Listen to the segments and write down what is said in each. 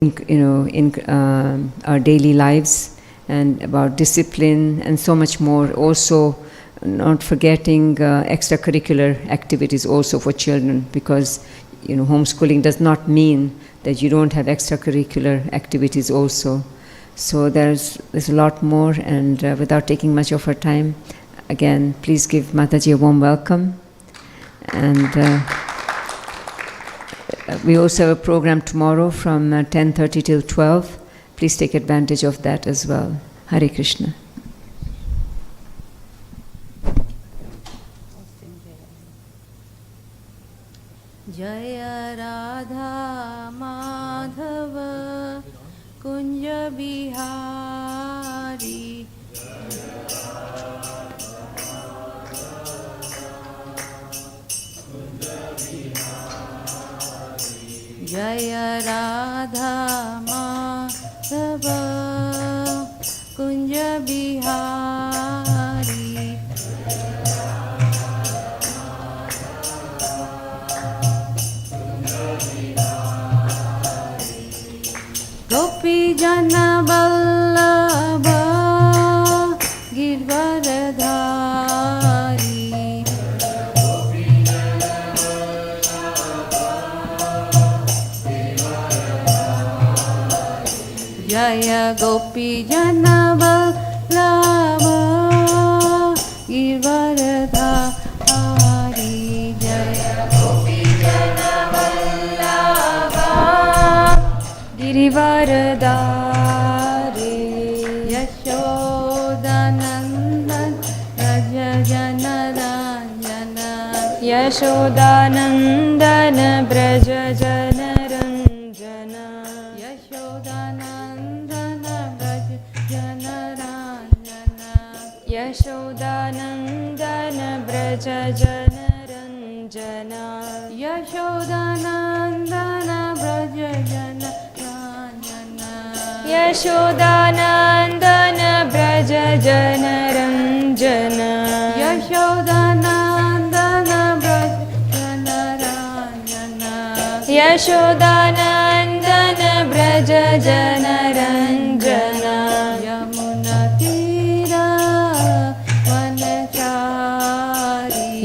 in our daily lives, and about discipline and so much more. Also, not forgetting extracurricular activities also for children, because homeschooling does not mean that you don't have extracurricular activities also. So there's a lot more, and without taking much of our time, again, please give Mataji a warm welcome. And we also have a program tomorrow from 10:30 till 12. Please take advantage of that as well. Hare Krishna. Jaya Radha Madhava Kunja Bihari Jaya Radha Madhava Kunja Bihari Gopi Jana Vallabha Girvaradhari Jaya Gopi Jana Vallabha Girvaradhari Jaya Gopi Jana Vallabha Girivardhari Yashodanandan Raja Jana Ranjana Yashodanandan Braja Jana Ranjana Yashodanandan Braja Jana Ranjana Yashodanandan Braja Jana Ranjana Yashodanandan Braja Jana Yashodanandana Braja Jana Ranjana Yashodanandana Braja Jana Ranjana Yashodanandana Braja Jana Ranjana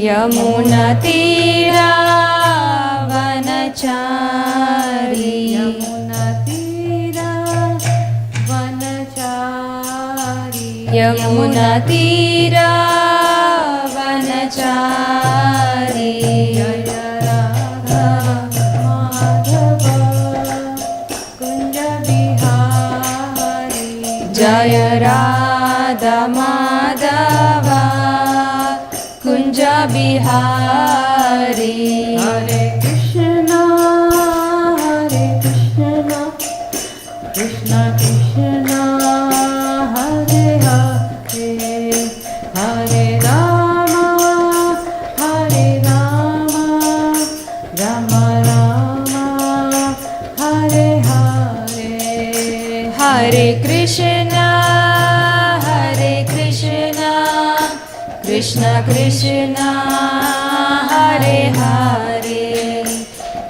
Yamuna Tira Vanachari Yamuna Tira Vanachari Yamuna Yamuna Tira Vanachari Jaya Radha Madhava Kunja Bihari Jaya Radha Madhava Kunja Bihari Hare Krishna Krishna Krishna Hare Hare Rama Rama Rama Hare Hare Hare Krishna Krishna Krishna Hare Hare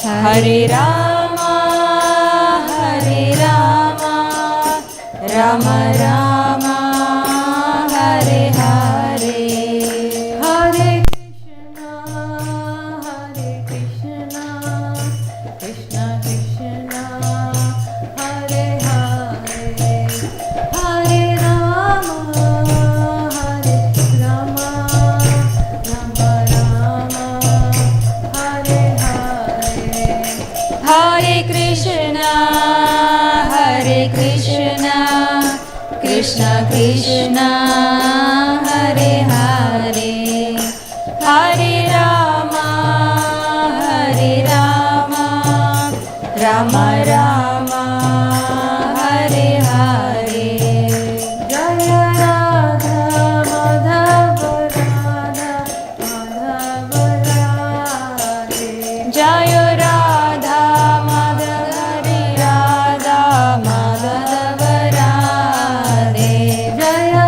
Hare Rama Rama Rama Hare Hare Hare Krishna Krishna Krishna Hare Hare Hare Rama Rama Rama Hare Hare Hare Krishna Krishna Krishna Hare Hare Hare Rama Rama Rama Hare Hare Jaya Radha Madhava Radhe Jaya Radha Madhava Radha Madhava Jaya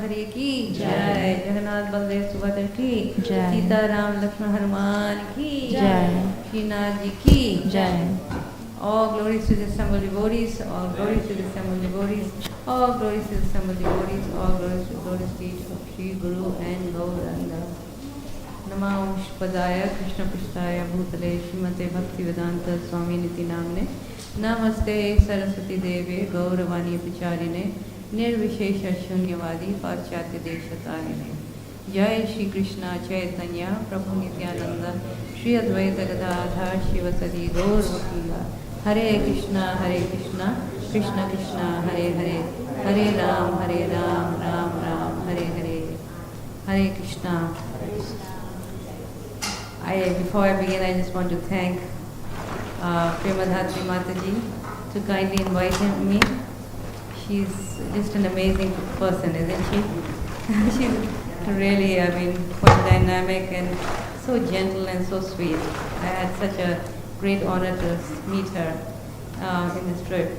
हरे की जय, जगन्नाथ बलदेव सुभद्रा की जय, सीता राम लक्ष्मण हनुमान की जय, श्रीनाथ जी की जय. All glories to the assembled devotees, all glories to the assembled devotees, all glories to the assembled devotees, all glories to the lotus feet of Sri Guru and Gauranga. Namo Padaya Krishna Prasthaya Bhutale Srimate Bhaktivedanta Swami Niti Namne Namaste Saraswati Deve Gauravani Pacharine Nirvishesha Shunyavadi Parchatya Deshatarine. Jai Shri Krishna Chaitanya Prabhu Nityananda Shri Advaita Gadadhar Shivasati Gaur Vakila Hare Krishna Krishna Krishna Hare Hare Hare Ram Ram Ram Hare Hare. Hare Krishna. Before I begin, I just want to thank Premadhatri Mataji to kindly invite me. She's just an amazing person, isn't she? She's really, quite dynamic and so gentle and so sweet. I had such a great honor to meet her in this trip.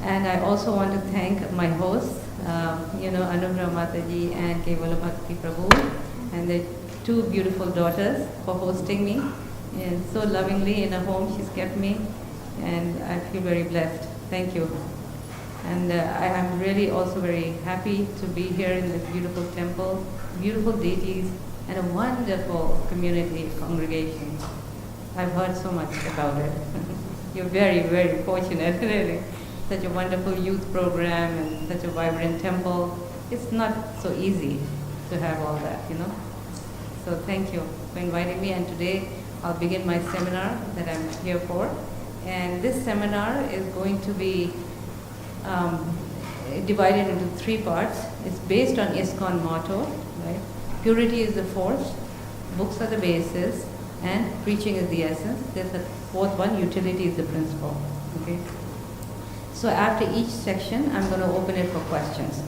And I also want to thank my hosts, Anugrah Mataji and Kevala Bhakti Prabhu, and their two beautiful daughters for hosting me. And so lovingly in her home she's kept me, and I feel very blessed. Thank you. And I am really also very happy to be here in this beautiful temple, beautiful deities, and a wonderful community congregation. I've heard so much about it. You're very, very fortunate, really. Such a wonderful youth program and such a vibrant temple. It's not so easy to have all that, So thank you for inviting me, and today I'll begin my seminar that I'm here for. And this seminar is going to be divided into 3 parts. It's based on ISKCON motto, right? Purity is the force, books are the basis, and preaching is the essence. There's a 4th one, utility is the principle. Okay. So after each section, I'm going to open it for questions.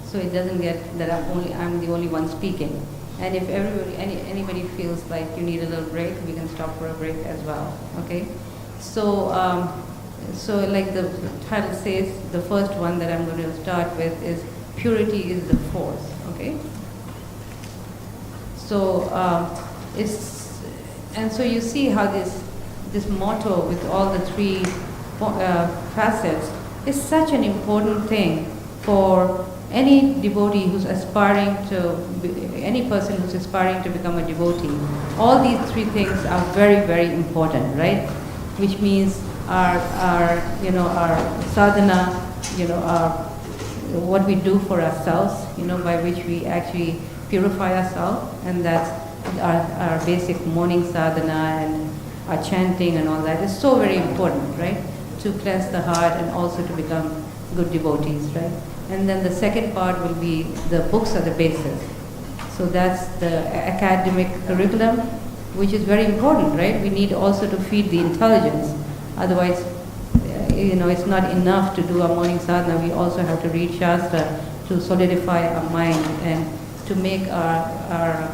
So it doesn't get that I'm the only one speaking. And if anybody feels like you need a little break, we can stop for a break as well. Okay. So like the title says, the first one that I'm going to start with is purity is the force. Okay. So so you see how this motto with all the 3 facets is such an important thing for any devotee who's any person who's aspiring to become a devotee. All these 3 things are very, very important, right? Which means our sadhana, what we do for ourselves, by which we actually purify ourselves, and that's our basic morning sadhana and our chanting and all that is so very important, right? To cleanse the heart and also to become good devotees, right? And then the second part will be the books are the basis. So that's the academic curriculum, which is very important, right? We need also to feed the intelligence. Otherwise, it's not enough to do our morning sadhana. We also have to read Shastra to solidify our mind and to make our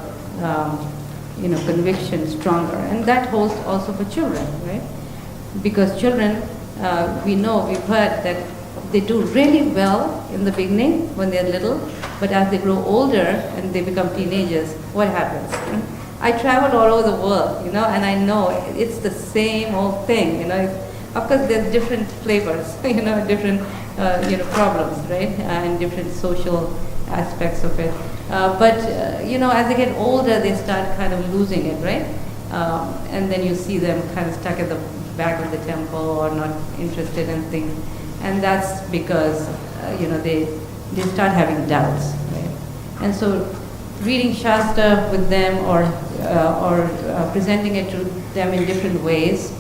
conviction stronger. And that holds also for children, right? Because children, we've heard that they do really well in the beginning when they're little, but as they grow older and they become teenagers, what happens? I traveled all over the world, and I know it's the same old thing, Of course, there's different flavors, different, problems, right? And different social aspects of it. But as they get older, they start kind of losing it, right? And then you see them kind of stuck at the back of the temple or not interested in things. And that's because, they start having doubts, right? And so reading Shastra with them or presenting it to them in different ways,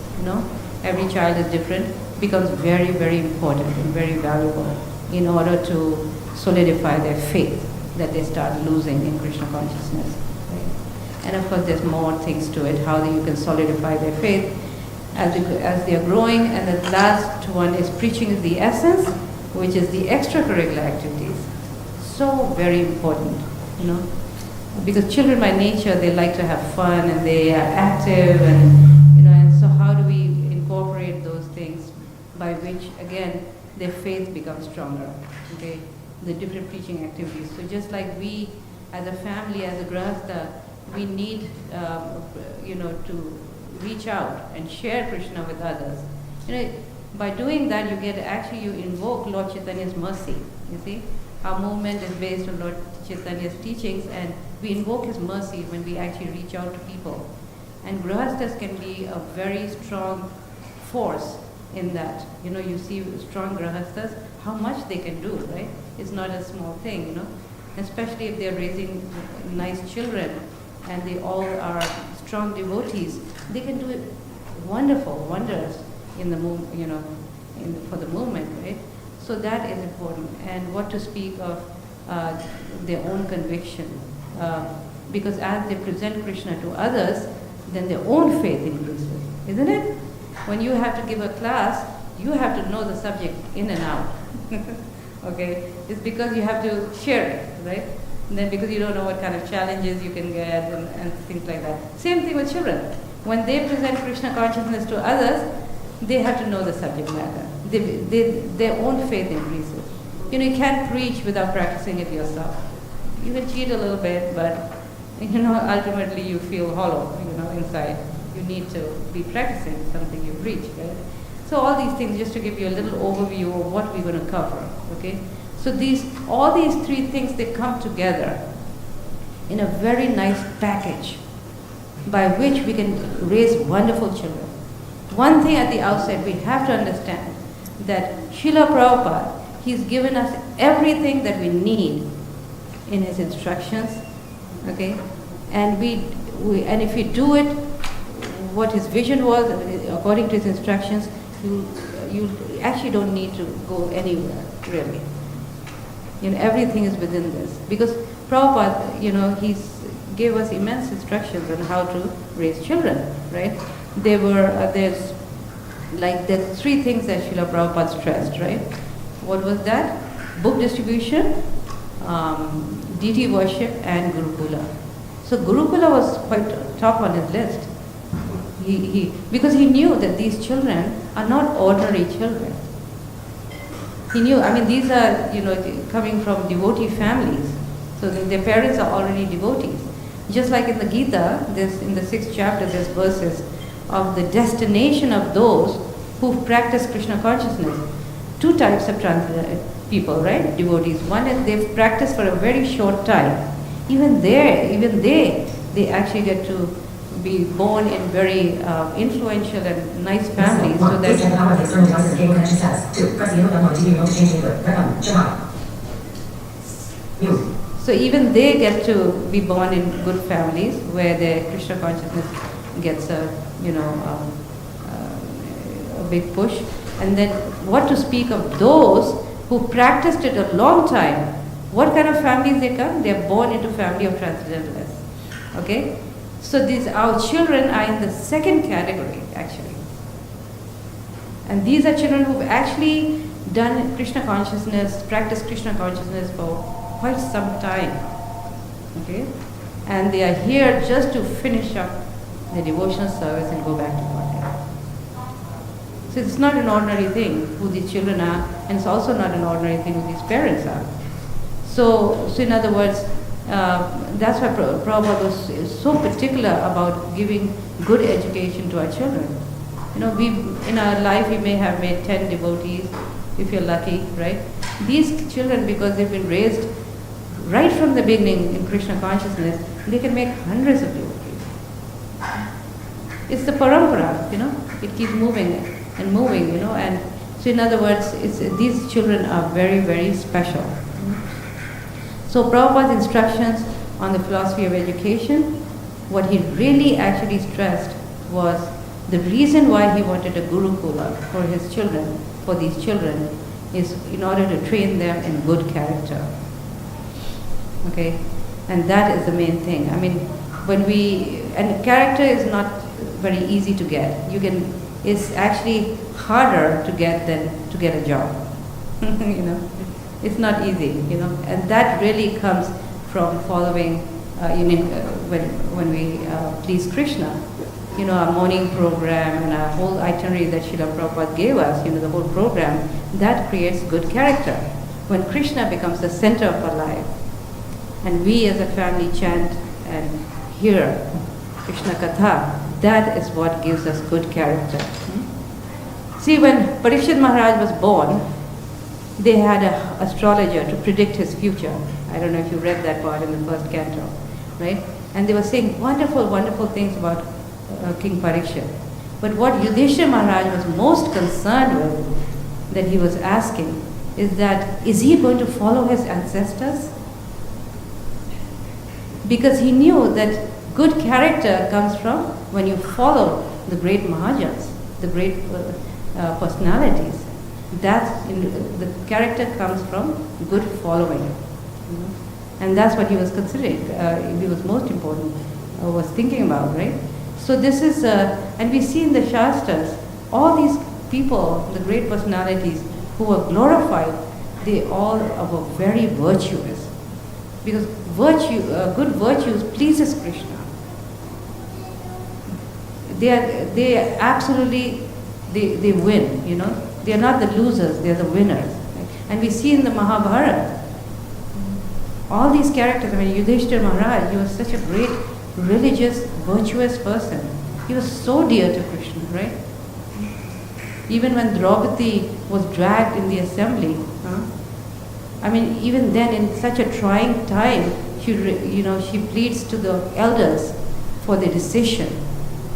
every child is different, becomes very, very important and very valuable in order to solidify their faith that they start losing in Krishna consciousness. Right? And of course there's more things to it, how you can solidify their faith as they are growing. And the last one is preaching is the essence, which is the extracurricular activities. So very important, because children by nature, they like to have fun and they are active, and so how do we incorporate those things by which again their faith becomes stronger? Okay, the different preaching activities. So just like we, as a family, as a grahastha, we need, to reach out and share Krishna with others. By doing that, you invoke Lord Chaitanya's mercy. You see, our movement is based on Lord Chaitanya's teachings, and we invoke his mercy when we actually reach out to people. And grahasthas can be a very strong force in that. You see strong grahasthas, how much they can do, right? It's not a small thing, especially if they're raising nice children and they all are strong devotees. They can do wonderful wonders in the for the movement, right? So that is important. And what to speak of their own conviction, because as they present Krishna to others, then their own faith increases, isn't it? When you have to give a class, you have to know the subject in and out. Okay, it's because you have to share it, right? And then because you don't know what kind of challenges you can get and things like that. Same thing with children. When they present Krishna consciousness to others, they have to know the subject matter. Their own faith increases. You can't preach without practicing it yourself. You can cheat a little bit, but ultimately you feel hollow, inside. You need to be practicing something you preach, right? So all these things, just to give you a little overview of what we're going to cover, okay? So all these three things, they come together in a very nice package by which we can raise wonderful children. One thing at the outset, we have to understand that Srila Prabhupada, he's given us everything that we need in his instructions, okay? And and if we do it, what his vision was, according to his instructions, you actually don't need to go anywhere, really. Everything is within this. Because Prabhupada, he's gave us immense instructions on how to raise children, right? There's three things that Srila Prabhupada stressed, right? What was that? Book distribution, deity worship, and Gurukula. So Gurukula was quite top on his list. Because he knew that these children are not ordinary children. He knew, these are, coming from devotee families. So their parents are already devotees. Just like in the Gita, in the 6th chapter, there's verses of the destination of those who practice Krishna consciousness. Two types of people, right? Devotees. One is they've practiced for a very short time. Even they actually get to be born in very influential and nice families, so that so even they get to be born in good families where their Krishna consciousness gets a big push. And then what to speak of those who practiced it a long time? What kind of families they come? They are born into family of transcendentalists. Okay? So our children are in the second category, actually. And these are children who've actually done Krishna consciousness, practiced Krishna consciousness for quite some time. Okay? And they are here just to finish up the devotional service and go back to Godhead. So it's not an ordinary thing who these children are, and it's also not an ordinary thing who these parents are. So in other words, that's why Prabhupada was so particular about giving good education to our children. In our life we may have made 10 devotees, if you're lucky, right? These children, because they've been raised right from the beginning in Krishna consciousness, they can make hundreds of devotees. It's the parampara, it keeps moving and moving, and so in other words, these children are very, very special. So Prabhupada's instructions on the philosophy of education, what he really actually stressed was the reason why he wanted a Gurukula for his children, for these children, is in order to train them in good character. Okay? And that is the main thing. And character is not very easy to get. It's actually harder to get than to get a job. It's not easy, and that really comes from following, when we please Krishna, our morning program and our whole itinerary that Srila Prabhupada gave us, the whole program, that creates good character. when Krishna becomes the center of our life, and we as a family chant and hear Krishna Katha, that is what gives us good character. See, when Parikshit Maharaj was born, they had an astrologer to predict his future. I don't know if you read that part in the first canto, right? And they were saying wonderful, wonderful things about King Parikshit. But what Yudhishthira Maharaj was most concerned with, that he was asking, is he going to follow his ancestors? Because he knew that good character comes from when you follow the great Mahajans, the great personalities. The character comes from good following. And that's what he was considering, he was most important, was thinking about, right? So this is, and we see in the Shastras, all these people, the great personalities who were glorified, they all were very virtuous. Because good virtues pleases Krishna. They absolutely, they win, you know. They are not the losers, they are the winners. Right? And we see in the Mahabharata, all these characters. I mean, Yudhishthira Maharaj, he was such a great, religious, virtuous person. He was so dear to Krishna, right? Even when Draupadi was dragged in the assembly, I mean, even then, in such a trying time, she pleads to the elders for the decision.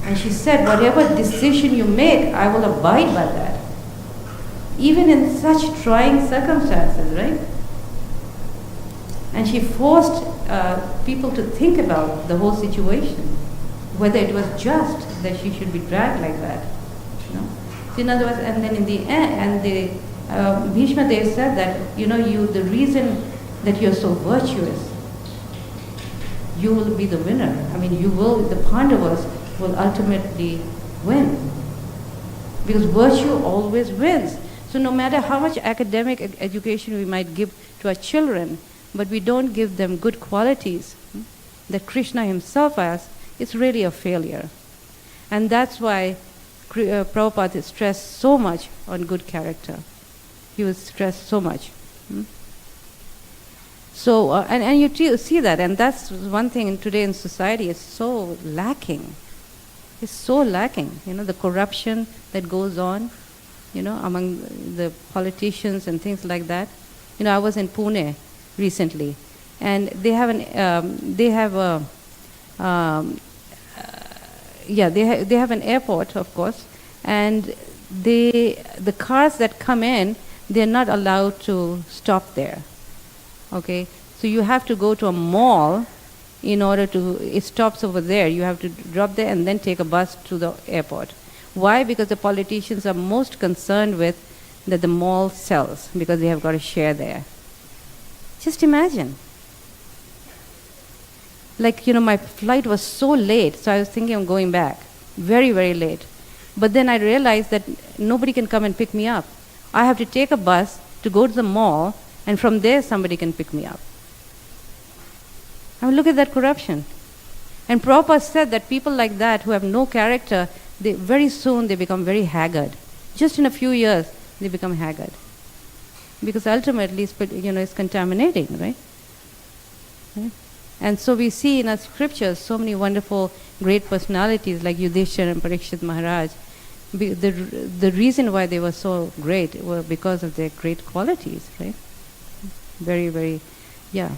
And she said, whatever decision you make, I will abide by that. Even in such trying circumstances, right? And she forced people to think about the whole situation, whether it was just that she should be dragged like that. You know? So in other words, and then in the end, and Bhishma Dev said that, the reason that you're so virtuous, you will be the winner. I mean, the Pandavas will ultimately win. Because virtue always wins. So no matter how much academic education we might give to our children, but we don't give them good qualities that Krishna himself has, it's really a failure. And that's why Prabhupada stressed so much on good character. He was stressed so much. So, and you see that, and that's one thing today in society is so lacking. It's so lacking, the corruption that goes on, among the politicians and things like that. I was in Pune recently, and they have an airport, of course, and the cars that come in, they're not allowed to stop there. Okay, so you have to go to a mall in order it stops over there. You have to drop there and then take a bus to the airport. Why? Because the politicians are most concerned with that the mall sells, because they have got a share there. Just imagine. Like, my flight was so late, so I was thinking of going back. Very, very late. But then I realized that nobody can come and pick me up. I have to take a bus to go to the mall, and from there somebody can pick me up. I mean, look at that corruption. And Prabhupada said that people like that who have no character, very soon they become very haggard. Just in a few years, they become haggard. Because ultimately, it's contaminating, right? And so we see in our scriptures so many wonderful, great personalities like Yudhishthira and Parikshit Maharaj. The reason why they were so great were because of their great qualities, right? Very, very, yeah.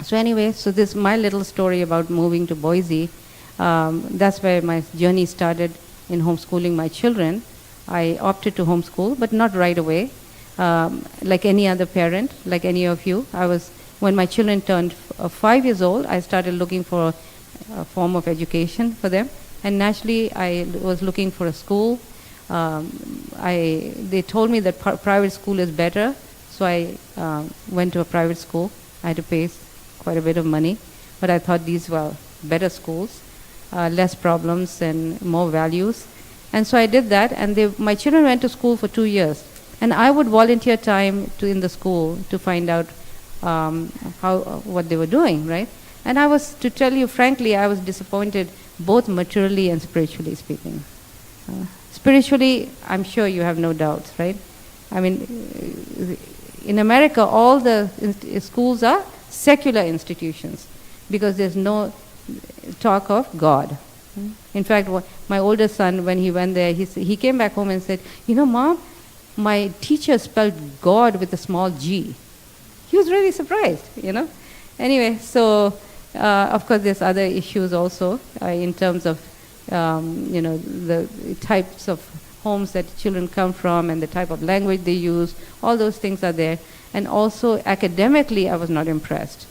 So anyway, so this is my little story about moving to Boise. That's where my journey started in homeschooling my children. I opted to homeschool, but not right away. Like any other parent, like any of you, when my children turned 5 years old, I started looking for a form of education for them. And naturally, I was looking for a school. They told me that private school is better, so I went to a private school. I had to pay quite a bit of money, but I thought these were better schools, less problems and more values. And so I did that, and my children went to school for 2 years. And I would volunteer time in the school to find out what they were doing, right? And to tell you frankly, I was disappointed both materially and spiritually speaking. Spiritually, I'm sure you have no doubts, right? I mean, in America, all the schools are secular institutions because there's no talk of God. In fact, my older son, when he went there, he came back home and said, Mom, my teacher spelled God with a small g. He was really surprised, Anyway, so of course there's other issues also in terms of, the types of homes that children come from and the type of language they use. All those things are there. And also academically, I was not impressed.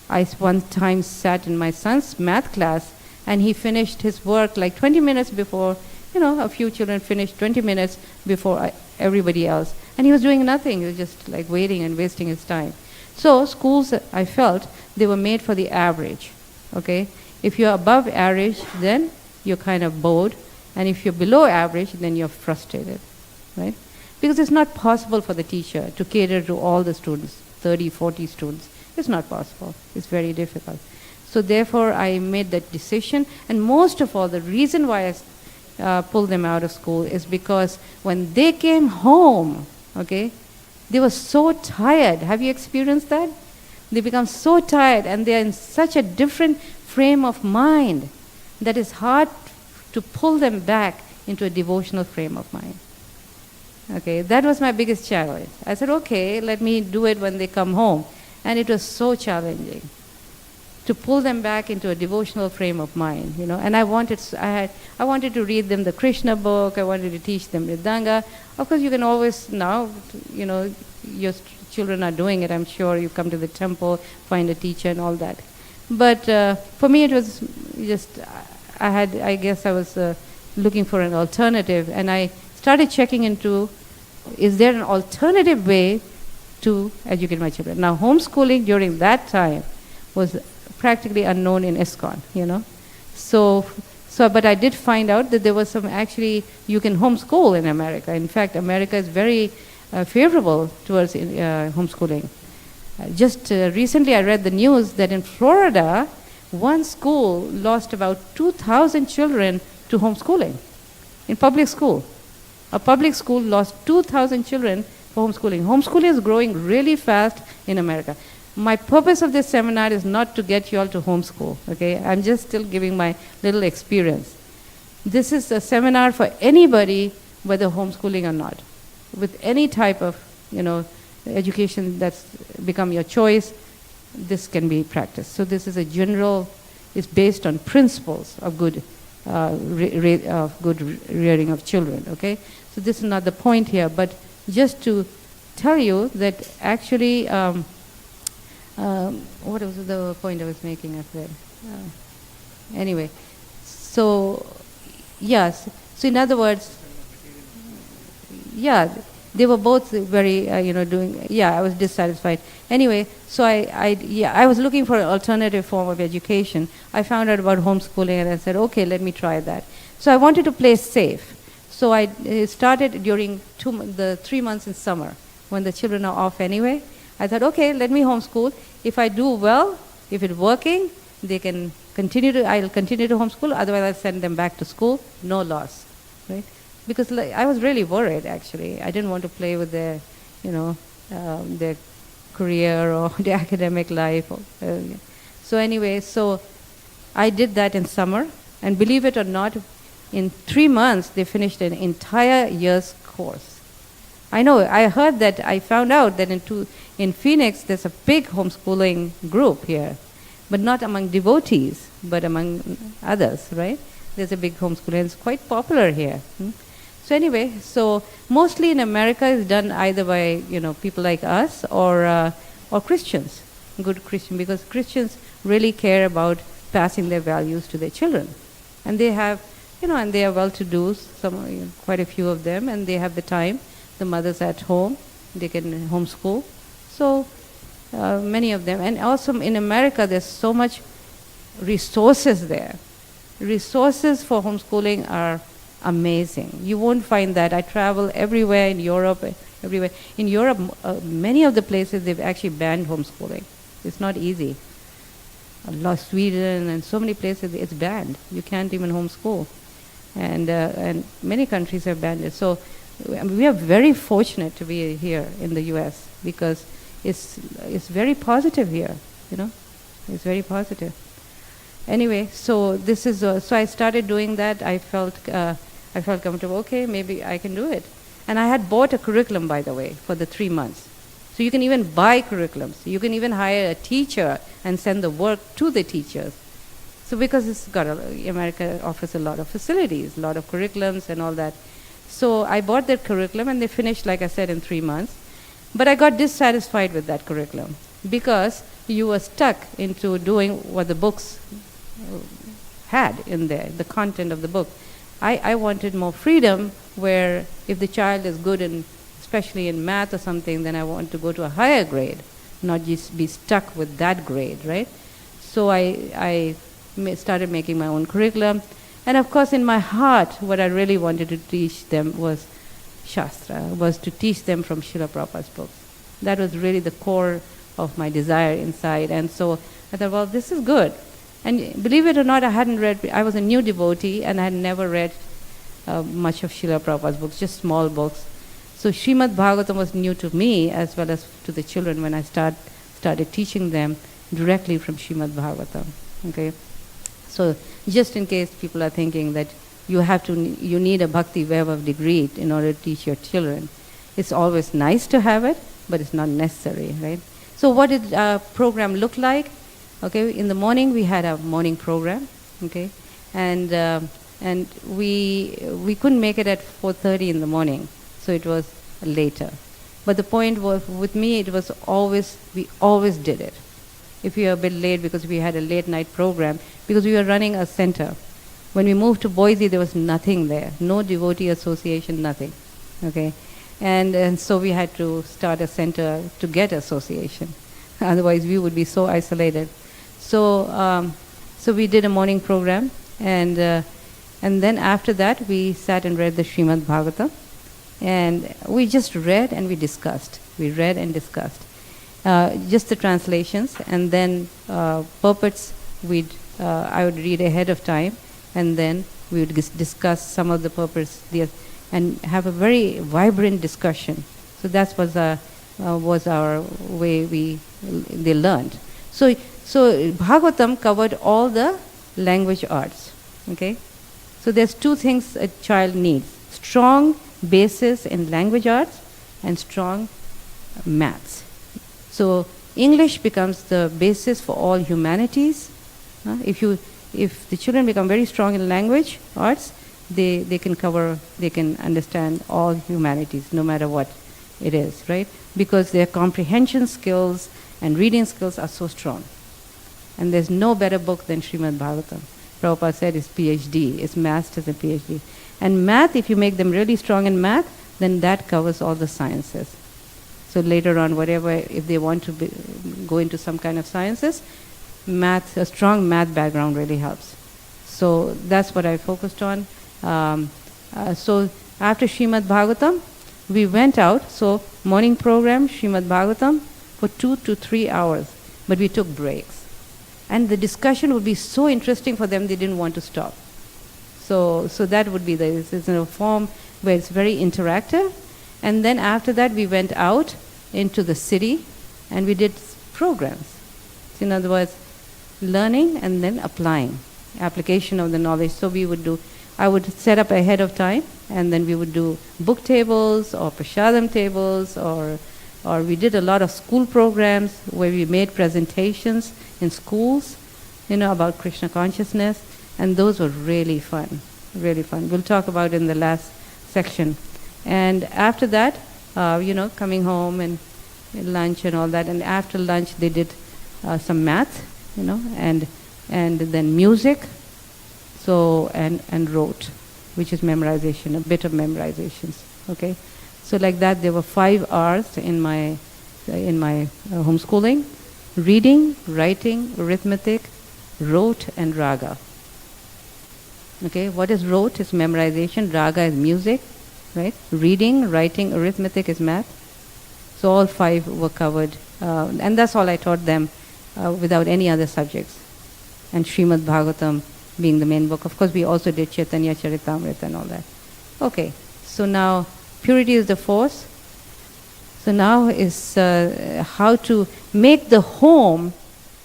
I one time sat in my son's math class and he finished his work like 20 minutes before, a few children finished 20 minutes before everybody else. And he was doing nothing. He was just like waiting and wasting his time. So schools, I felt, they were made for the average, okay? If you're above average, then you're kind of bored. And if you're below average, then you're frustrated, right? Because it's not possible for the teacher to cater to all the students, 30, 40 students. It's not possible. It's very difficult. So therefore, I made that decision. And most of all, the reason why I pulled them out of school is because when they came home, okay, they were so tired. Have you experienced that? They become so tired and they're in such a different frame of mind that it's hard to pull them back into a devotional frame of mind. Okay, that was my biggest challenge. I said, okay, let me do it when they come home. And it was so challenging to pull them back into a devotional frame of mind, And I wanted to read them the Krishna book. I wanted to teach them Mridanga. Of course, you can always now, your children are doing it. I'm sure you come to the temple, find a teacher and all that. But for me, it was just, I guess I was looking for an alternative. And I started checking into, is there an alternative way to educate my children? Now, homeschooling during that time was practically unknown in ISKCON, So, but I did find out that there was some actually, you can homeschool in America. In fact, America is very favorable towards homeschooling. Just recently I read the news that in Florida, one school lost about 2,000 children to homeschooling in public school. A public school lost 2,000 children for homeschooling. Homeschooling is growing really fast in America. My purpose of this seminar is not to get you all to homeschool, okay? I'm just still giving my little experience. This is a seminar for anybody, whether homeschooling or not. With any type of, education that's become your choice, this can be practiced. So this is a general, it's based on principles of good rearing of children, okay? So this is not the point here, but just to tell you that actually, what was the point I was making up there? Anyway, so yes, so in other words, yeah, they were both very, doing, I was dissatisfied. Anyway, so I was looking for an alternative form of education. I found out about homeschooling and I said, okay, let me try that. So I wanted to play safe. So I started during the 3 months in summer when the children are off anyway. I thought, okay, let me homeschool. If I do well, if it's working, they can I'll continue to homeschool. Otherwise, I'll send them back to school. No loss, right? Because I was really worried, actually. I didn't want to play with their, their career or their academic life. So anyway, so I did that in summer. And believe it or not, in 3 months, they finished an entire year's course. I know, I found out that in Phoenix, there's a big homeschooling group here, but not among devotees, but among others, right? There's a big homeschooling, it's quite popular here. So anyway, so mostly in America is done either by, people like us or Christians, good Christian, because Christians really care about passing their values to their children. And they have, and they are well-to-do, quite a few of them, and they have the time. The mothers at home, they can homeschool. So many of them. And also in America, there's so much resources there. Resources for homeschooling are amazing. You won't find that. I travel everywhere in Europe, everywhere. In Europe, many of the places, they've actually banned homeschooling. It's not easy. Sweden and so many places, it's banned. You can't even homeschool. And many countries have banned it. So we are very fortunate to be here in the US because it's very positive here, It's very positive. Anyway, so this is so I started doing that. I felt comfortable. Okay, maybe I can do it. And I had bought a curriculum, by the way, for the 3 months. So you can even buy curriculums. You can even hire a teacher and send the work to the teachers. So because America offers a lot of facilities, a lot of curriculums and all that. So I bought that curriculum and they finished, like I said, in 3 months. But I got dissatisfied with that curriculum because you were stuck into doing what the books had in there, the content of the book. I wanted more freedom where if the child is good in, especially in math or something, then I want to go to a higher grade, not just be stuck with that grade, right? So I started making my own curriculum. And of course, in my heart, what I really wanted to teach them was Shastra, was to teach them from Srila Prabhupada's books. That was really the core of my desire inside. And so I thought, well, this is good. And believe it or not, I was a new devotee and I had never read much of Srila Prabhupada's books, just small books. So Srimad Bhagavatam was new to me as well as to the children when I started teaching them directly from Srimad Bhagavatam. Okay, so just in case people are thinking that you need a Bhakti Vaibhav degree in order to teach your children, it's always nice to have it, but it's not necessary, right? So what did our program look like? Okay, in the morning we had a morning program, okay, and we couldn't make it at 4:30 in the morning, so it was later. But the point was, with me, it was we always did it. If we were a bit late because we had a late night program, because we were running a center. When we moved to Boise, there was nothing there, no devotee association, nothing, okay, and so we had to start a center to get association. Otherwise, we would be so isolated. So we did a morning program, and then after that we sat and read the Srimad Bhagavatam, and we just read and we discussed. We read and discussed just the translations, and then purports. I would read ahead of time, and then we would discuss some of the purports there, and have a very vibrant discussion. So that was our way they learned. So Bhagavatam covered all the language arts, okay? So there's two things a child needs: strong basis in language arts and strong maths. So English becomes the basis for all humanities. If the children become very strong in language arts, they can understand all humanities, no matter what it is, right? Because their comprehension skills and reading skills are so strong. And there's no better book than Srimad Bhagavatam. Prabhupada said it's PhD, it's masters and PhD. And math, if you make them really strong in math, then that covers all the sciences. So later on, if they want to go into some kind of sciences, math, a strong math background really helps. So that's what I focused on. So after Srimad Bhagavatam, we went out. So morning program, Srimad Bhagavatam, for 2 to 3 hours. But we took breaks. And the discussion would be so interesting for them, they didn't want to stop. So that would be it's in a form where it's very interactive. And then after that, we went out into the city and we did programs. So in other words, learning and then applying, application of the knowledge. So I would set up ahead of time, and then we would do book tables or prashadam tables, or we did a lot of school programs where we made presentations in schools, about Krishna consciousness, and those were really fun, really fun. We'll talk about it in the last section. And after that, coming home and lunch and all that, and after lunch they did some math, and then music, and wrote, which is memorization, a bit of memorizations, okay? So like that, there were 5 hours in my homeschooling: reading, writing, arithmetic, rote, and raga. Okay, what is rote? Is memorization. Raga is music, right? Reading, writing, arithmetic is math. So all 5 were covered, and that's all I taught them, without any other subjects. And Srimad Bhagavatam being the main book. Of course, we also did Chaitanya Charitamrita and all that. Okay, so now Purity is the force. So now is how to make the home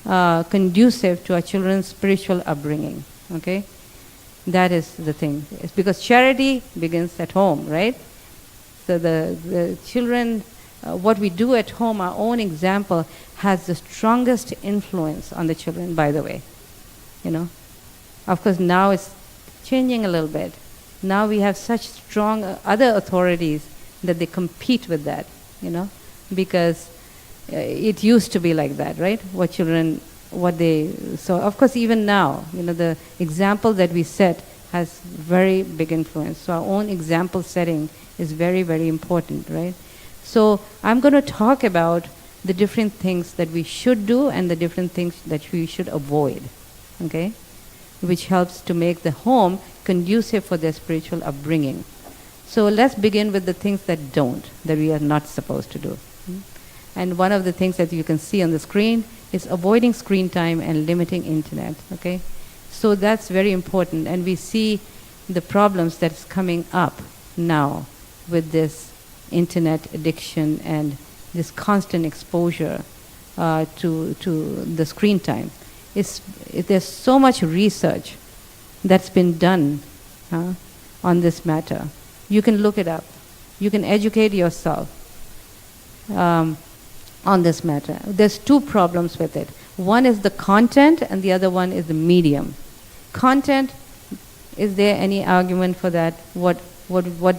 conducive to our children's spiritual upbringing. Okay, that is the thing. It's because charity begins at home, right? So the children, what we do at home, our own example, has the strongest influence on the children, by the way. You know, of course now it's changing a little bit. Now we have such strong other authorities that they compete with that, you know, because it used to be like that, right? So of course even now, you know, the example that we set has very big influence. So our own example setting is very, very important, right? So I'm going to talk about the different things that we should do and the different things that we should avoid, okay? Which helps to make the home conducive for their spiritual upbringing. So let's begin with the things that we are not supposed to do. And one of the things that you can see on the screen is avoiding screen time and limiting internet, okay? So that's very important, and we see the problems that's coming up now with this internet addiction and this constant exposure to the screen time. There's so much research that's been done on this matter. You can look it up. You can educate yourself on this matter. There's two problems with it. One is the content and the other one is the medium. Content, is there any argument for that? What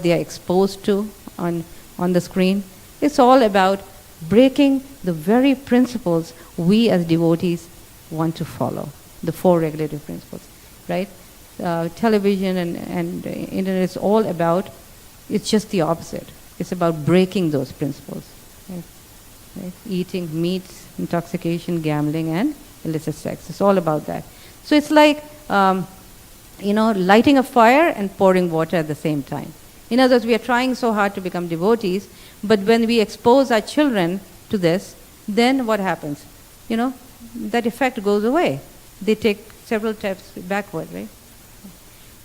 they are exposed to on the screen? It's all about breaking the very principles we as devotees want to follow, the four regulative principles, right? Television and internet is all about, it's just the opposite. It's about breaking those principles. Right? Eating, meats, intoxication, gambling, and illicit sex. It's all about that. So it's like, lighting a fire and pouring water at the same time. In other words, we are trying so hard to become devotees, but when we expose our children to this, then what happens? That effect goes away. They take several steps backward, right?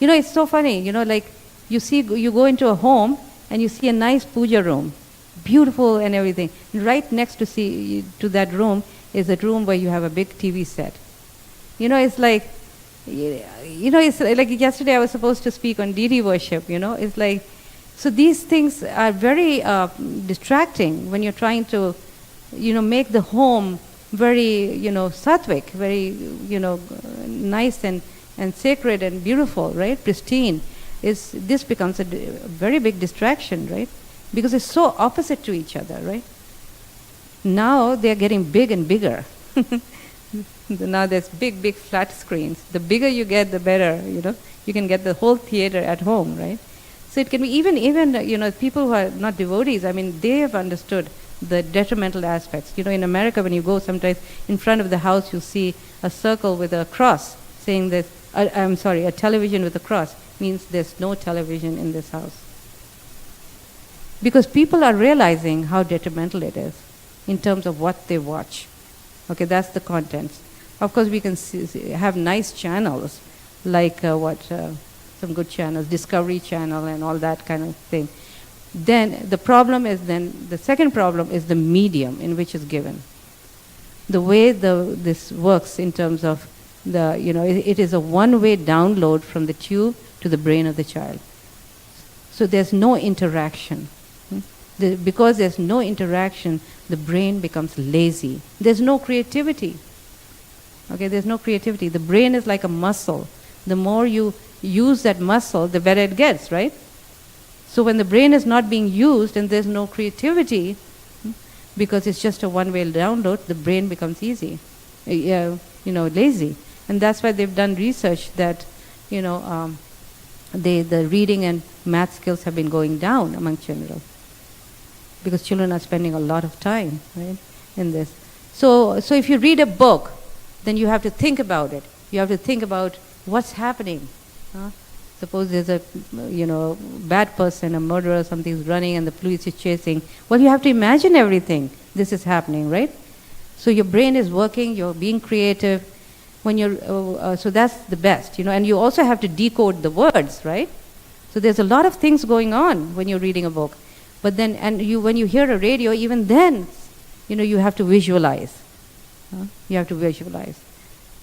It's so funny, like you go into a home and you see a nice puja room, beautiful and everything. Right next to that room is a room where you have a big TV set. It's like, it's like yesterday I was supposed to speak on deity worship, it's like, so these things are very distracting when you're trying to, make the home very, sattvic, very, nice and sacred and beautiful, right, pristine. This becomes a very big distraction, right, because it's so opposite to each other, right. Now they're getting big and bigger. Now there's big flat screens. The bigger you get, the better, you can get the whole theater at home, right. So it can be even people who are not devotees, they have understood the detrimental aspects. In America, when you go sometimes in front of the house, you see a circle with a cross saying that, a television with a cross means there's no television in this house. Because people are realizing how detrimental it is in terms of what they watch. Okay, that's the contents. Of course, we can have nice channels like some good channels, Discovery Channel and all that kind of thing. Then the second problem is the medium in which it's given. The way this works in terms of it is a one-way download from the tube to the brain of the child. So there's no interaction. Because there's no interaction, the brain becomes lazy. There's no creativity. Okay, there's no creativity. The brain is like a muscle. The more you use that muscle, the better it gets, right? So when the brain is not being used and there's no creativity, because it's just a one-way download, the brain becomes lazy. And that's why they've done research that, the reading and math skills have been going down among children, because children are spending a lot of time, right, in this. So if you read a book, then you have to think about it. You have to think about what's happening. Suppose there's a bad person, a murderer or something is running and the police is chasing. Well, you have to imagine everything. This is happening, right? So your brain is working, you're being creative. When you're so that's the best, and you also have to decode the words, right? So there's a lot of things going on when you're reading a book. But then, when you hear a radio, even then, you have to visualize. You have to visualize.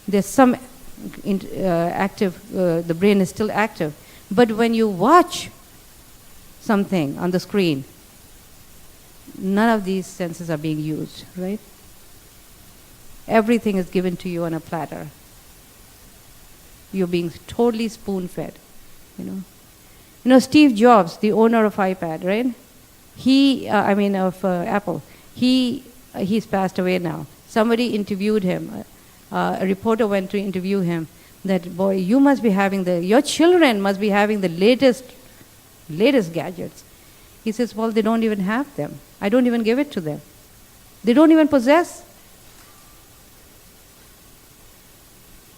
There's some active, the brain is still active. But when you watch something on the screen, none of these senses are being used, right? Everything is given to you on a platter. You're being totally spoon-fed, Steve Jobs, the owner of iPad, right? Of Apple. He's passed away now. Somebody interviewed him. A reporter went to interview him. That, boy, your children must be having the latest gadgets. He says, well, they don't even have them. I don't even give it to them. They don't even possess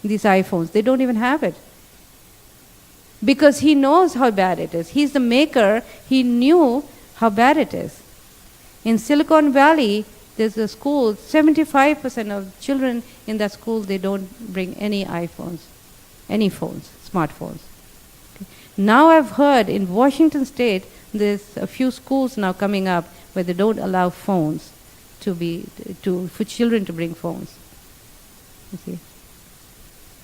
these iPhones. They don't even have it. Because he knows how bad it is. He's the maker. He knew how bad it is. In Silicon Valley, there's a school, 75% of children in that school, they don't bring any iPhones, any phones, smartphones. Okay. Now I've heard in Washington State, there's a few schools now coming up where they don't allow phones for children to bring phones. You see.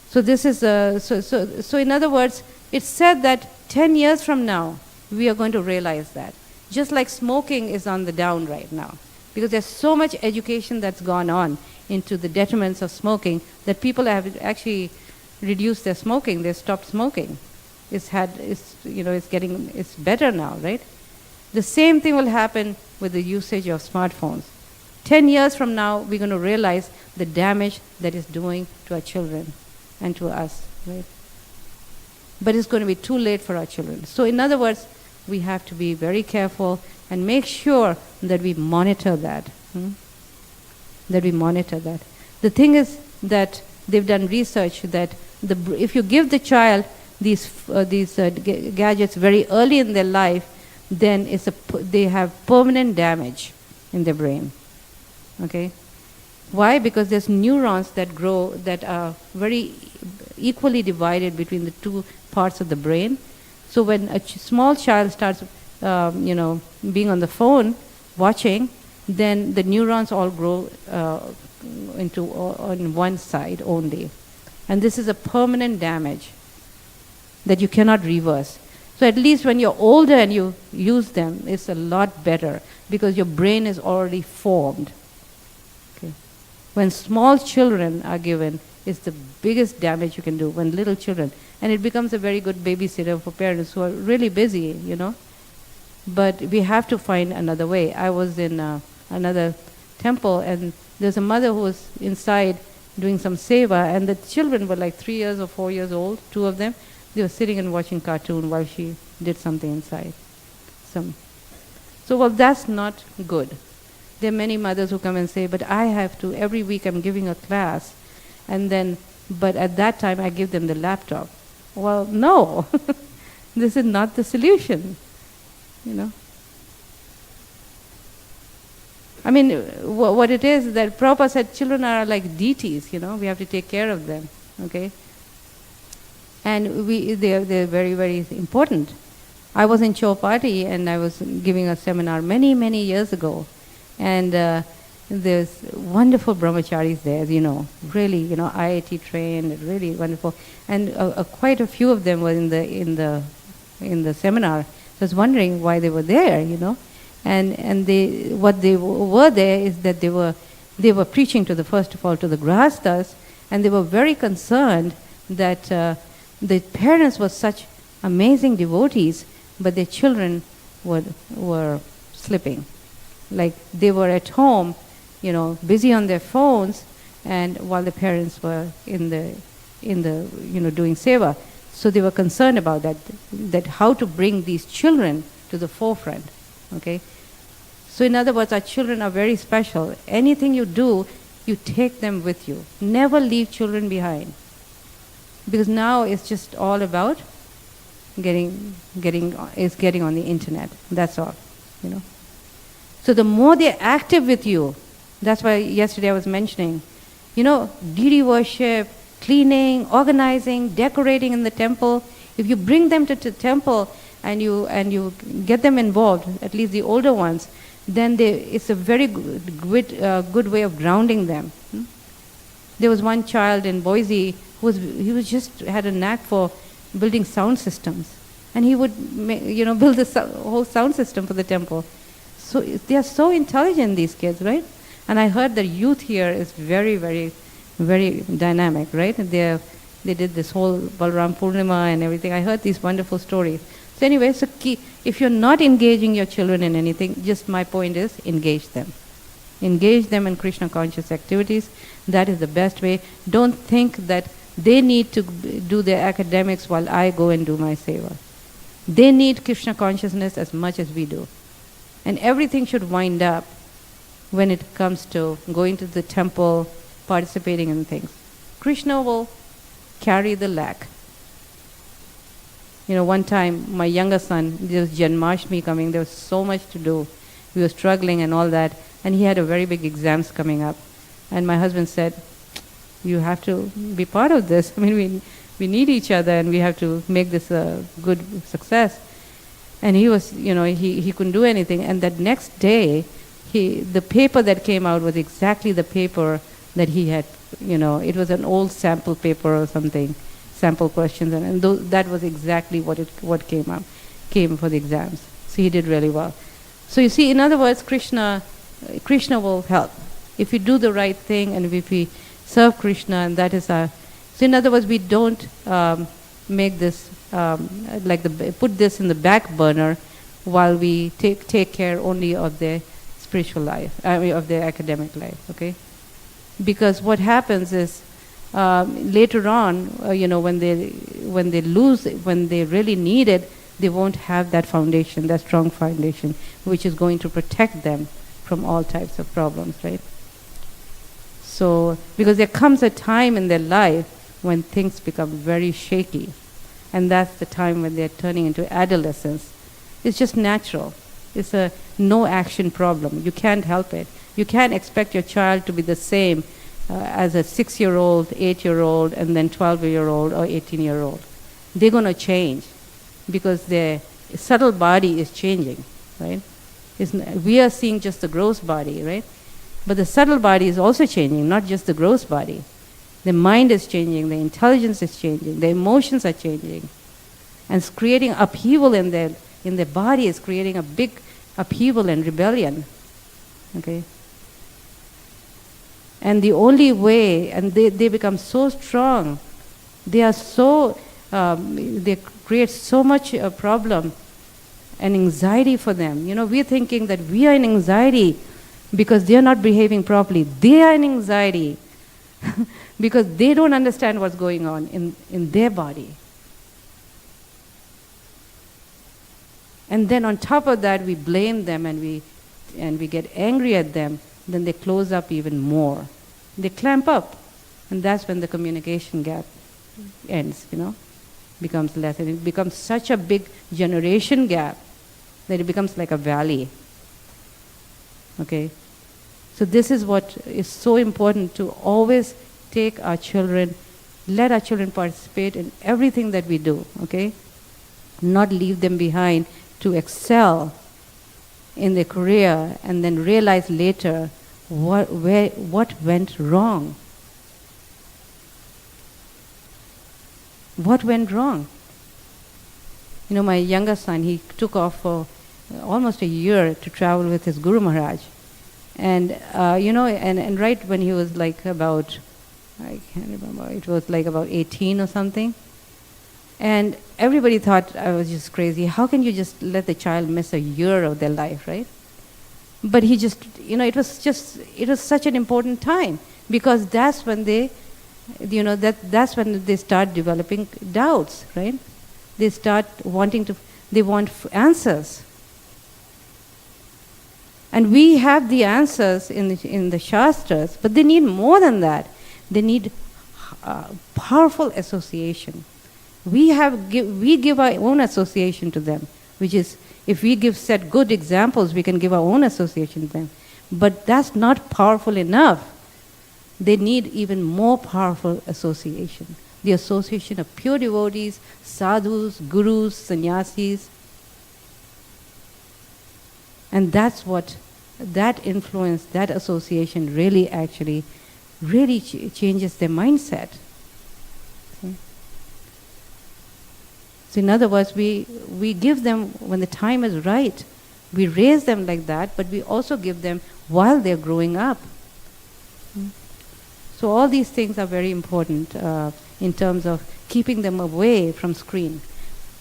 So this is so in other words, it's said that 10 years from now, we are going to realize that. Just like smoking is on the down right now. Because there's so much education that's gone on into the detriments of smoking that people have actually reduced their smoking. They stopped smoking. It's better now, right? The same thing will happen with the usage of smartphones. 10 years from now, we're going to realize the damage that it's doing to our children and to us, right? But it's going to be too late for our children. So in other words, we have to be very careful and make sure that we monitor that. That we monitor that. The thing is that they've done research that if you give the child these gadgets very early in their life, then they have permanent damage in their brain. Okay? Why? Because there's neurons that grow that are very equally divided between the two parts of the brain. So when a small child starts, being on the phone, watching, then the neurons all grow on one side only. And this is a permanent damage that you cannot reverse. So at least when you're older and you use them, it's a lot better because your brain is already formed. Okay. When small children are given, it's the biggest damage you can do when little children. And it becomes a very good babysitter for parents who are really busy, But we have to find another way. I was in another temple and there's a mother who was inside doing some seva and the children were like 3 years or 4 years old, two of them. They were sitting and watching cartoon while she did something inside. So that's not good. There are many mothers who come and say, but I have to, every week I'm giving a class but at that time I give them the laptop. Well, no, this is not the solution, I mean, what it is that Prabhupada said children are like deities, we have to take care of them, okay? And they're very, very important. I was in Chowpatty and I was giving a seminar many, many years ago. And there's wonderful brahmacharis there, really, IIT trained, really wonderful. And quite a few of them were in the seminar. So I was wondering why they were there, And what they were there is that they were preaching first of all to the grahasthas, and they were very concerned that the parents were such amazing devotees, but their children were slipping. Like they were at home, busy on their phones, and while the parents were in the doing seva. So they were concerned about that how to bring these children to the forefront. Okay. So in other words, our children are very special. Anything you do, you take them with you. Never leave children behind. Because now it's just all about getting on the internet. That's all, So the more they're active with you, that's why yesterday I was mentioning, deity worship, cleaning, organizing, decorating in the temple. If you bring them to the temple and you get them involved, at least the older ones, then it's a very good way of grounding them. There was one child in Boise he was just had a knack for building sound systems, and he would build the whole sound system for the temple. So they are so intelligent, these kids, right? And I heard the youth here is very, very, very dynamic, right? They did this whole Balram Purnima and everything. I heard these wonderful stories. So anyway, if you're not engaging your children in anything, just my point is engage them. Engage them in Krishna conscious activities. That is the best way. Don't think that they need to do their academics while I go and do my seva. They need Krishna consciousness as much as we do. And everything should wind up when it comes to going to the temple, participating in things. Krishna will carry the lack. One time, my younger son, there was Janmashtami coming, there was so much to do. We were struggling and all that, and he had a very big exams coming up. And my husband said, you have to be part of this. I mean, we need each other, and we have to make this a good success. And he was, he couldn't do anything. And that next day, the paper that came out was exactly the paper that he had, it was an old sample paper or something, sample questions, and that was exactly what came for the exams. So he did really well. So you see, in other words, Krishna will help. If we do the right thing and if we serve Krishna, and that is our... So in other words, we don't make this, put this in the back burner while we take care only of their spiritual life, of their academic life, okay? Because what happens is, later on, when they really need it, they won't have that foundation, that strong foundation, which is going to protect them from all types of problems, right? So, because there comes a time in their life when things become very shaky, and that's the time when they're turning into adolescence. It's just natural. It's a no-action problem. You can't help it. You can't expect your child to be the same as a 6-year-old, 8-year-old, and then 12-year-old or 18-year-old. They're going to change because their subtle body is changing, right? We are seeing just the gross body, right? But the subtle body is also changing, not just the gross body. The mind is changing, the intelligence is changing, the emotions are changing. And it's creating upheaval in their body, is creating a big upheaval and rebellion. Okay? And the only way, and they become so strong, they are so, they create so much problem and anxiety for them. We're thinking that we are in anxiety because they are not behaving properly. They are in anxiety because they don't understand what's going on in their body. And then on top of that, we blame them and we get angry at them. Then they close up even more. They clamp up. And that's when the communication gap ends, becomes less. And it becomes such a big generation gap that it becomes like a valley. Okay? So this is what is so important, to always take our children, let our children participate in everything that we do, okay? Not leave them behind to excel in their career and then realize later what went wrong. What went wrong? My younger son, he took off for almost a year to travel with his Guru Maharaj. And, and right when he was like about, I can't remember, it was like about 18 or something. And everybody thought I was just crazy. How can you just let the child miss a year of their life, right? But he just, it was such an important time, because that's when they, that's when they start developing doubts, right? They start they want answers. And we have the answers in the Shastras, but they need more than that. They need powerful association. We give our own association to them, which is, if we set good examples, we can give our own association to them. But that's not powerful enough. They need even more powerful association. The association of pure devotees, sadhus, gurus, sannyasis, And that's what, that influence, that association really actually changes their mindset. See? So in other words, we give them when the time is right. We raise them like that, but we also give them while they're growing up. So all these things are very important in terms of keeping them away from screen.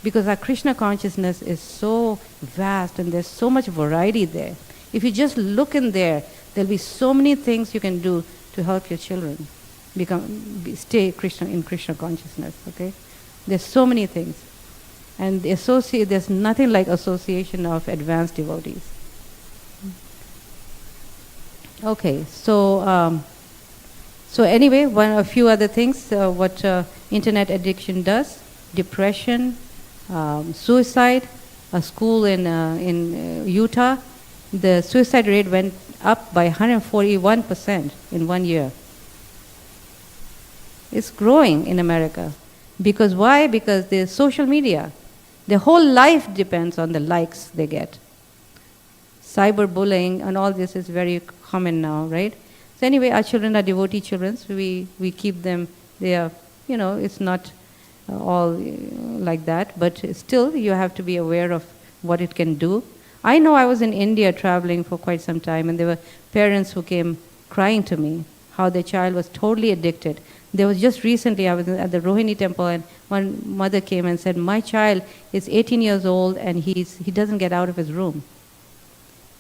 Because our Krishna consciousness is so vast and there's so much variety there. If you just look in there, there'll be so many things you can do to help your children stay in Krishna consciousness. Okay, there's so many things, and there's nothing like association of advanced devotees. Okay, so anyway, a few other things. What internet addiction does: depression, suicide. A school in Utah, the suicide rate went up by 141% in 1 year. It's growing in America. Because why? Because there's social media. Their whole life depends on the likes they get. Cyberbullying and all this is very common now, right? So anyway, our children are devotee children. So we keep them. They are, it's not all like that, but still you have to be aware of what it can do. I know I was in India traveling for quite some time, and there were parents who came crying to me how their child was totally addicted. There was just recently, I was at the Rohini temple, and one mother came and said, my child is 18 years old and he doesn't get out of his room.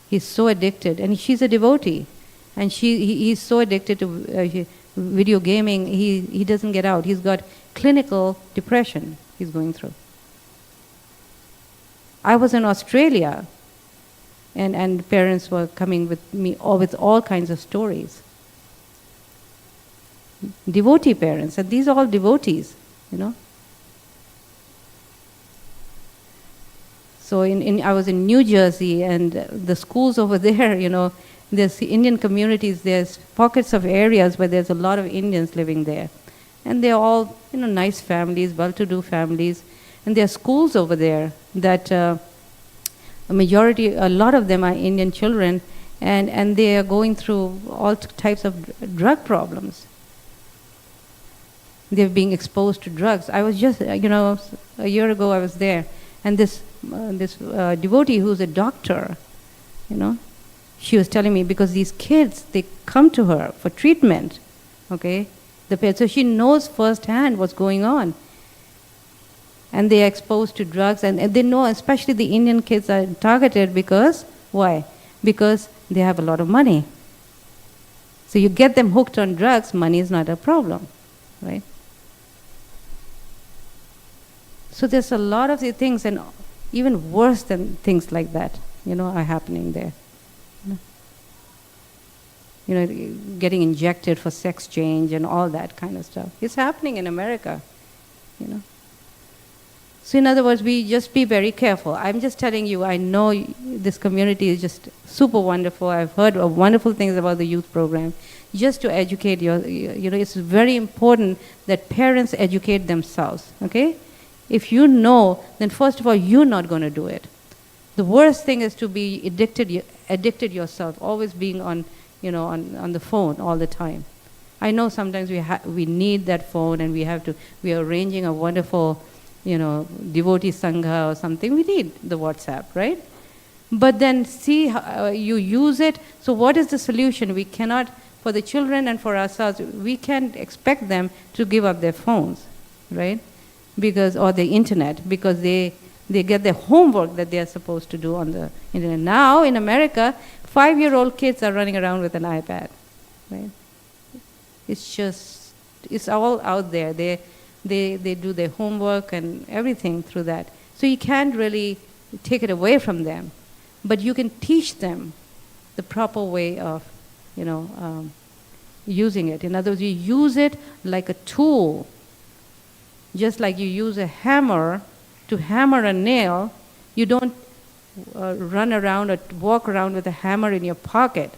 He's so addicted, and she's a devotee, and he's so addicted to video gaming, he doesn't get out. He's got clinical depression he's going through. I was in Australia, and parents were coming with me with all kinds of stories. Devotee parents, and these are all devotees, So I was in New Jersey, and the schools over there, there's Indian communities, there's pockets of areas where there's a lot of Indians living there. And they're all, nice families, well-to-do families. And there are schools over there that a lot of them are Indian children, and they are going through all types of drug problems. They're being exposed to drugs. I was just, a year ago I was there, and this devotee who's a doctor, she was telling me, because these kids, they come to her for treatment, okay? So she knows firsthand what's going on. And they are exposed to drugs, and they know, especially the Indian kids are targeted because, why? Because they have a lot of money. So you get them hooked on drugs, money is not a problem, right? So there's a lot of the things, and even worse than things like that, are happening there. Getting injected for sex change and all that kind of stuff. It's happening in America, So in other words, we just be very careful. I'm just telling you, I know this community is just super wonderful. I've heard of wonderful things about the youth program. Just to educate it's very important that parents educate themselves, okay? If you know, then first of all, you're not going to do it. The worst thing is to be addicted yourself, always being on the phone all the time. I know sometimes we need that phone, and we are arranging a wonderful, devotee sangha or something. We need the WhatsApp, right? But then see how you use it. So what is the solution? We cannot, for the children and for ourselves, we can't expect them to give up their phones, right? Or the internet, because they get their homework that they are supposed to do on the internet. Now in America, 5-year-old kids are running around with an iPad, right? It's all out there. They do their homework and everything through that. So you can't really take it away from them, but you can teach them the proper way of, using it. In other words, you use it like a tool. Just like you use a hammer to hammer a nail, you don't run around or walk around with a hammer in your pocket.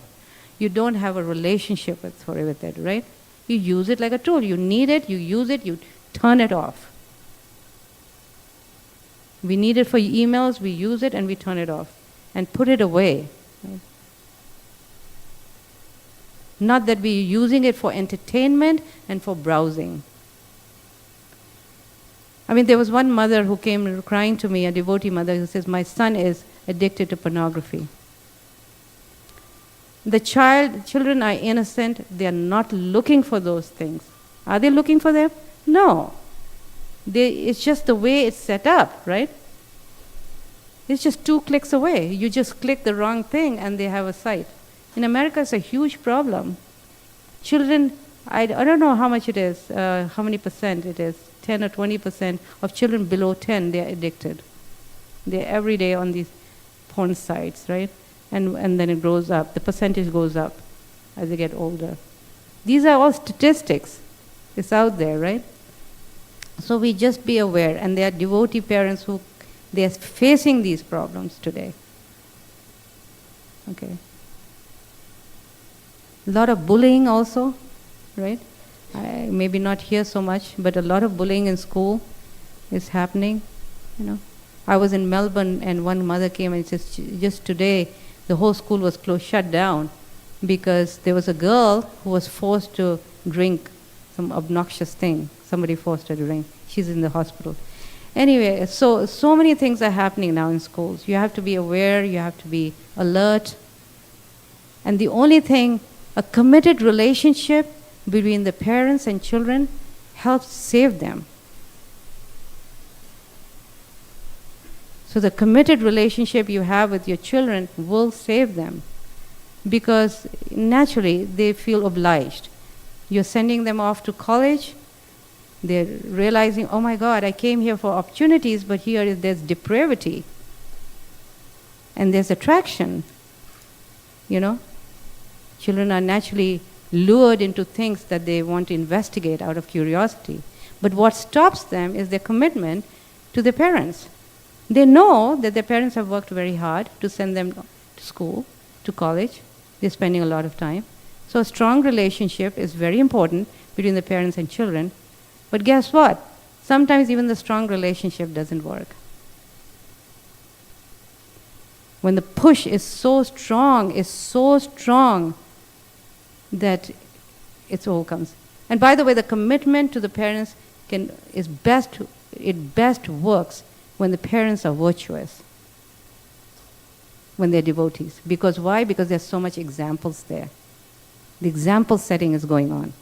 You don't have a relationship with it, right? You use it like a tool. You need it, you use it, you turn it off. We need it for emails, we use it and we turn it off. and put it away. Right? Not that we're using it for entertainment and for browsing. I mean, there was one mother who came crying to me, a devotee mother, who says, my son is addicted to pornography. The children are innocent. They are not looking for those things. Are they looking for them? No. It's just the way it's set up, right? It's just 2 clicks away. You just click the wrong thing and they have a site. In America, it's a huge problem. Children, I don't know how much it is, how many percent it is, 10 or 20% of children below 10, they're addicted. They're every day on these porn sites, right? And then it grows up. The percentage goes up as they get older. These are all statistics. It's out there, right? So we just be aware. And there are devotee parents who they are facing these problems today. Okay. A lot of bullying also, right? Maybe not here so much, but a lot of bullying in school is happening. You know, I was in Melbourne, and one mother came and says, just today, the whole school was shut down because there was a girl who was forced to drink some obnoxious thing. Somebody forced her to drink. She's in the hospital. Anyway, so many things are happening now in schools. You have to be aware, you have to be alert. And the only thing, a committed relationship between the parents and children helps save them. So the committed relationship you have with your children will save them, because naturally they feel obliged. You're sending them off to college, they're realizing, oh my God, I came here for opportunities, but here there's depravity and there's attraction. You know, children are naturally lured into things that they want to investigate out of curiosity. But what stops them is their commitment to their parents. They know that their parents have worked very hard to send them to school, to college. They're spending a lot of time. So a strong relationship is very important between the parents and children. But guess what? Sometimes even the strong relationship doesn't work. When the push is so strong that it all comes. And by the way, the commitment to the parents best works when the parents are virtuous, when they're devotees. Because why? Because there's so much examples there. The example setting is going on.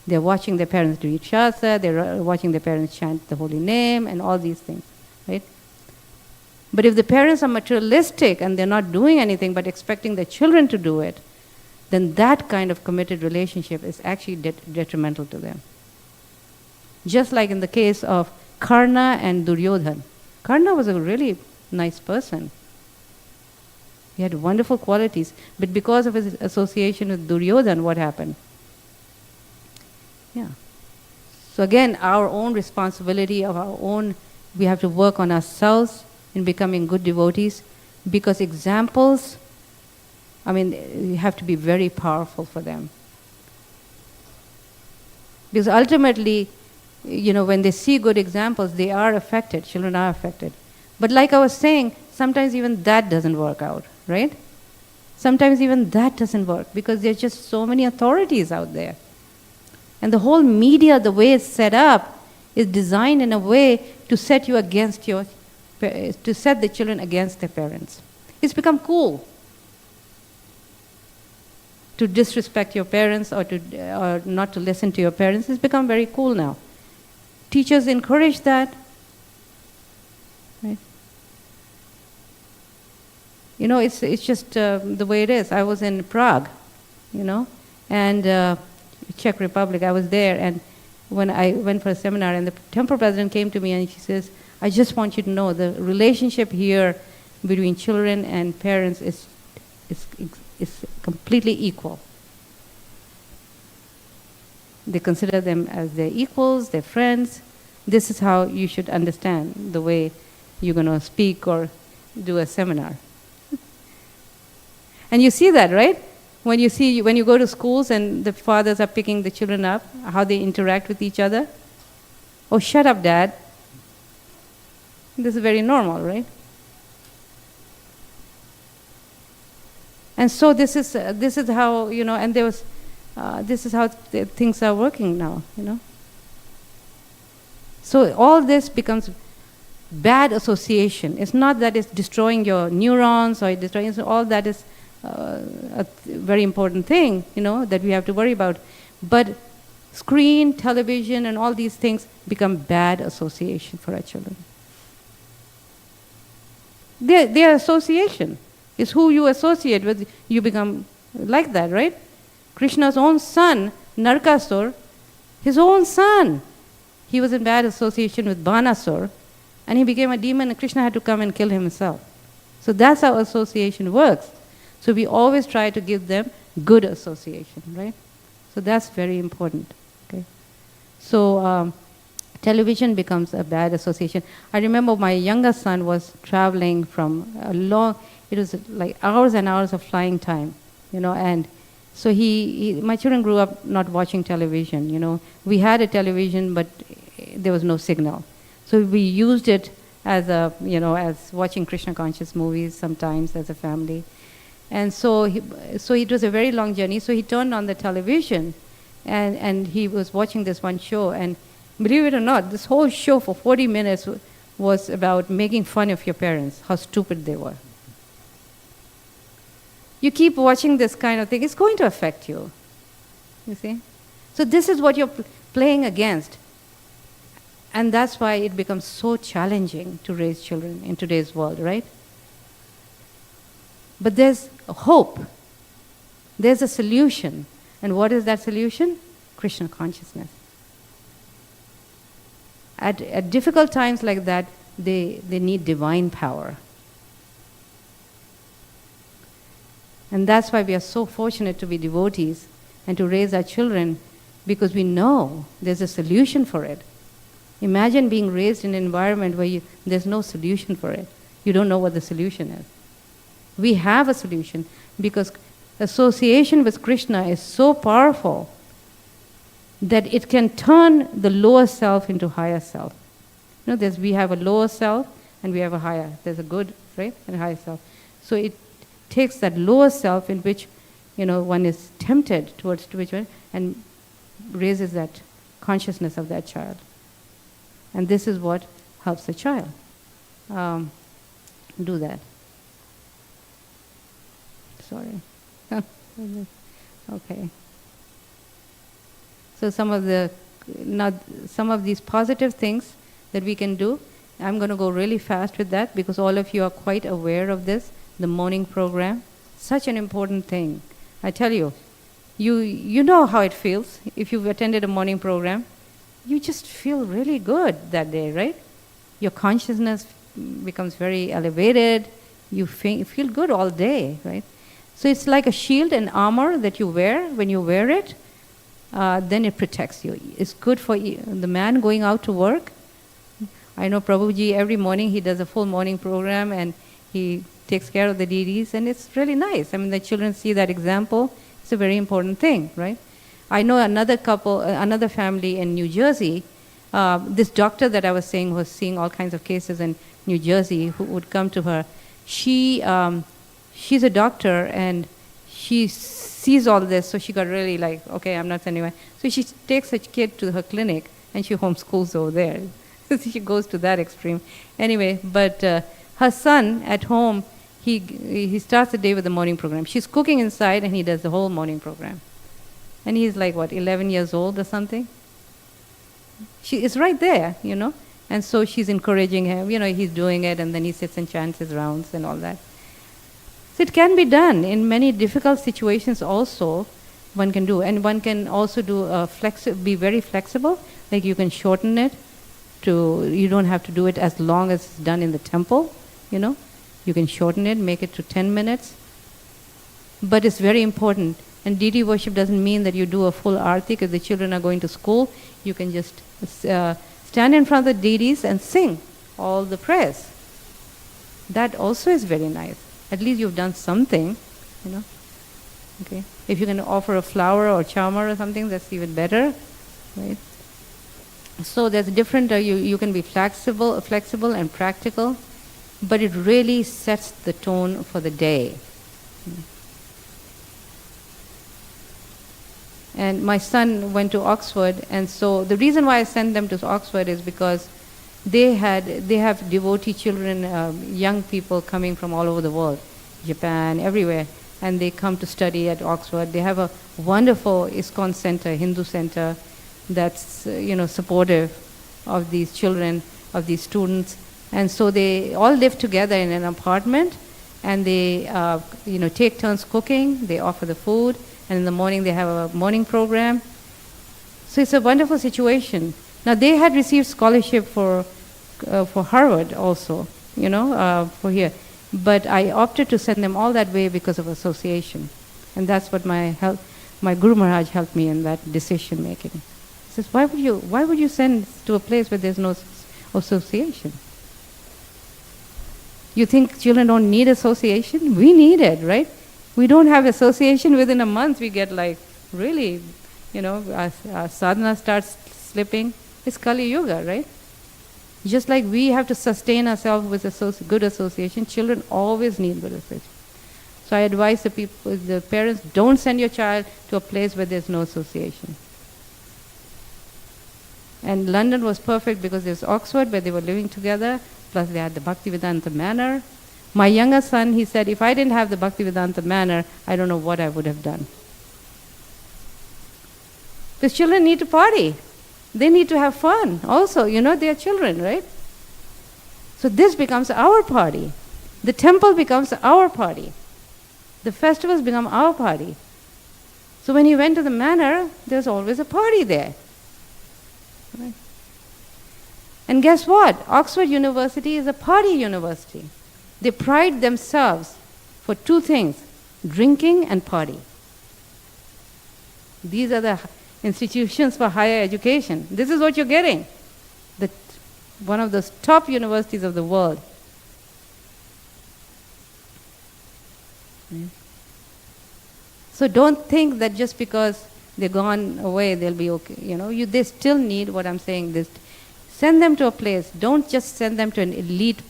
They're watching their parents do shastra, they're watching their parents chant the holy name, and all these things, right? But if the parents are materialistic and they're not doing anything but expecting their children to do it, then that kind of committed relationship is actually detrimental to them. Just like in the case of Karna and Duryodhana. Karna was a really nice person. He had wonderful qualities, but because of his association with Duryodhana, what happened? Yeah. So again, our own responsibility of our own, we have to work on ourselves in becoming good devotees, because examples, I mean, you have to be very powerful for them. Because ultimately, you know, when they see good examples, they are affected, children are affected. But like I was saying, sometimes even that doesn't work out, right? Sometimes even that doesn't work, because there's just so many authorities out there. And the whole media, the way it's set up, is designed in a way to set you against to set the children against their parents. It's become cool to disrespect your parents or not to listen to your parents. It's become very cool now. Teachers encourage that. Right? You know, it's just the way it is. I was in Prague, you know, and Czech Republic. I was there, and when I went for a seminar, and the temple president came to me and she says, I just want you to know the relationship here between children and parents is completely equal. They consider them as their equals, their friends. This is how you should understand the way you're going to speak or do a seminar. And you see that, right? When you go to schools and the fathers are picking the children up, how they interact with each other. Oh, shut up, Dad. This is very normal, right? And so this is how, and there was, this is how things are working now, So all this becomes bad association. It's not that it's destroying your neurons or destroying, so all that is a very important thing, that we have to worry about. But screen, television, and all these things become bad association for our children. Their association is who you associate with. You become like that, right? Krishna's own son, Narkasur, his own son, he was in bad association with Banasur, and he became a demon, and Krishna had to come and kill him himself. So that's how association works. So we always try to give them good association, right? So that's very important. Okay. So television becomes a bad association. I remember my younger son was traveling from it was like hours and hours of flying time, and so my children grew up not watching television, We had a television, but there was no signal. So we used it as as watching Krishna conscious movies sometimes as a family. And so it was a very long journey. So he turned on the television, and he was watching this one show. And believe it or not, this whole show for 40 minutes was about making fun of your parents, how stupid they were. You keep watching this kind of thing, it's going to affect you. You see? So this is what you're playing against. And that's why it becomes so challenging to raise children in today's world, right? But there's a hope. There's a solution. And what is that solution? Krishna consciousness. At difficult times like that, they need divine power. And that's why we are so fortunate to be devotees and to raise our children, because we know there's a solution for it. Imagine being raised in an environment where there's no solution for it. You don't know what the solution is. We have a solution, because association with Krishna is so powerful that it can turn the lower self into higher self. We have a lower self and we have a higher. There's a good, right, and a higher self. So it takes that lower self in which, one is tempted towards spiritual and raises that consciousness of that child. And this is what helps the child do that. Sorry. Okay. So some of these positive things that we can do, I'm going to go really fast with that, because all of you are quite aware of this, the morning program. Such an important thing. I tell you, you know how it feels if you've attended a morning program. You just feel really good that day, right? Your consciousness becomes very elevated. You feel good all day, right? So it's like a shield and armor that you wear. When you wear it, then it protects you. It's good for the man going out to work. I know Prabhuji, every morning he does a full morning program and he takes care of the deities, and it's really nice. I mean, the children see that example. It's a very important thing, right? I know another family in New Jersey. This doctor that I was saying was seeing all kinds of cases in New Jersey who would come to her. She's a doctor and she sees all this, so she got really like, okay, I'm not sending her. So she takes her kid to her clinic and she homeschools over there. She goes to that extreme. Anyway, but her son at home, he starts the day with the morning program. She's cooking inside and he does the whole morning program. And he's like, 11 years old or something? She is right there, And so she's encouraging him, he's doing it, and then he sits and chants his rounds and all that. So it can be done in many difficult situations also, one can do. And one can also do be very flexible, like you can shorten it you don't have to do it as long as it's done in the temple, You can shorten it, make it to 10 minutes. But it's very important. And deity worship doesn't mean that you do a full arti because the children are going to school. You can just stand in front of the deities and sing all the prayers. That also is very nice. At least you've done something, Okay. If you can offer a flower or charmer or something, that's even better, right? So there's different. You can be flexible and practical, but it really sets the tone for the day. And my son went to Oxford, and so the reason why I sent them to Oxford is because they have devotee children, young people coming from all over the world, Japan, everywhere, and they come to study at Oxford. They have a wonderful ISKCON center, Hindu center, that's supportive of these children, of these students, and so they all live together in an apartment, and they take turns cooking. They offer the food, and in the morning they have a morning program. So it's a wonderful situation. Now they had received scholarship for Harvard also, for here, but I opted to send them all that way because of association, and that's what my Guru Maharaj helped me in that decision making. He says, why would you send to a place where there's no association? You think children don't need association? We need it, right? We don't have association, within a month we get really, our sadhana starts slipping. It's Kali Yuga, right? Just like we have to sustain ourselves with good association, children always need good association. So I advise the parents, don't send your child to a place where there's no association. And London was perfect because there's Oxford where they were living together, plus they had the Bhaktivedanta Manor. My younger son, he said, if I didn't have the Bhaktivedanta Manor, I don't know what I would have done. Because children need to party. They need to have fun also. They are children, right? So this becomes our party. The temple becomes our party. The festivals become our party. So when he went to the manor, there's always a party there. Right? And guess what? Oxford University is a party university. They pride themselves for two things, drinking and party. These are the institutions for higher education. This is what you're getting. One of the top universities of the world. So don't think that just because they're gone away, they'll be okay. They still need what I'm saying. Send them to a place. Don't just send them to an elite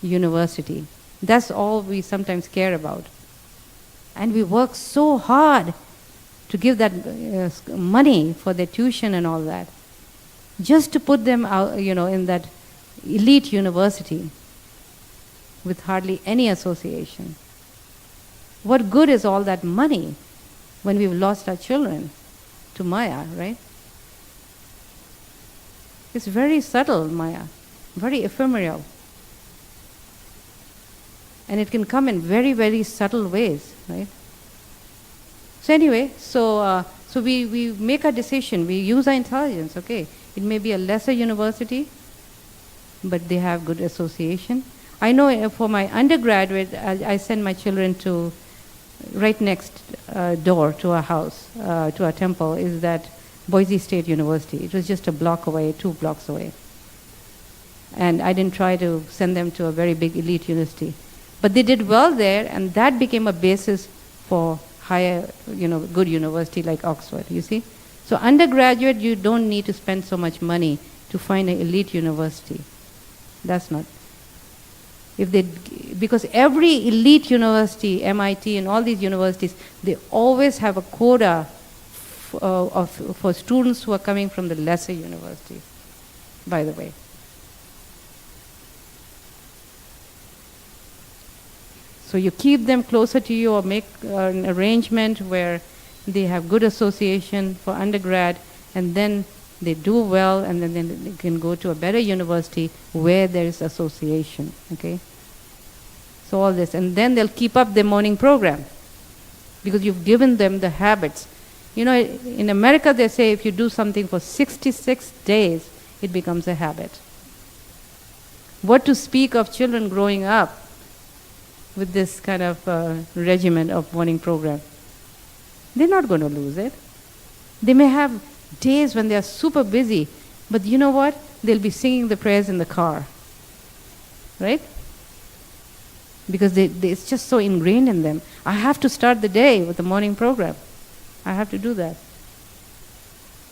university. That's all we sometimes care about. And we work so hard to give that money for their tuition and all that, just to put them out, in that elite university with hardly any association. What good is all that money when we've lost our children to Maya, right? It's very subtle, Maya, very ephemeral. And it can come in very, very subtle ways, right? So anyway, so we make a decision, we use our intelligence, okay? It may be a lesser university, but they have good association. I know for my undergraduate, I send my children to right next door to our house, to our temple, is that Boise State University. It was just a block away, 2 blocks away. And I didn't try to send them to a very big elite university. But they did well there, and that became a basis for higher, good university like Oxford, you see. So undergraduate, you don't need to spend so much money to find an elite university. That's not. Because every elite university, MIT and all these universities, they always have a quota for students who are coming from the lesser universities, by the way. So you keep them closer to you or make an arrangement where they have good association for undergrad, and then they do well, and then they can go to a better university where there is association, okay? So all this, and then they'll keep up their morning program because you've given them the habits. In America they say if you do something for 66 days, it becomes a habit. What to speak of children growing up with this kind of regimen of morning program? They're not going to lose it. They may have days when they are super busy, but you know what? They'll be singing the prayers in the car, right? Because it's just so ingrained in them. I have to start the day with the morning program. I have to do that.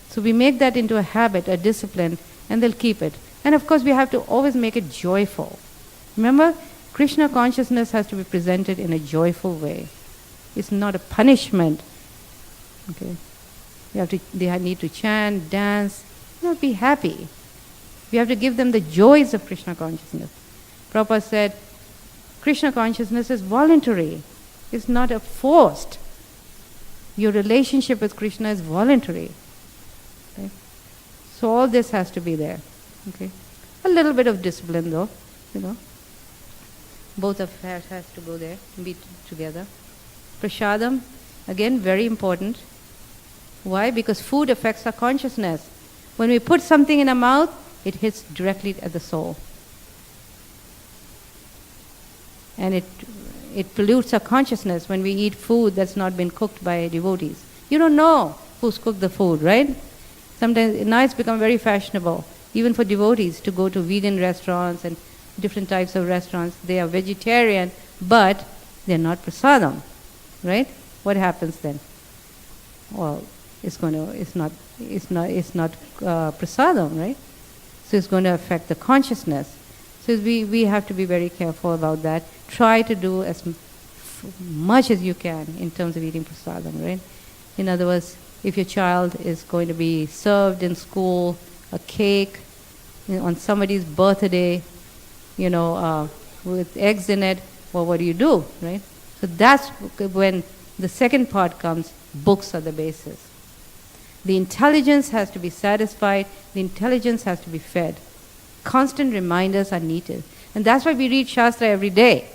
So we make that into a habit, a discipline, and they'll keep it. And of course we have to always make it joyful. Remember, Krishna consciousness has to be presented in a joyful way. It's not a punishment. Okay. They need to chant, dance, be happy. We have to give them the joys of Krishna consciousness. Prabhupada said, Krishna consciousness is voluntary. It's not a forced. Your relationship with Krishna is voluntary. Okay? So all this has to be there. Okay? A little bit of discipline though, Both of us has to go there and be together. Prasadam, again, very important. Why? Because food affects our consciousness. When we put something in our mouth, it hits directly at the soul. And it pollutes our consciousness when we eat food that's not been cooked by devotees. You don't know who's cooked the food, right? Sometimes now it's become very fashionable, even for devotees, to go to vegan restaurants and different types of restaurants. They are vegetarian, but they're not prasadam, right? What happens then? Well, it's not prasadam, right? So it's going to affect the consciousness. So we have to be very careful about that. Try to do as much as you can in terms of eating prasadam, right? In other words, if your child is going to be served in school a cake on somebody's birthday, with eggs in it, well, what do you do, right? So that's when the second part comes. Books are the basis. The intelligence has to be satisfied. The intelligence has to be fed. Constant reminders are needed. And that's why we read Shastra every day.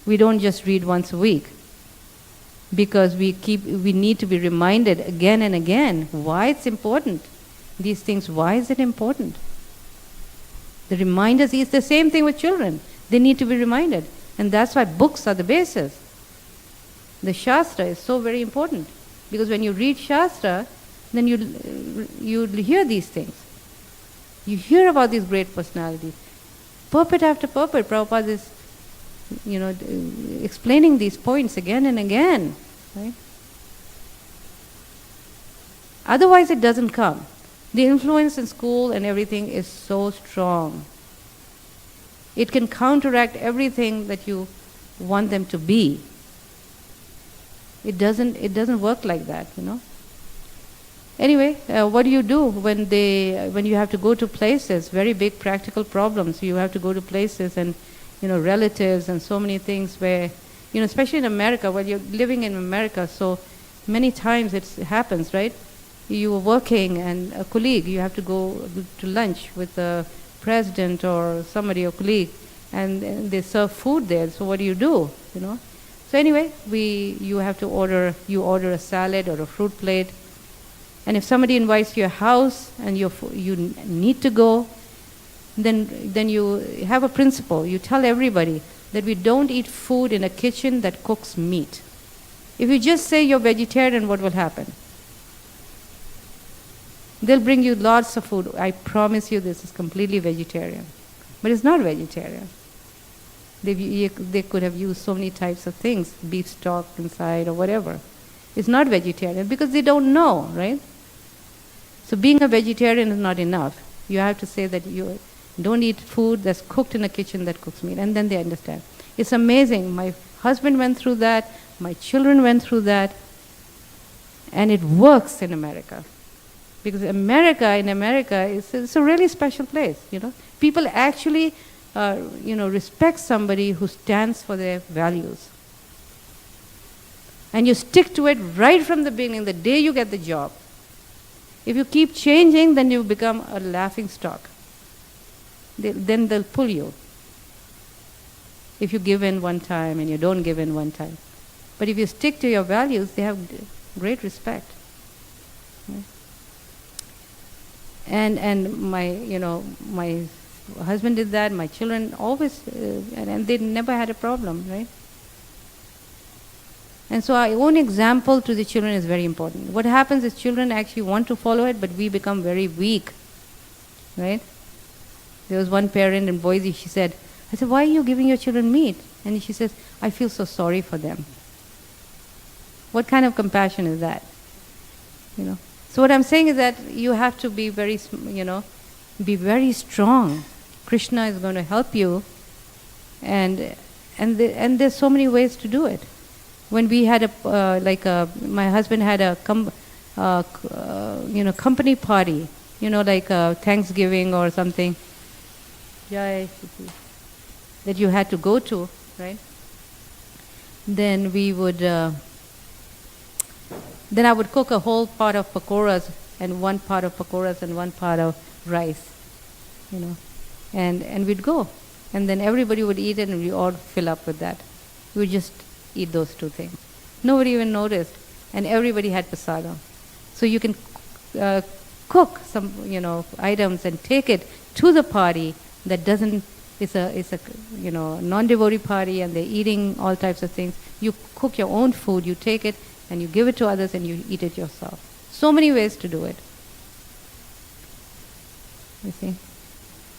We don't just read once a week. Because we need to be reminded again and again why it's important. These things, why is it important? The reminders is the same thing with children. They need to be reminded. And that's why books are the basis. The Shastra is so very important. Because when you read Shastra, then you hear these things. You hear about these great personalities. Purport after purport, Prabhupada is, explaining these points again and again. Right? Otherwise it doesn't come. The influence in school and everything is so strong. It can counteract everything that you want them to be. It doesn't work like that, Anyway, what do you do when you have to go to places? Very big practical problems. You have to go to places and relatives and so many things where especially in America, when you're living in America, so many times it happens, right? You are working and a colleague, you have to go to lunch with the president or somebody, a colleague, and they serve food there. So what do you do? So anyway, you order a salad or a fruit plate. And if somebody invites you to your house and you need to go, then you have a principle. You tell everybody that we don't eat food in a kitchen that cooks meat. If you just say you're vegetarian, what will happen? They'll bring you lots of food. I promise you this is completely vegetarian. But it's not vegetarian. They could have used so many types of things, beef stock inside or whatever. It's not vegetarian because they don't know, right? So being a vegetarian is not enough. You have to say that you don't eat food that's cooked in a kitchen that cooks meat, and then they understand. It's amazing. My husband went through that. My children went through that. And it works in America. Because in America, it's a really special place, People actually, respect somebody who stands for their values. And you stick to it right from the beginning, the day you get the job. If you keep changing, then you become a laughing stock. Then they'll pull you. If you give in one time and you don't give in one time. But if you stick to your values, they have great respect. Right? And my husband did that. My children always, and they never had a problem, right? And so our own example to the children is very important. What happens is children actually want to follow it, but we become very weak, right? There was one parent in Boise, I said, why are you giving your children meat? And she says, I feel so sorry for them. What kind of compassion is that? So what I'm saying is that you have to be very, be very strong. Krishna is going to help you, and there's so many ways to do it. When we had my husband had company party, like Thanksgiving or something, that you had to go to, right? Then we would, then I would cook a whole pot of pakoras and one pot of rice, and we'd go. And then everybody would eat it and we all fill up with that. We would just eat those two things. Nobody even noticed. And everybody had prasadam. So you can cook some, items and take it to the party that doesn't, it's a non-devotee party and they're eating all types of things. You cook your own food, you take it and you give it to others and you eat it yourself. So many ways to do it. You see?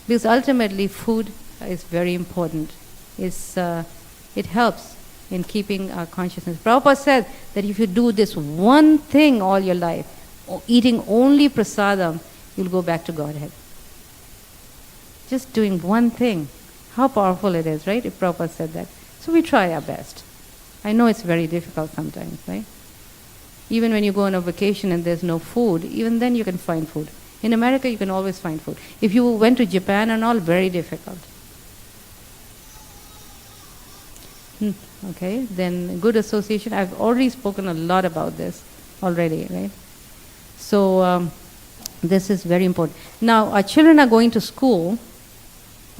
Because ultimately food is very important. It helps in keeping our consciousness. Prabhupada said that if you do this one thing all your life, eating only prasadam, you'll go back to Godhead. Just doing one thing. How powerful it is, right? If Prabhupada said that. So we try our best. I know it's very difficult sometimes, right? Even when you go on a vacation and there's no food, even then you can find food. In America, you can always find food. If you went to Japan and all, very difficult. Okay, then good association. I've already spoken a lot about this already, right? So this is very important. Now, our children are going to school.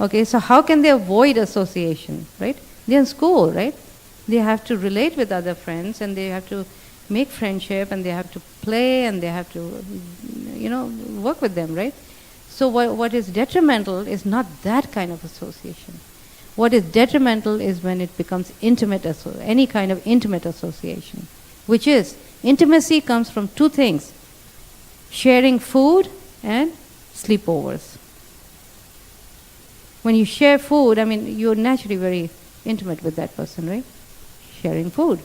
Okay, so how can they avoid association, right? They're in school, right? They have to relate with other friends and they have to make friendship and they have to play and they have to, work with them, right? So what is detrimental is not that kind of association. What is detrimental is when it becomes any kind of intimate association, which is, intimacy comes from two things, sharing food and sleepovers. When you share food, you're naturally very intimate with that person, right? Sharing food.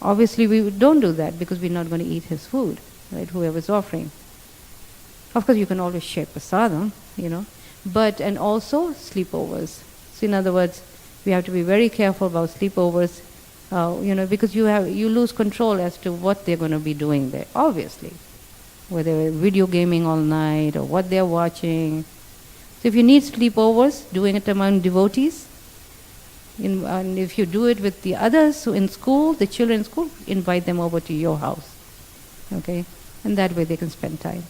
Obviously, we don't do that because we're not going to eat his food, right? Whoever's offering. Of course, you can always share prasadam, and also sleepovers. So, in other words, we have to be very careful about sleepovers, because you lose control as to what they're going to be doing there, obviously. Whether they're video gaming all night or what they're watching. So, if you need sleepovers, doing it among devotees, and if you do it with the others in school, the children in school, invite them over to your house. Okay? And that way they can spend time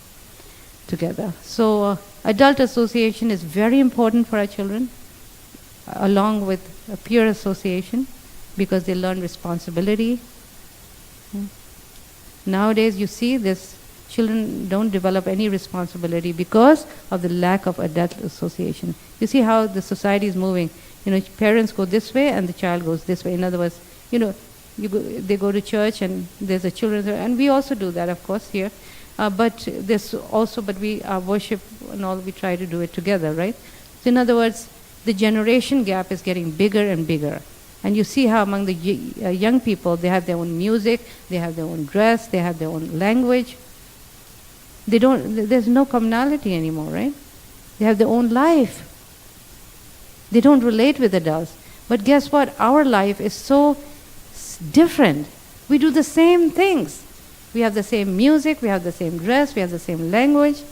together. So adult association is very important for our children, along with peer association, because they learn responsibility. Nowadays you see this, children don't develop any responsibility because of the lack of adult association. You see how the society is moving. Parents go this way and the child goes this way. In other words, they go to church and there's a children's, and we also do that, of course, here. But we worship and all, we try to do it together, right? So in other words, the generation gap is getting bigger and bigger. And you see how among the young people, they have their own music, they have their own dress, they have their own language. There's no commonality anymore, right? They have their own life. They don't relate with adults. But guess what? Our life is so different. We do the same things. We have the same music, we have the same dress, we have the same language.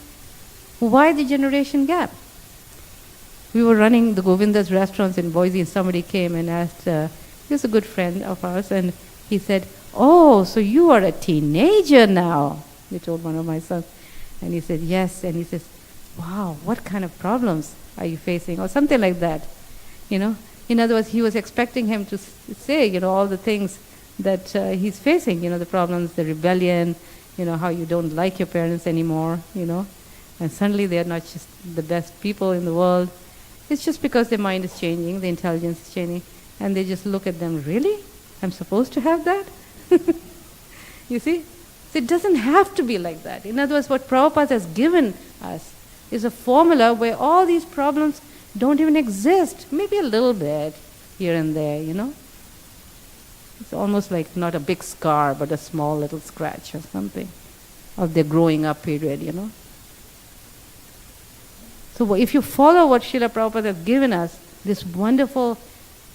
Why the generation gap? We were running the Govinda's restaurants in Boise and somebody came and asked, he was a good friend of ours, and he said, "Oh, so you are a teenager now?" We told one of my sons. And he said, "Yes." And he says, "Wow, what kind of problems are you facing?" Or something like that. In other words, he was expecting him to say, all the things that he's facing, the problems, the rebellion, how you don't like your parents anymore, and suddenly they're not just the best people in the world. It's just because their mind is changing, the intelligence is changing, and they just look at them, really? I'm supposed to have that? You see? So it doesn't have to be like that. In other words, what Prabhupada has given us is a formula where all these problems don't even exist. Maybe a little bit here and there, It's almost like not a big scar, but a small little scratch or something of their growing up period, So if you follow what Srila Prabhupada has given us, this wonderful,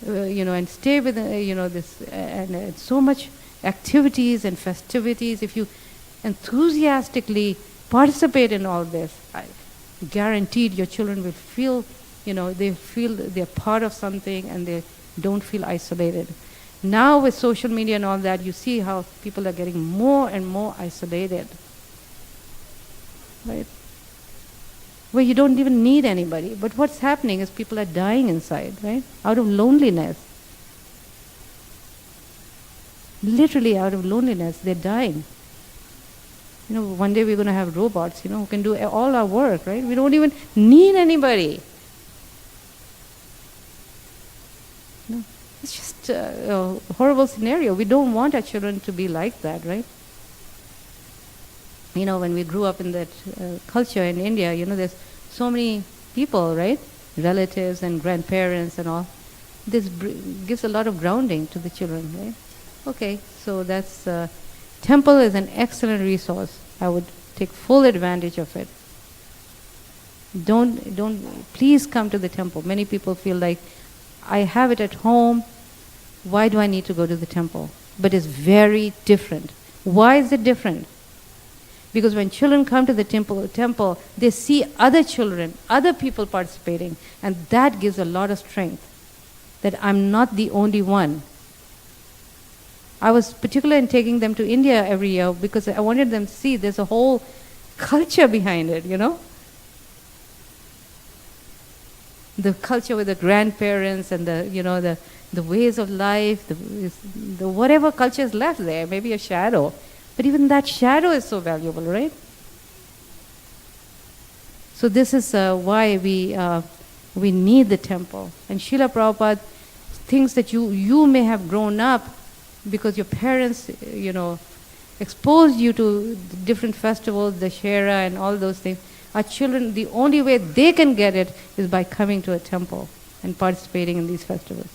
and stay with, this, and it's so much activities and festivities, if you enthusiastically participate in all this, I guaranteed your children will feel, they feel they're part of something and they don't feel isolated. Now with social media and all that, you see how people are getting more and more isolated, right? Where you don't even need anybody. But what's happening is people are dying inside, right? Out of loneliness. Literally out of loneliness, they're dying. One day we're going to have robots, who can do all our work, right? We don't even need anybody. It's just a horrible scenario. We don't want our children to be like that, right? When we grew up in that culture in India, there's so many people, right? Relatives and grandparents and all. This gives a lot of grounding to the children, right? Okay, so that's temple is an excellent resource. I would take full advantage of it. Please come to the temple. Many people feel like, I have it at home, why do I need to go to the temple? But it's very different. Why is it different? Because when children come to the temple, they see other children, other people participating, and that gives a lot of strength, that I'm not the only one. I was particular in taking them to India every year because I wanted them to see there's a whole culture behind it, The culture with the grandparents and the ways of life, the whatever culture is left there, maybe a shadow. But even that shadow is so valuable, right? So this is why we need the temple. And Srila Prabhupada thinks that you may have grown up because your parents, exposed you to different festivals, the Shera and all those things. Our children, the only way they can get it is by coming to a temple and participating in these festivals.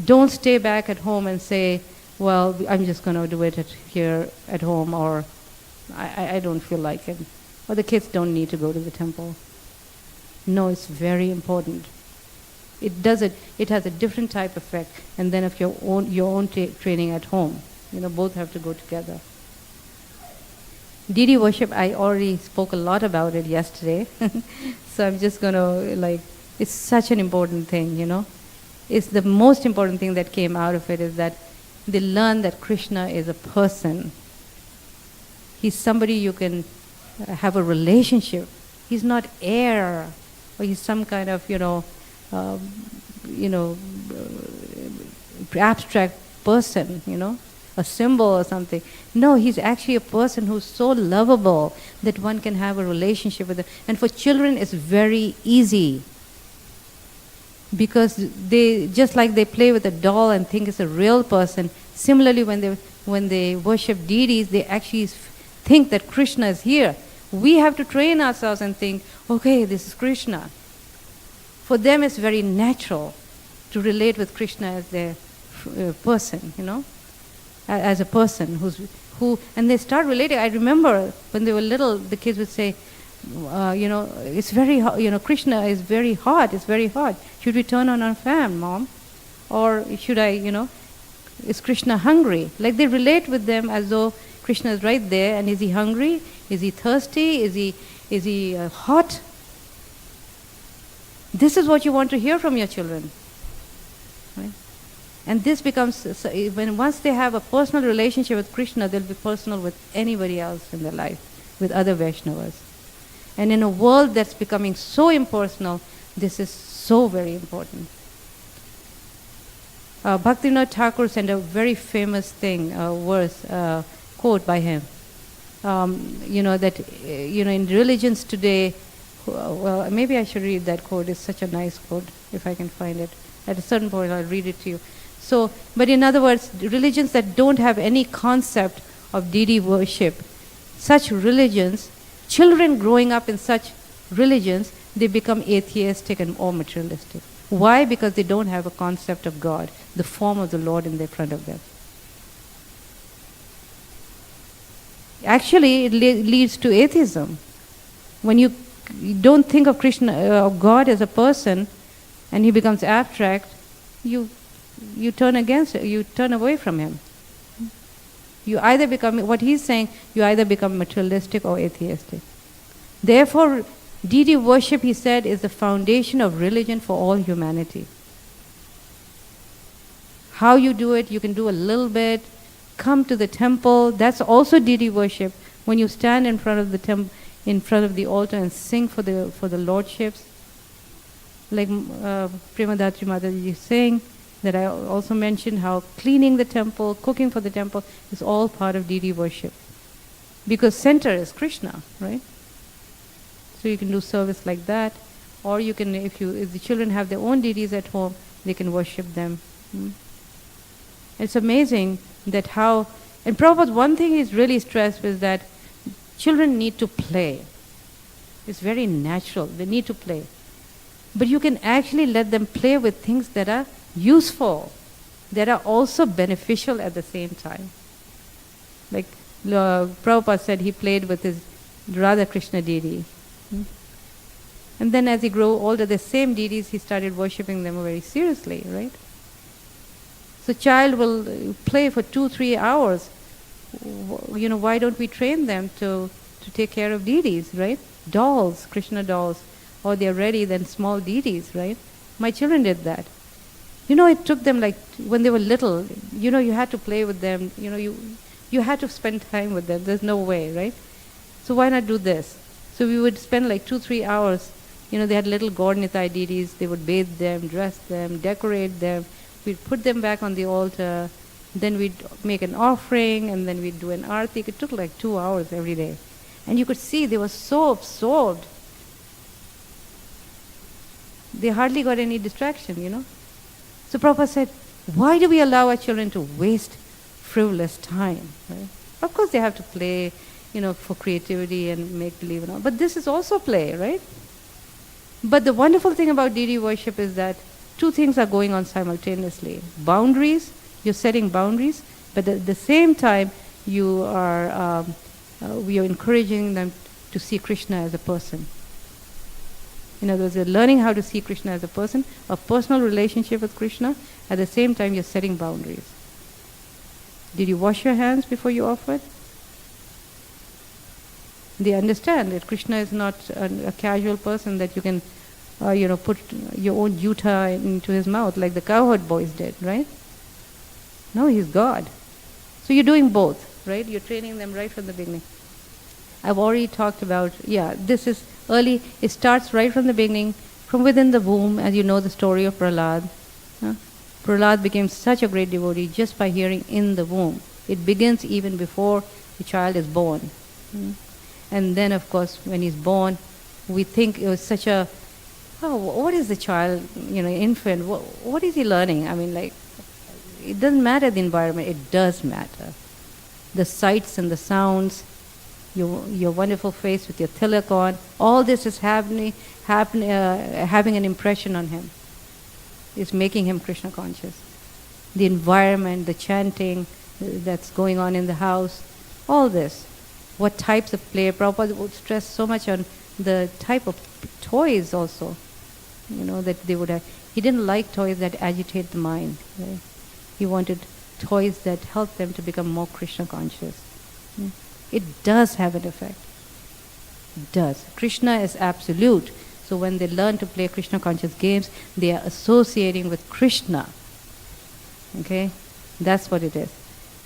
Don't stay back at home and say, well, I'm just going to do it here at home, or I don't feel like it. Or the kids don't need to go to the temple. No, it's very important. It has a different type effect, and then if your own training at home, both have to go together. Deity worship, I already spoke a lot about it yesterday, so I'm just going to it's such an important thing, It's the most important thing that came out of it is that they learn that Krishna is a person. He's somebody you can have a relationship. He's not air, or he's some kind of, abstract person, a symbol or something. No, he's actually a person who's so lovable that one can have a relationship with him. And for children, it's very easy. Because they, just like they play with a doll and think it's a real person, similarly when they worship deities, they actually think that Krishna is here. We have to train ourselves and think, okay, this is Krishna. For them, it's very natural to relate with Krishna as their person, as a person who, and they start relating. I remember when they were little, the kids would say, it's very hot, Krishna is very hot, it's very hot. Should we turn on our fan, Mom? Or should I, is Krishna hungry? Like they relate with them as though Krishna is right there, and is he hungry? Is he thirsty? Is he hot? This is what you want to hear from your children, right? And this becomes, once they have a personal relationship with Krishna, they'll be personal with anybody else in their life, with other Vaishnavas. And in a world that's becoming so impersonal, this is so very important. Bhaktivinoda Thakur sent a very famous quote by him. In religions today, well, maybe I should read that quote. It's such a nice quote, if I can find it. At a certain point, I'll read it to you. So, but in other words, religions that don't have any concept of deity worship, such religions, children growing up in such religions, they become atheistic and more materialistic. Why? Because they don't have a concept of God, the form of the Lord in front of them. Actually, it leads to atheism. When you don't think of Krishna, of God as a person, and he becomes abstract, you turn against it, you turn away from him. You either become, what he's saying, you either become materialistic or atheistic. Therefore, deity worship, he said, is the foundation of religion for all humanity. How you do it, you can do a little bit. Come to the temple, that's also deity worship. When you stand in front of the in front of the altar and sing for the lordships, like Premadhatri Mataji is saying, that I also mentioned how cleaning the temple, cooking for the temple is all part of deity worship. Because center is Krishna, right? So you can do service like that. Or you can, if the children have their own deities at home, they can worship them. It's amazing that how, and Prabhupada, one thing he's really stressed is that children need to play. It's very natural, they need to play. But you can actually let them play with things that are useful, that are also beneficial at the same time. Like Prabhupada said, he played with his Radha Krishna deity. And then as he grew older, the same deities, he started worshipping them very seriously, right? So child will play for 2-3 hours. Why don't we train them to take care of deities, right? Dolls, Krishna dolls, or they're ready, then small deities, right? My children did that. It took them like, when they were little, you had to play with them, you had to spend time with them. There's no way, right? So why not do this? So we would spend like 2-3 hours. They had little Gaur-Nitai deities. They would bathe them, dress them, decorate them. We'd put them back on the altar. Then we'd make an offering, and then we'd do an arti. It took like 2 hours every day. And you could see they were so absorbed. They hardly got any distraction, So Prabhupada said, why do we allow our children to waste frivolous time? Right? Of course they have to play, for creativity and make believe and all. But this is also play, right? But the wonderful thing about deity worship is that 2 things are going on simultaneously. Boundaries, you're setting boundaries, but at the same time we are encouraging them to see Krishna as a person. In other words, you're learning how to see Krishna as a person, a personal relationship with Krishna. At the same time, you're setting boundaries. Did you wash your hands before you offered? They understand that Krishna is not a casual person that you can, put your own juta into his mouth like the cowherd boys did, right? No, he's God. So you're doing both, right? You're training them right from the beginning. I've already talked about, this is early. It starts right from the beginning, from within the womb, as you know the story of Prahlad. Prahlad became such a great devotee just by hearing in the womb. It begins even before the child is born. And then, of course, when he's born, we think it was such a, what is the child, infant, what is he learning? I mean, it doesn't matter the environment, it does matter. The sights and the sounds, your wonderful face with your tilak on, all this is having an impression on him. It's making him Krishna conscious. The environment, the chanting that's going on in the house, all this. What types of play? Prabhupada would stress so much on the type of toys also, that they would have. He didn't like toys that agitate the mind. Right? He wanted toys that help them to become more Krishna conscious. It does have an effect. It does. Krishna is absolute. So when they learn to play Krishna conscious games, they are associating with Krishna. Okay? That's what it is.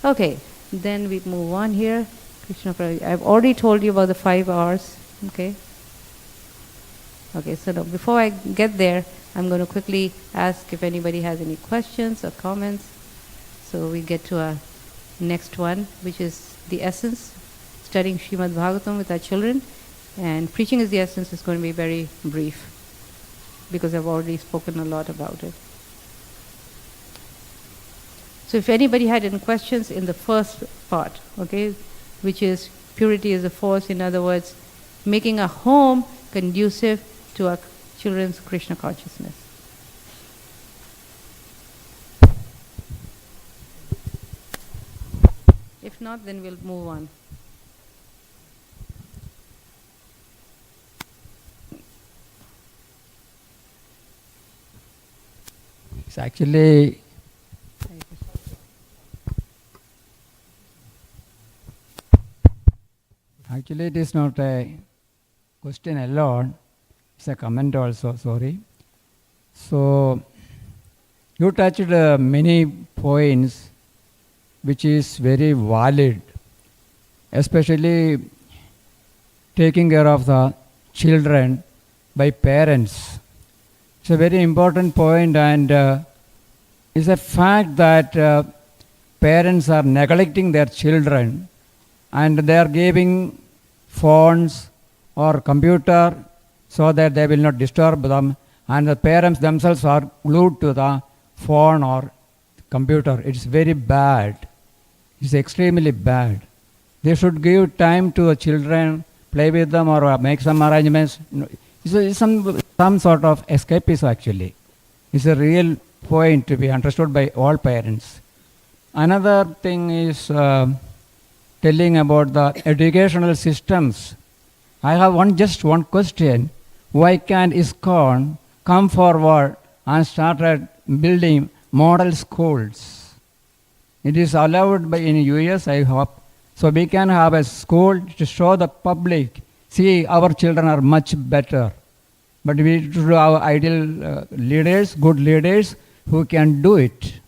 Okay, then we move on here. Krishna, I've already told you about the 5 hours. Okay? Okay, so now before I get there, I'm going to quickly ask if anybody has any questions or comments. So we get to our next one, which is the essence, studying Srimad Bhagavatam with our children. And preaching is the essence is going to be very brief, because I've already spoken a lot about it. So if anybody had any questions in the first part, okay, which is purity is a force, in other words, making a home conducive to our children's Krishna consciousness. If not, then we'll move on. It's actually Actually, it is not a question alone, it's a comment also, sorry. So, you touched many points which is very valid, especially taking care of the children by parents. It's a very important point, and it's a fact that parents are neglecting their children and they are giving phones or computer so that they will not disturb them, and the parents themselves are glued to the phone or computer. It's very bad. It's extremely bad. They should give time to the children, play with them or make some arrangements. It's some sort of escapism actually. It's a real point to be understood by all parents. Another thing is telling about the educational systems. I have just one question. Why can't ISKCON come forward and started building model schools? It is allowed in US, I hope. So we can have a school to show the public, see, our children are much better. But we should have ideal leaders, good leaders who can do it.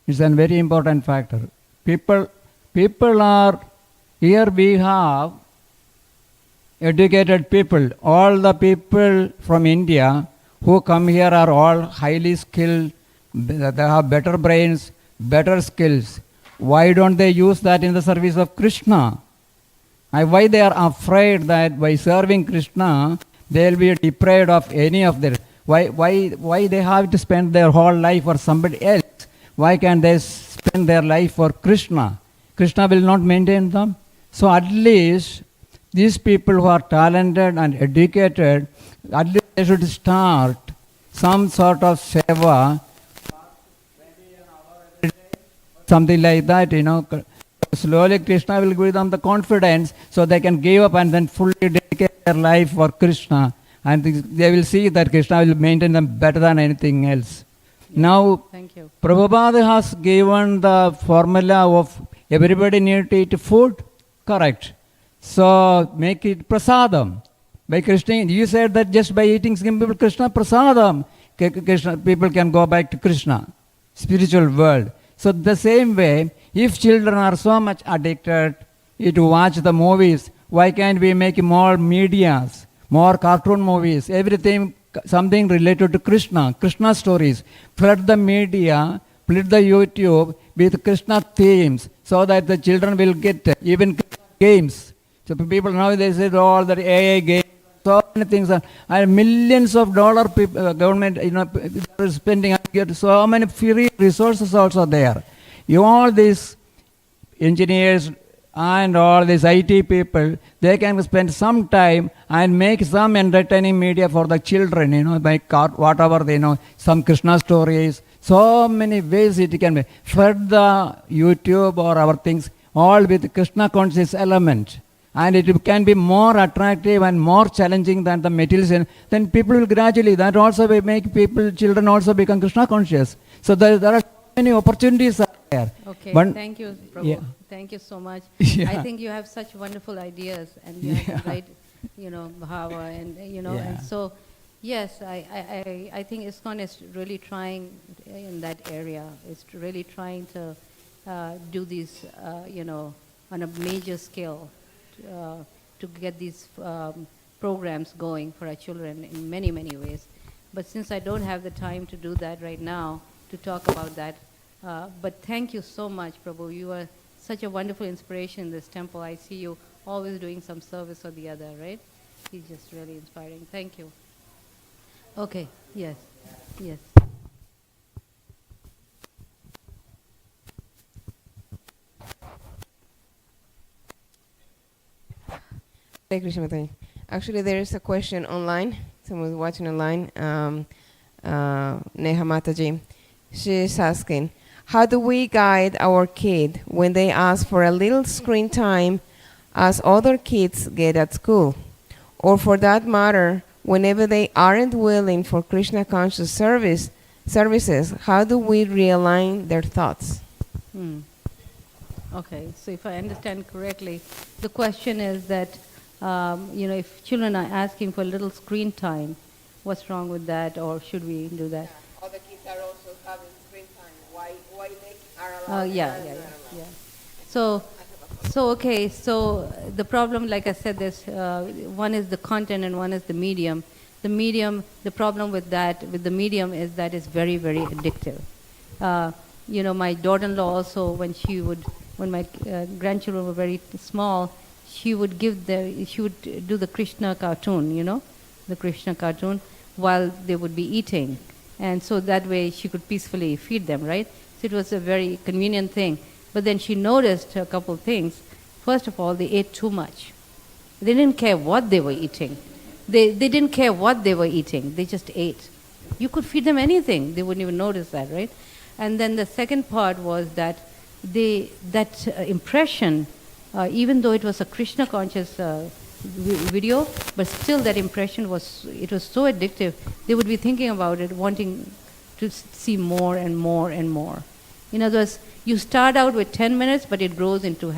It's a very important factor. People are, here we have educated people. All the people from India who come here are all highly skilled, they have better brains, better skills. Why don't they use that in the service of Krishna? And why they are afraid that by serving Krishna, they will be deprived of any of their... Why they have to spend their whole life for somebody else? Why can't they spend their life for Krishna? Krishna will not maintain them. So at least these people who are talented and educated, at least they should start some sort of seva, something like that, Slowly Krishna will give them the confidence so they can give up and then fully dedicate their life for Krishna. And they will see that Krishna will maintain them better than anything else. Now, Thank you. Prabhupada has given the formula of everybody need to eat food. Correct. So make it prasadam. By Krishna, you said that just by eating simple Krishna prasadam, Krishna, people can go back to Krishna, spiritual world. So the same way, if children are so much addicted to watch the movies, why can't we make more medias, more cartoon movies, everything, something related to Krishna, Krishna stories. Flood the media, flood the YouTube with Krishna themes so that the children will get even games. So people nowadays say all the AI games, so many things, and millions of dollars government is spending and get so many free resources also there. All these engineers and all these IT people, they can spend some time and make some entertaining media for the children, by whatever they know, some Krishna stories, so many ways it can be. Flood the YouTube or our things, all with Krishna conscious element. And it can be more attractive and more challenging than the materials. Then people will gradually, that also will make children also become Krishna conscious. So there are many opportunities are there. Okay, But thank you, Prabhu. Yeah. Thank you so much. Yeah. I think you have such wonderful ideas, and you have the right, bhava, and Yeah. and so, yes, I think ISKCON is really trying in that area. It's really trying to do these, on a major scale, to get these programs going for our children in many, many ways. But since I don't have the time to do that right now, to talk about that, but thank you so much, Prabhu. You are such a wonderful inspiration in this temple. I see you always doing some service or the other, right? He's just really inspiring. Thank you. Okay, yes, yes. Hare Krishna Mataji. Actually, there is a question online. Someone's watching online. Neha Mataji. She is asking, how do we guide our kid when they ask for a little screen time as other kids get at school? Or for that matter, whenever they aren't willing for Krishna conscious services, how do we realign their thoughts? Okay, so if I understand correctly, the question is that, if children are asking for little screen time, what's wrong with that, or should we do that? Other kids are also having screen time. Why they are allowed? Yeah. So the problem, like I said, there's one is the content and one is the medium. The problem with the medium is that it's very, very addictive. My daughter-in-law also, when my grandchildren were very small, she would do the Krishna cartoon, the Krishna cartoon, while they would be eating. And so that way she could peacefully feed them, right? So it was a very convenient thing. But then she noticed a couple of things. First of all, they ate too much. They didn't care what they were eating. They didn't care what they were eating. They just ate. You could feed them anything. They wouldn't even notice that, right? And then the second part was that that impression, even though it was a Krishna conscious video, but still that impression was so addictive. They would be thinking about it, wanting to see more and more and more. In other words, you start out with 10 minutes, but it grows into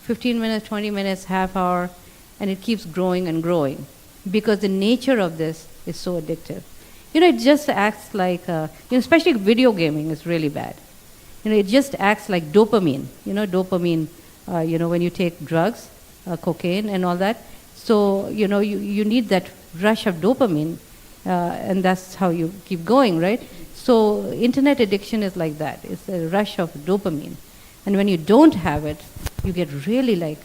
15 minutes, 20 minutes, half hour, and it keeps growing and growing because the nature of this is so addictive. It just acts like, especially video gaming is really bad. It just acts like dopamine. Dopamine, when you take drugs, cocaine and all that. So, you need that rush of dopamine, and that's how you keep going, right? So, internet addiction is like that. It's a rush of dopamine. And when you don't have it, you get really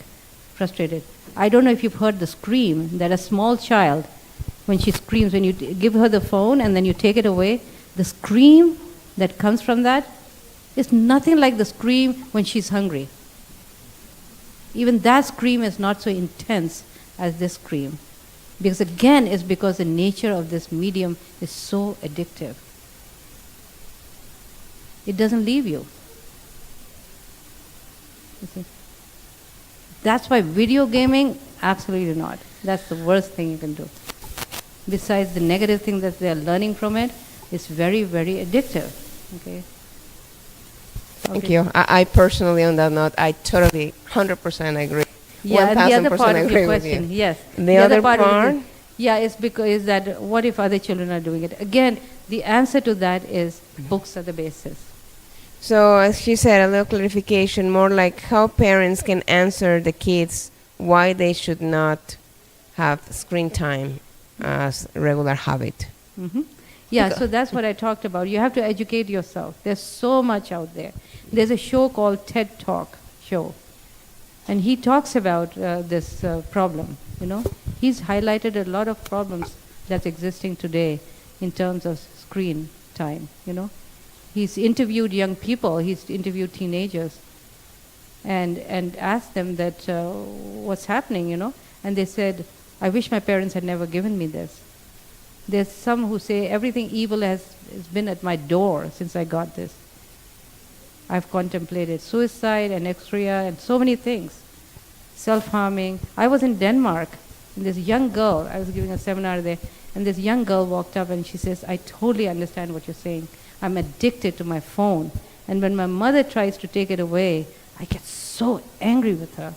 frustrated. I don't know if you've heard the scream that a small child, when she screams, when you give her the phone and then you take it away, the scream that comes from that is nothing like the scream when she's hungry. Even that scream is not so intense as this scream. Because again, it's because the nature of this medium is so addictive. It doesn't leave you. You see? That's why video gaming, absolutely not. That's the worst thing you can do. Besides the negative thing that they are learning from it, it's very, very addictive. Okay. Thank you. I personally, on that note, I totally 100% agree. Yeah, and the other part of your agree with question, you. yes. The other part? It's because that what if other children are doing it? Again, the answer to that is books are the basis. So, as she said, a little clarification, more like how parents can answer the kids why they should not have screen time as a regular habit. Mm-hmm. Yeah, so that's what I talked about. You have to educate yourself. There's so much out there. There's a show called TED Talk show. And he talks about this problem, He's highlighted a lot of problems that's existing today in terms of screen time, He's interviewed young people, he's interviewed teenagers, and asked them that what's happening, And they said, I wish my parents had never given me this. There's some who say everything evil has been at my door since I got this. I've contemplated suicide, anorexia, and so many things. Self-harming. I was in Denmark, and this young girl, I was giving a seminar there, and this young girl walked up and she says, I totally understand what you're saying. I'm addicted to my phone. And when my mother tries to take it away, I get so angry with her.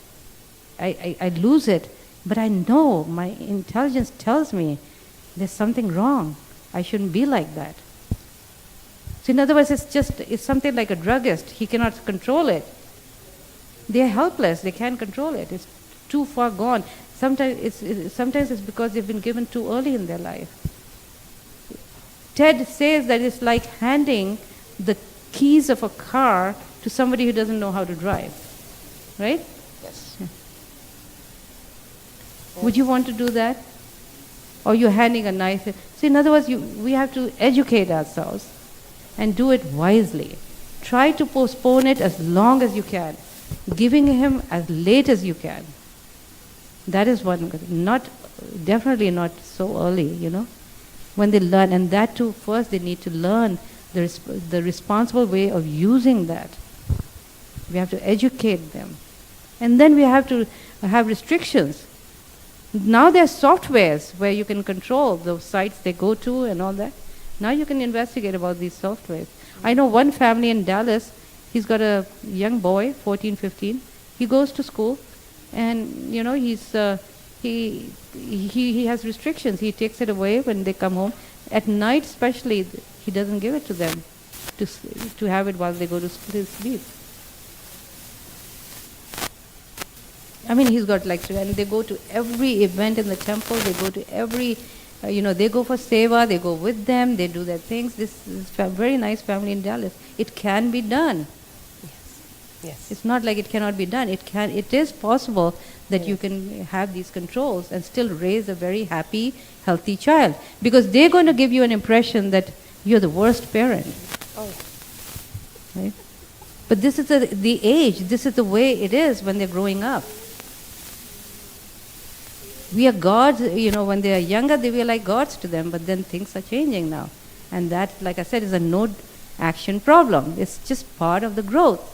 I lose it. But I know, my intelligence tells me there's something wrong. I shouldn't be like that. So in other words, it's something like a druggist. He cannot control it. They're helpless. They can't control it. It's too far gone. Sometimes it's because they've been given too early in their life. Ted says that it's like handing the keys of a car to somebody who doesn't know how to drive. Right? Yes. Yeah. Would you want to do that? Or you're handing a knife? So in other words, we have to educate ourselves and do it wisely. Try to postpone it as long as you can, giving him as late as you can. That is one, definitely not so early, when they learn. And that too, first they need to learn the responsible way of using that. We have to educate them. And then we have to have restrictions. Now there are softwares where you can control the sites they go to and all that. Now you can investigate about these softwares. I know one family in Dallas, He's got a young boy, 14, 15. He goes to school, and he has restrictions. He takes it away when they come home. At night especially, he doesn't give it to them to have it while they go to sleep. I mean, he's got and they go to every event in the temple. They go to every, they go for seva. They go with them. They do their things. This is a very nice family in Dallas. It can be done. Yes. It's not like it cannot be done. It is possible that you can have these controls and still raise a very happy, healthy child. Because they're going to give you an impression that you're the worst parent. Oh. Right? But this is the age. This is the way it is when they're growing up. We are gods, when they are younger, they were like gods to them, but then things are changing now. And that, like I said, is a no action problem. It's just part of the growth.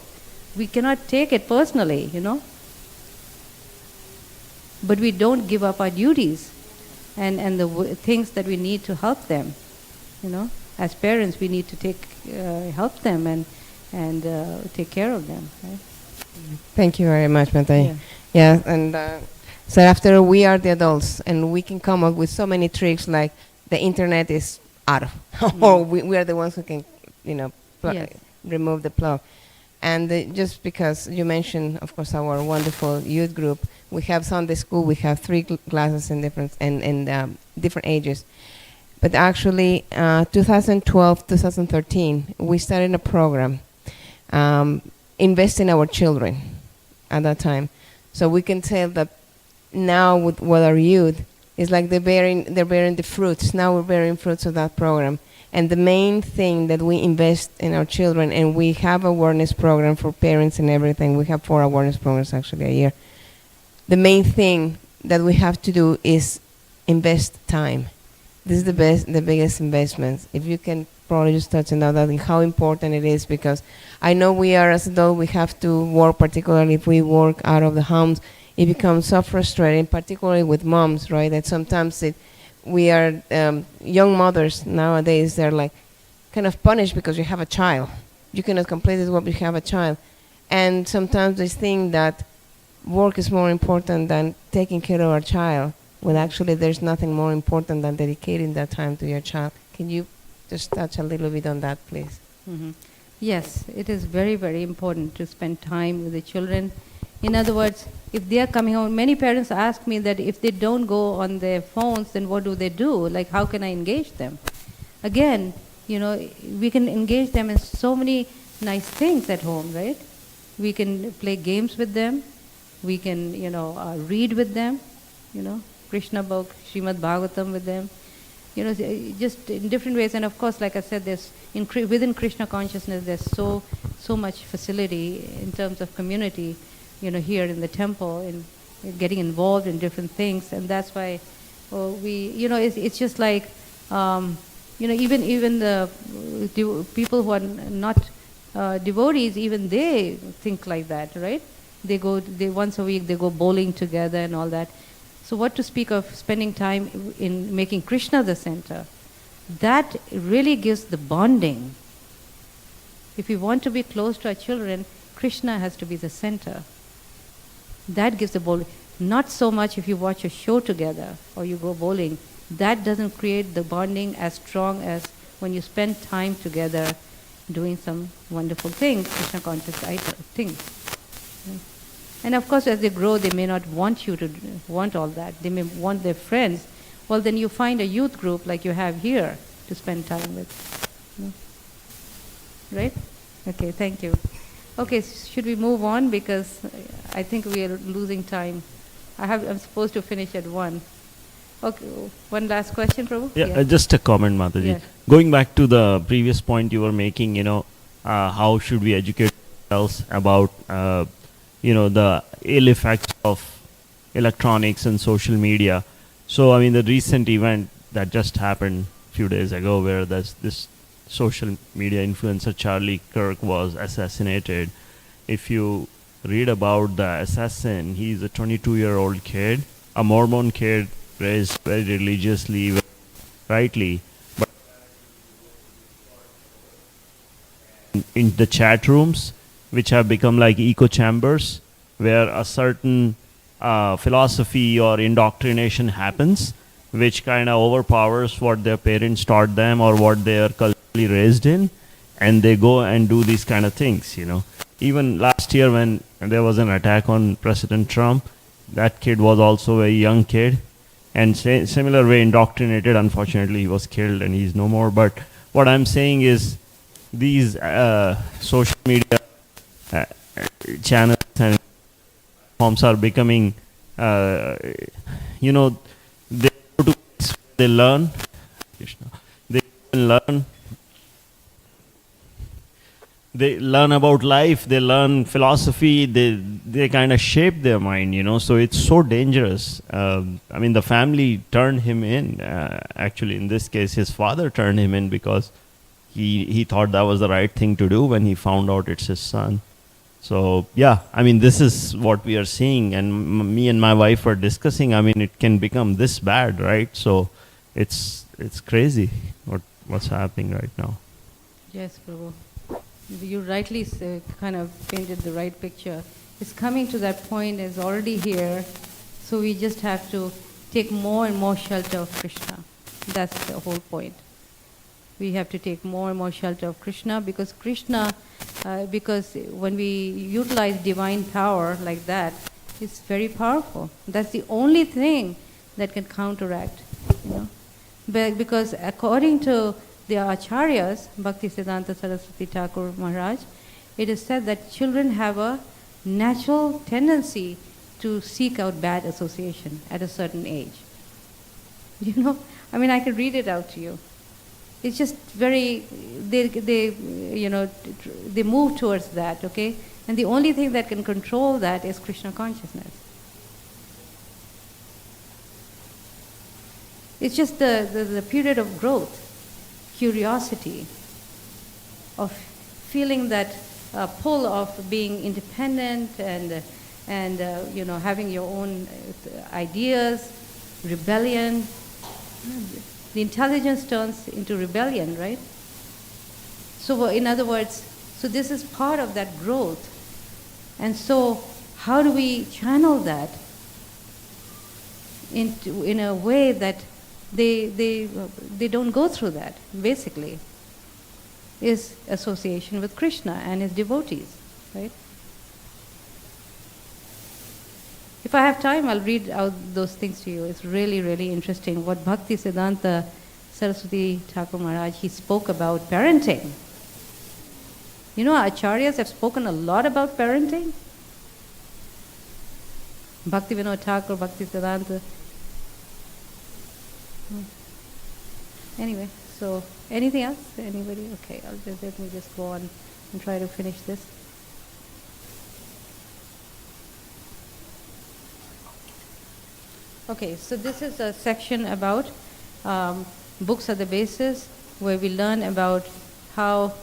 We cannot take it personally, But we don't give up our duties and the things that we need to help them, As parents, we need to help them and take care of them. Right? Thank you very much, Mataji. Yeah. And so after we are the adults, and we can come up with so many tricks like the internet is out, or we are the ones who can, Yes. remove the plug. And just because you mentioned, of course, our wonderful youth group, we have Sunday school, we have 3 classes in different ages. But actually, 2012, 2013, we started a program, invest in our children at that time. So we can tell that now with our youth, it's like they're bearing the fruits. Now we're bearing fruits of that program. And the main thing that we invest in our children, and we have awareness program for parents and everything. We have 4 awareness programs actually a year. The main thing that we have to do is invest time. This is the biggest investment. If you can probably just touch on that, how important it is, because I know we are as adults, we have to work, particularly if we work out of the homes. It becomes so frustrating, particularly with moms, right? That sometimes we are young mothers nowadays, they're like kind of punished because you have a child. You cannot complete this work because you have a child. And sometimes they think that work is more important than taking care of our child, when actually there's nothing more important than dedicating that time to your child. Can you just touch a little bit on that, please? Mm-hmm. Yes, it is very, very important to spend time with the children. In other words, if they are coming home, many parents ask me that if they don't go on their phones, then what do they do? Like, how can I engage them? Again, we can engage them in so many nice things at home, right? We can play games with them. We can, read with them, Krishna book, Srimad Bhagavatam with them. Just in different ways. And of course, like I said, there's within Krishna consciousness, there's so much facility in terms of community, here in the temple, in getting involved in different things. And that's why it's just like, even the people who are not devotees, even they think like that, right? They once a week, they go bowling together and all that. So what to speak of spending time in making Krishna the center? That really gives the bonding. If we want to be close to our children, Krishna has to be the center. That gives the bonding. Not so much if you watch a show together or you go bowling. That doesn't create the bonding as strong as when you spend time together doing some wonderful things, Krishna conscious things. And of course, as they grow, they may not want you to want all that. They may want their friends. Well, then you find a youth group like you have here to spend time with. Right? Okay, thank you. Okay, should we move on? Because I think we are losing time. I'm supposed to finish at 1. Okay, one last question, Prabhu? Yeah, just a comment, Mataji. Yeah. Going back to the previous point you were making, how should we educate ourselves about the ill effects of electronics and social media. So, the recent event that just happened a few days ago, where this social media influencer Charlie Kirk was assassinated. If you read about the assassin, he's a 22-year-old kid, a Mormon kid, raised very religiously, very rightly, but in the chat rooms, which have become like echo chambers, where a certain philosophy or indoctrination happens, which kind of overpowers what their parents taught them or what they are culturally raised in, and they go and do these kind of things, you know. Even last year when there was an attack on President Trump, that kid was also a young kid, and similar way indoctrinated. Unfortunately, he was killed and he's no more. But what I'm saying is these social media channels and platforms are becoming, you know, they learn, Krishna, they learn about life, they learn philosophy, they kind of shape their mind, you know. So it's so dangerous. I mean, the family turned him in. Actually, in this case, his father turned him in because he thought that was the right thing to do when he found out it's his son. So yeah, I mean, this is what we are seeing, and me and my wife are discussing. I mean, it can become this bad, right? So it's crazy what's happening right now. Yes, Prabhu. You rightly kind of painted the right picture. It's coming to that point, it's already here, so we just have to take more and more shelter of Krishna. That's the whole point. We have to take more and more shelter of Krishna, because because when we utilize divine power like that, it's very powerful. That's the only thing that can counteract, you know. Because according to the Acharyas, Bhaktisiddhanta Saraswati Thakur Maharaj, it is said that children have a natural tendency to seek out bad association at a certain age. You know, I mean, I can read it out to you. It's just very, you know, they move towards that, okay? And the only thing that can control that is Krishna consciousness. It's just the period of growth. Curiosity, of feeling that pull of being independent and you know, having your own ideas, rebellion. The intelligence turns into rebellion, right? So in other words, so this is part of that growth. And so how do we channel that in a way that they don't go through that, basically, is association with Krishna and his devotees, right? If I have time, I'll read out those things to you. It's really, really interesting what Bhaktisiddhanta Saraswati Thakur Maharaj, he spoke about parenting. You know, Acharyas have spoken a lot about parenting. Bhaktivinoda Thakur, Bhaktisiddhanta. Anyway, so anything else? Anybody? Okay, let me just go on and try to finish this. Okay, so this is a section about books are the basis, where we learn about how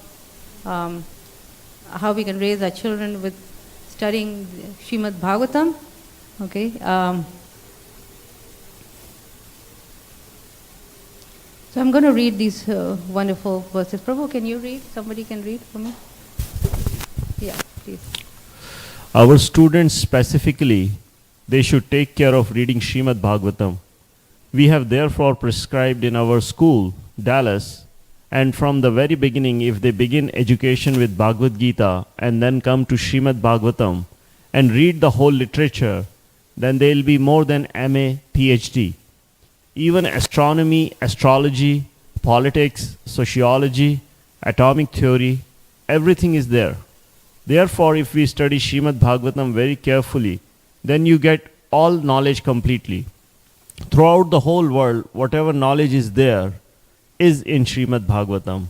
we can raise our children with studying Srimad Bhagavatam. Okay. So I'm going to read these wonderful verses. Prabhu, can you read? Somebody can read for me? Yeah, please. Our students specifically, they should take care of reading Srimad Bhagavatam. We have therefore prescribed in our school, Dallas, and from the very beginning, if they begin education with Bhagavad Gita and then come to Srimad Bhagavatam and read the whole literature, then they'll be more than MA, PhD. Even astronomy, astrology, politics, sociology, atomic theory, everything is there. Therefore, if we study Srimad Bhagavatam very carefully, then you get all knowledge completely. Throughout the whole world, whatever knowledge is there is in Srimad Bhagavatam.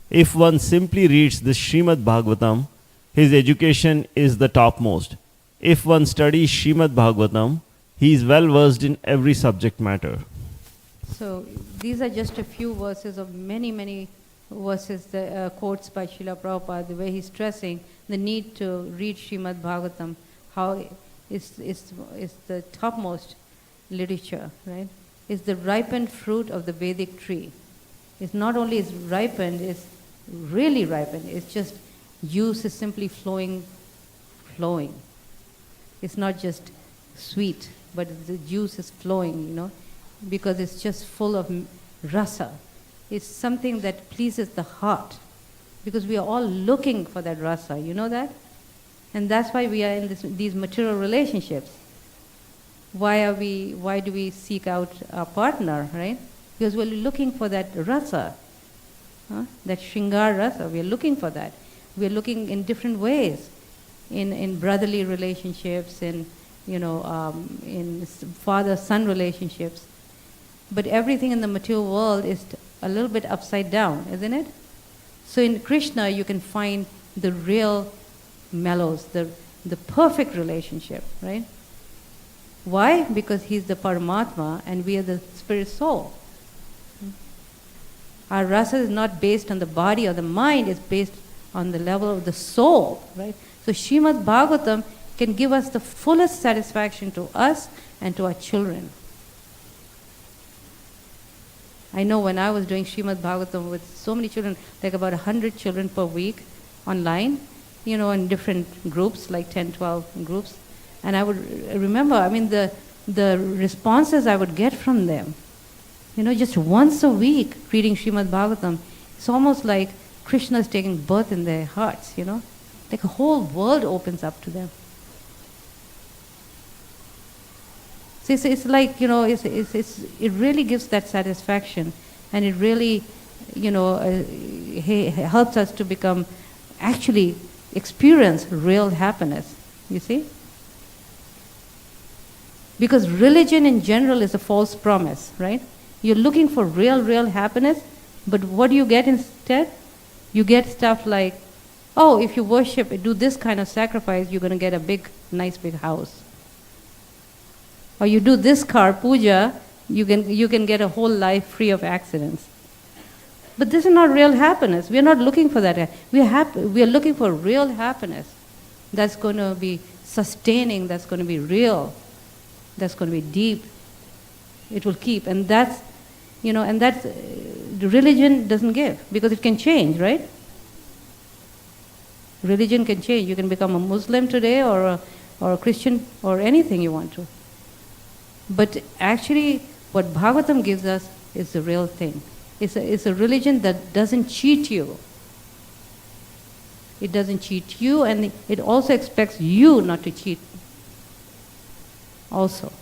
If one simply reads the Srimad Bhagavatam, his education is the topmost. If one studies Srimad Bhagavatam, he is well versed in every subject matter. So these are just a few verses of many, many verses, the quotes by Srila Prabhupada, the way he's stressing the need to read Srimad Bhagavatam, how it's the topmost literature, right? It's the ripened fruit of the Vedic tree. It's not only is ripened, it's really ripened. It's just juice is simply flowing. It's not just sweet, but the juice is flowing, because it's just full of rasa. It's something that pleases the heart, because we are all looking for that rasa, you know that? And that's why we are in these material relationships. Why do we seek out a partner, right? Because we're looking for that rasa, that shringar rasa. We're looking for that. We're looking in different ways, in brotherly relationships, in father-son relationships. But everything in the material world is a little bit upside down, isn't it? So in Krishna, you can find the real mellows, the perfect relationship, right? Why? Because he's the Paramatma and we are the spirit soul. Our rasa is not based on the body or the mind, it's based on the level of the soul, right? So Srimad Bhagavatam can give us the fullest satisfaction to us and to our children. I know when I was doing Srimad Bhagavatam with so many children, like about 100 children per week online, in different groups, like 10, 12 groups. And I would remember, the responses I would get from them, just once a week reading Srimad Bhagavatam, it's almost like Krishna is taking birth in their hearts, like a whole world opens up to them. So it's like, it really gives that satisfaction, and it really, helps us to actually experience real happiness, you see? Because religion in general is a false promise, right? You're looking for real happiness, but what do you get instead? You get stuff like, oh, if you worship, do this kind of sacrifice, you're going to get a nice big house. Or you do this car puja, you can get a whole life free of accidents. But this is not real happiness. We are not looking for that. We are looking for real happiness that's going to be sustaining, that's going to be real, that's going to be deep. It will keep. And that's the religion doesn't give, because it can change, right? Religion can change. You can become a Muslim today or a Christian or anything you want to. But actually, what Bhagavatam gives us is the real thing. It's a religion that doesn't cheat you. It doesn't cheat you, and it also expects you not to cheat also.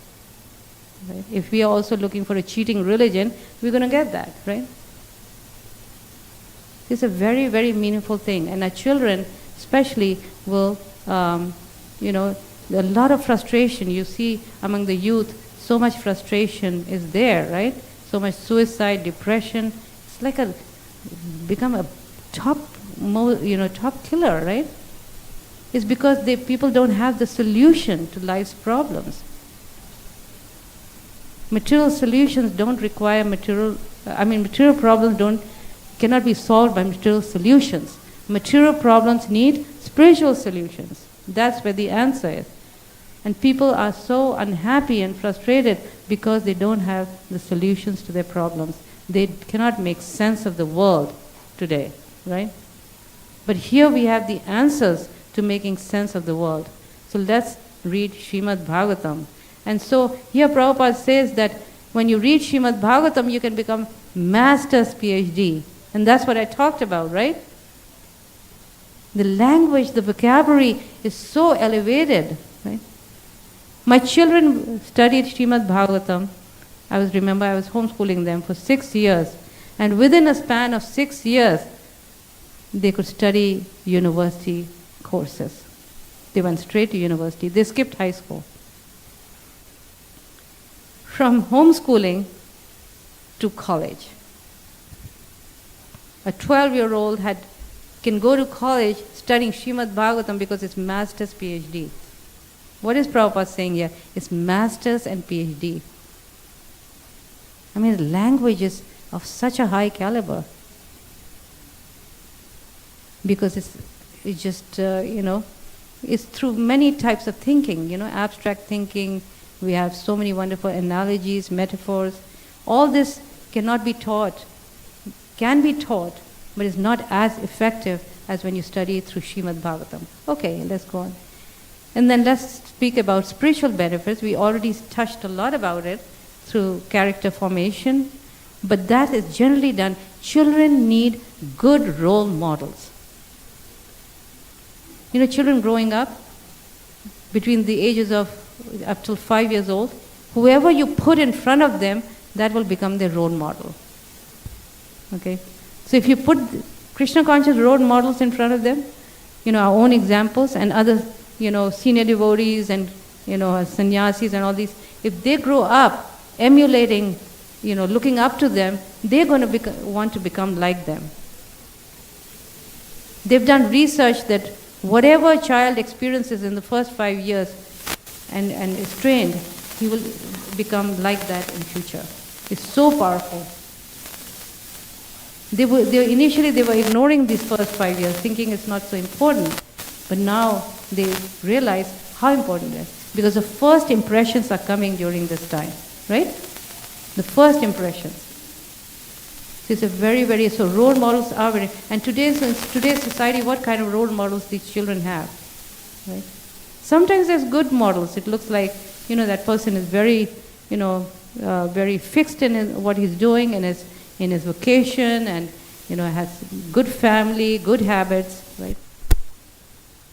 Right? If we are also looking for a cheating religion, we're going to get that, right? It's a very, very meaningful thing. And our children especially will, a lot of frustration. You see among the youth, so much frustration is there, right? So much suicide, depression. It's like become a top killer, right? It's because people don't have the solution to life's problems. Material solutions don't require material problems cannot be solved by material solutions. Material problems need spiritual solutions. That's where the answer is. And people are so unhappy and frustrated because they don't have the solutions to their problems. They cannot make sense of the world today, right? But here we have the answers to making sense of the world. So let's read Srimad Bhagavatam. And so here Prabhupada says that when you read Srimad Bhagavatam, you can become master's PhD. And that's what I talked about, right? The language, the vocabulary is so elevated, right? My children studied Srimad Bhagavatam. I was homeschooling them for 6 years. And within a span of 6 years, they could study university courses. They went straight to university. They skipped high school. From homeschooling to college. A 12-year-old can go to college studying Srimad Bhagavatam because it's master's PhD. What is Prabhupada saying here? It's master's and PhD. Language is of such a high caliber. Because it's just, it's through many types of thinking, abstract thinking. We have so many wonderful analogies, metaphors. All this cannot be taught, can be taught, but is not as effective as when you study through Srimad Bhagavatam. Okay, let's go on. And then let's speak about spiritual benefits. We already touched a lot about it through character formation, but that is generally done. Children need good role models. You know, children growing up between the ages of up till 5 years old, whoever you put in front of them, that will become their role model. Okay? So if you put Krishna conscious role models in front of them, you know, our own examples and other, you know, senior devotees and, you know, sannyasis and all these, if they grow up emulating, you know, looking up to them, they're going to want to become like them. They've done research that whatever a child experiences in the first 5 years and is trained, he will become like that in future. It's so powerful. Initially they were ignoring these first 5 years, thinking it's not so important. But now they realize how important it is. Because the first impressions are coming during this time, right? The first impressions. So it's a very, very, so role models are very, and today's society, what kind of role models these children have, right? Sometimes there's good models. It looks like, you know, that person is very, you know, very fixed in what he's doing in his vocation, and, you know, has good family, good habits, right?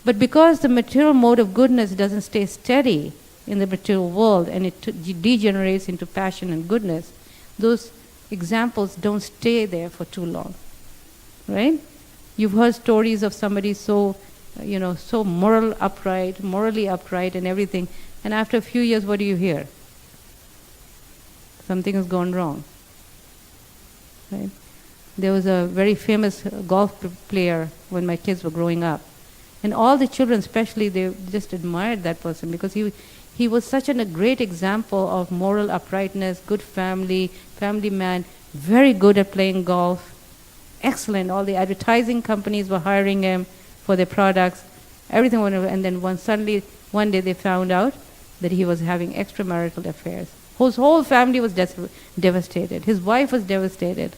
But because the material mode of goodness doesn't stay steady in the material world and it degenerates into passion and goodness, those examples don't stay there for too long, right? You've heard stories of somebody so, you know, so morally upright and everything, and after a few years, what do you hear? Something has gone wrong, right? There was a very famous golf player when my kids were growing up, and all the children especially, they just admired that person because he was such a great example of moral uprightness, good family man, very good at playing golf, excellent. All the advertising companies were hiring him for their products, everything went over, and then one day they found out that he was having extramarital affairs. His whole family was devastated. His wife was devastated.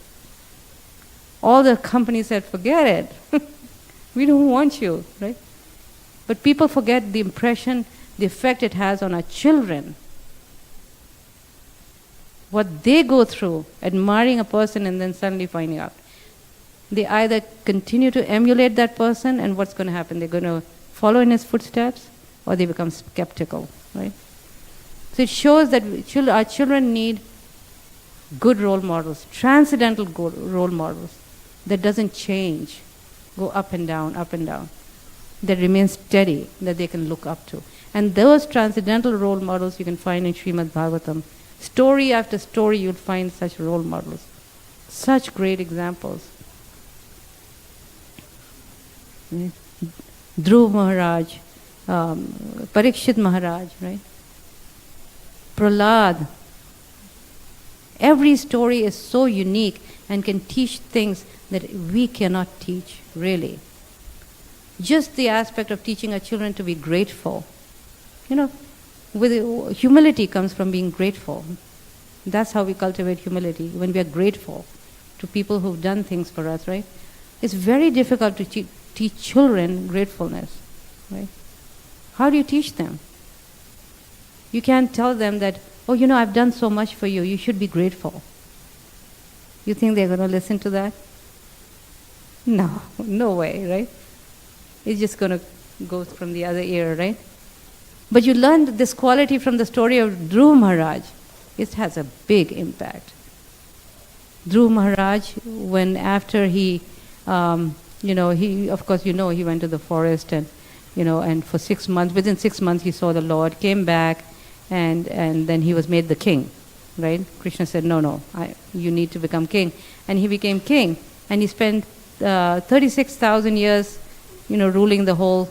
All the companies said, forget it. We don't want you, right? But people forget the impression, the effect it has on our children. What they go through, admiring a person and then suddenly finding out. They either continue to emulate that person, and what's going to happen? They're going to follow in his footsteps, or they become skeptical, right? So it shows that our children need good role models, transcendental role models that doesn't change, go up and down, that remain steady, that they can look up to. And those transcendental role models you can find in Srimad Bhagavatam. Story after story you'll find such role models, such great examples. Dhruv Maharaj, Parikshit Maharaj, right? Prahlad. Every story is so unique and can teach things that we cannot teach, really. Just the aspect of teaching our children to be grateful. You know, with humility comes from being grateful. That's how we cultivate humility, when we are grateful to people who've done things for us, right? It's very difficult to teach children gratefulness, right? How do you teach them? You can't tell them that, oh, you know, I've done so much for you, you should be grateful. You think they're going to listen to that? No, no way, right? It's just going to go from the other ear, right? But you learned this quality from the story of Dhruv Maharaj. It has a big impact. Dhruv Maharaj, when after he, he went to the forest and, and for 6 months, within 6 months he saw the Lord, came back, and then he was made the king, right? Krishna said, no, you need to become king. And he became king, and he spent 36,000 years, ruling the whole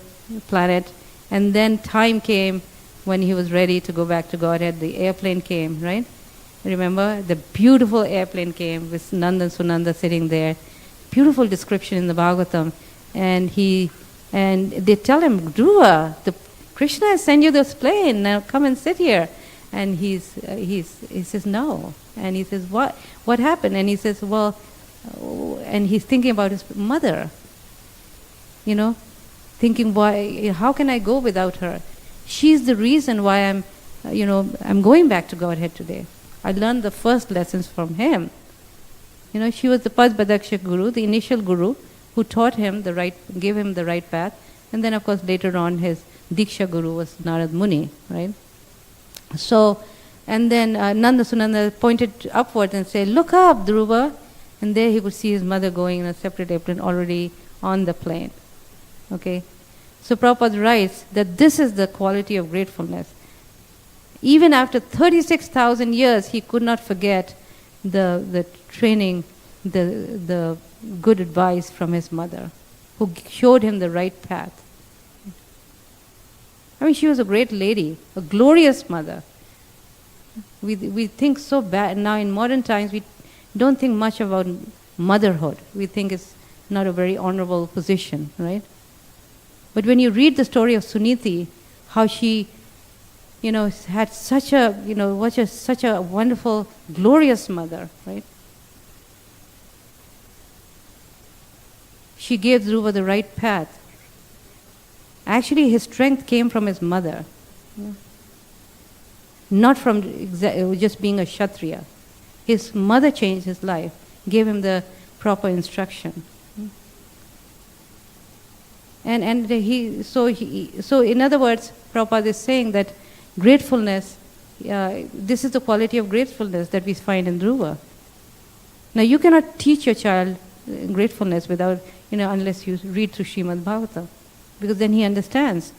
planet. And then time came when he was ready to go back to Godhead. The airplane came, right? Remember, the beautiful airplane came with Nanda and Sunanda sitting there. Beautiful description in the Bhagavatam. And they tell him, Dhruva, Krishna has sent you this plane, now come and sit here. And he says, no. And he says, what happened? And he says, well, and he's thinking about his mother. thinking, why, how can I go without her? She's the reason why I'm going back to Godhead today. I learned the first lessons from him. She was the Padbadaksha Guru, the initial Guru, who taught him gave him the right path. And then, of course, later on, his Diksha Guru was Narad Muni, right? So, and then Nanda Sunanda pointed upwards and said, "Look up, Dhruva." And there he could see his mother going in a separate airplane already on the plane. Okay? So Prabhupada writes that this is the quality of gratefulness. Even after 36,000 years, he could not forget the training, the good advice from his mother, who showed him the right path. I mean, she was a great lady, a glorious mother. We think so bad now in modern times. We don't think much about motherhood. We think it's not a very honorable position, right? But when you read the story of Suniti, how she, had such a wonderful, glorious mother, right? She gave Dhruva the right path. Actually, his strength came from his mother, not from just being a Kshatriya. His mother changed his life, gave him the proper instruction. So in other words, Prabhupada is saying that gratefulness, this is the quality of gratefulness that we find in Dhruva. Now, you cannot teach your child gratefulness without, unless you read through Srimad Bhagavatam, because then he understands.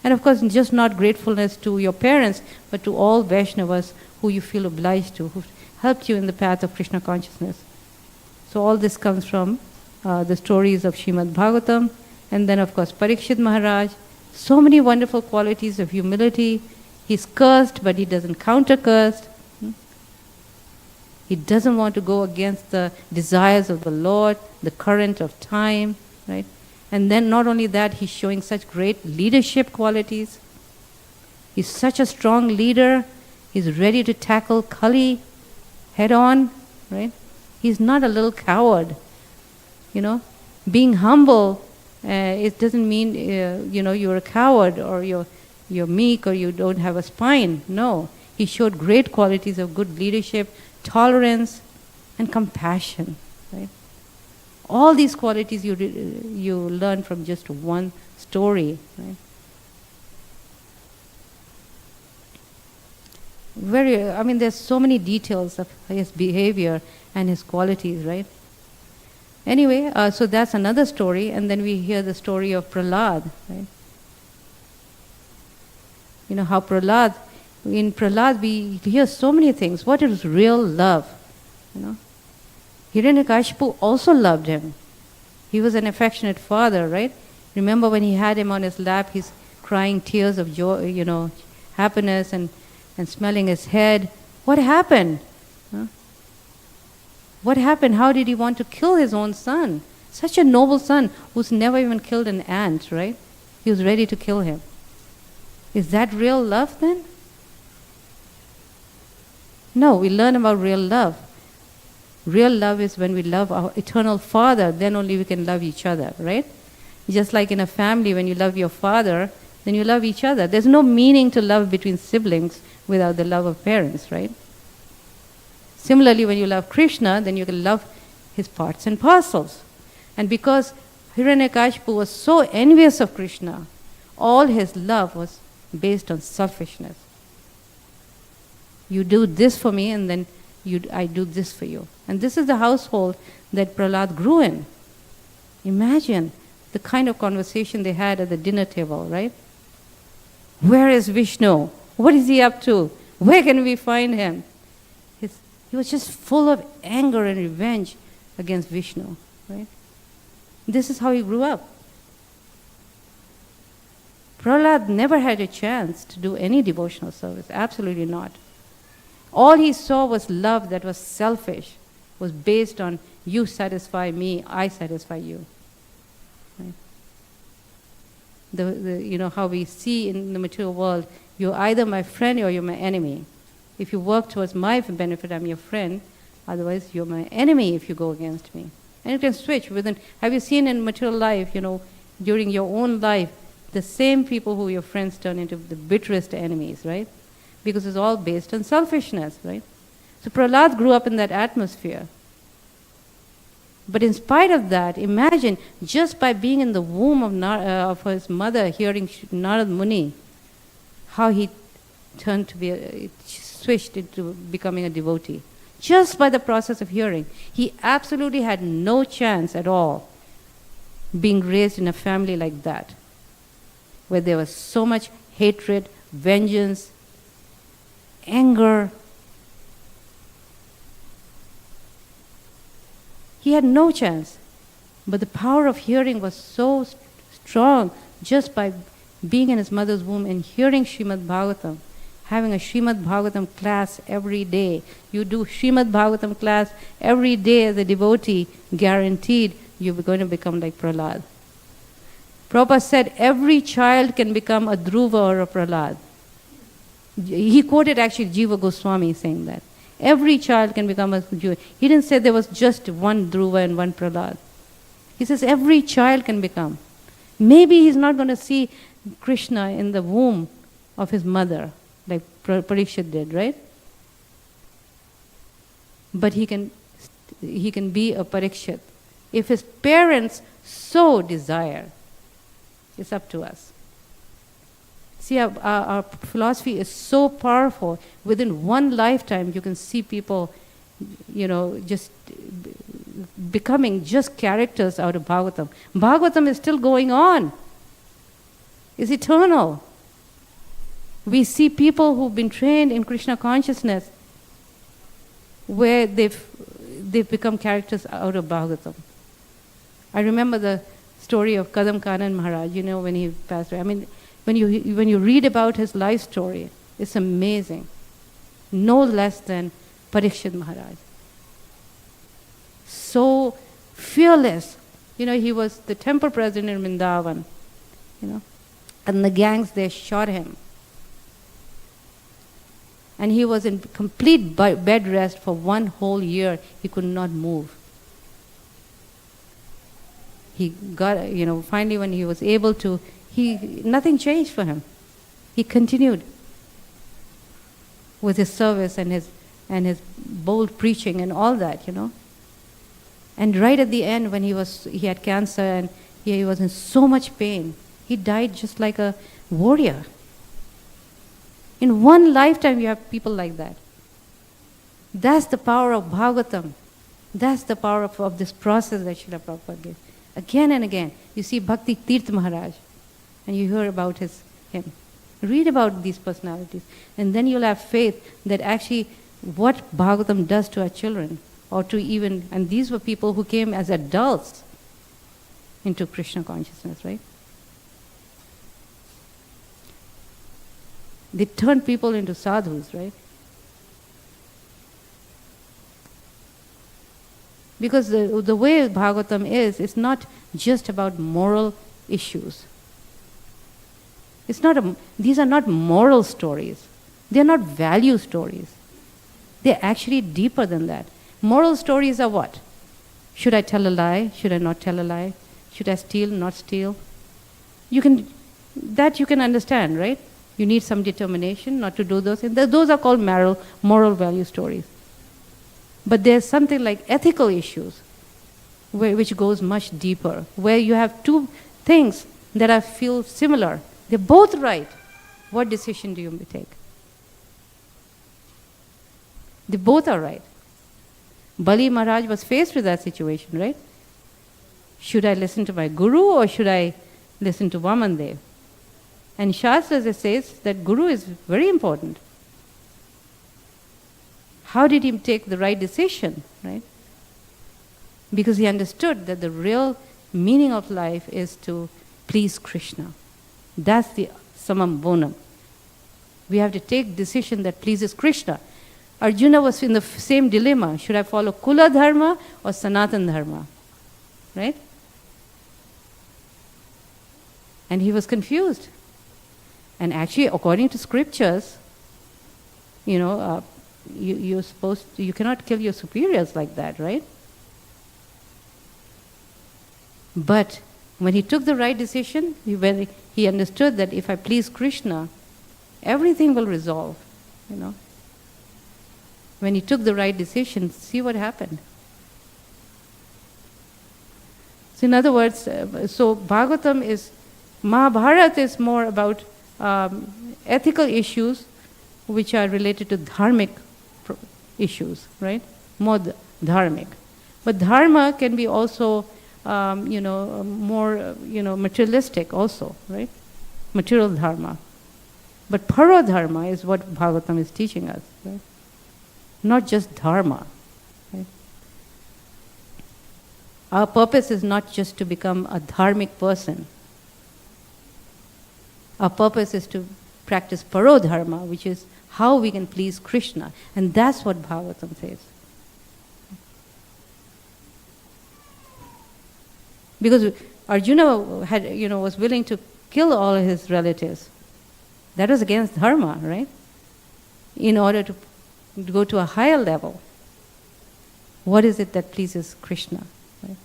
And of course, just not gratefulness to your parents, but to all Vaishnavas who you feel obliged to, who helped you in the path of Krishna consciousness. So all this comes from the stories of Srimad Bhagavatam, and then of course Parikshit Maharaj. So many wonderful qualities of humility. He's cursed, but he doesn't counter-curse. He doesn't want to go against the desires of the Lord, the current of time, right? And then not only that, he's showing such great leadership qualities. He's such a strong leader. He's ready to tackle Kali head on, right? He's not a little coward. Being humble, it doesn't mean, you're a coward or you're meek or you don't have a spine. No. He showed great qualities of good leadership, tolerance, and compassion, right? All these qualities you learn from just one story, right? There's so many details of his behavior and his qualities, right? Anyway, so that's another story, and then we hear the story of Prahlad, right? How in Prahlad we hear so many things. What is real love? Hiranyakashipu also loved him. He was an affectionate father, right? Remember when he had him on his lap, he's crying tears of joy, happiness and smelling his head. What happened? What happened? How did he want to kill his own son? Such a noble son who's never even killed an ant, right? He was ready to kill him. Is that real love then? No, we learn about real love. Real love is when we love our eternal Father, then only we can love each other, right? Just like in a family, when you love your father, then you love each other. There's no meaning to love between siblings without the love of parents, right? Similarly, when you love Krishna, then you can love his parts and parcels. And because Hiranyakashipu was so envious of Krishna, all his love was based on selfishness. You do this for me, and then I do this for you. And this is the household that Prahlad grew in. Imagine the kind of conversation they had at the dinner table, right? Where is Vishnu? What is he up to? Where can we find him? He was just full of anger and revenge against Vishnu, right? This is how he grew up. Prahlad never had a chance to do any devotional service, absolutely not. All he saw was love that was selfish, was based on you satisfy me, I satisfy you. Right? How we see in the material world, you're either my friend or you're my enemy. If you work towards my benefit, I'm your friend. Otherwise, you're my enemy if you go against me. And you can switch within. Have you seen in material life, during your own life, the same people who your friends turn into the bitterest enemies, right? Because it's all based on selfishness, right? So Prahlad grew up in that atmosphere. But in spite of that, imagine just by being in the womb of his mother, hearing Narad Muni, how he turned to be, switched into becoming a devotee. Just by the process of hearing. He absolutely had no chance at all being raised in a family like that, where there was so much hatred, vengeance, anger. He had no chance. But the power of hearing was so strong just by being in his mother's womb and hearing Srimad Bhagavatam, having a Srimad Bhagavatam class every day. You do Srimad Bhagavatam class every day as a devotee, guaranteed you're going to become like Prahlad. Prabhupada said every child can become a Dhruva or a Prahlad. He quoted actually Jiva Goswami saying that. Every child can become a Dhruva. He didn't say there was just one Dhruva and one Prahlad. He says every child can become. Maybe he's not going to see Krishna in the womb of his mother, like Parikshit did, right? But he can be a Parikshit. If his parents so desire, it's up to us. See, our philosophy is so powerful. Within one lifetime, you can see people, just becoming just characters out of Bhagavatam. Bhagavatam is still going on. It's eternal. We see people who've been trained in Krishna consciousness where they've become characters out of Bhagavatam. I remember the story of Kadam Kanan Maharaj, when he passed away. I mean, when you read about his life story, it's amazing. No less than Parikshit Maharaj. So fearless. He was the temple president in Vrindavan, and the gangs, they shot him. And he was in complete bed rest for 1 whole year. He could not move. He got, finally when he was able to, nothing changed for him. He continued with his service and his bold preaching and all that, And right at the end, when he had cancer and he was in so much pain, he died just like a warrior. In one lifetime, you have people like that. That's the power of Bhagavatam. That's the power of this process that Srila Prabhupada gave. Again and again, you see Bhakti Tirth Maharaj, and you hear about him. Read about these personalities, and then you'll have faith that actually what Bhagavatam does to our children, and these were people who came as adults into Krishna consciousness, right? They turn people into sadhus, right? Because the way Bhagavatam is, it's not just about moral issues. These are not moral stories. They're not value stories. They're actually deeper than that. Moral stories are what? Should I tell a lie? Should I not tell a lie? Should I steal, not steal? You can understand, right? You need some determination not to do those things. Those are called moral value stories. But there's something like ethical issues, which goes much deeper, where you have two things that feel similar. They're both right. What decision do you take? They both are right. Bali Maharaj was faced with that situation, right? Should I listen to my guru or should I listen to Vamandev? And Shastras, it says that guru is very important. How did he take the right decision, right? Because he understood that the real meaning of life is to please Krishna. That's the samam bonam. We have to take decision that pleases Krishna. Arjuna was in the same dilemma. Should I follow Kula Dharma or Sanatan Dharma? Right? And he was confused. And actually, according to scriptures, you cannot kill your superiors like that, right? But when he took the right decision, when he understood that if I please Krishna, everything will resolve, you know. When he took the right decision, see what happened. So in other words, so Bhagavatam is, Mahabharata is more about ethical issues which are related to dharmic issues, right? More dharmic. But dharma can be also, more, materialistic also, right? Material dharma. But para dharma is what Bhagavatam is teaching us, right? Not just dharma. Right? Our purpose is not just to become a dharmic person. Our purpose is to practice parodharma, which is how we can please Krishna. And that's what Bhagavatam says. Because Arjuna had, was willing to kill all his relatives. That was against dharma, right? In order to go to a higher level. What is it that pleases Krishna? Right?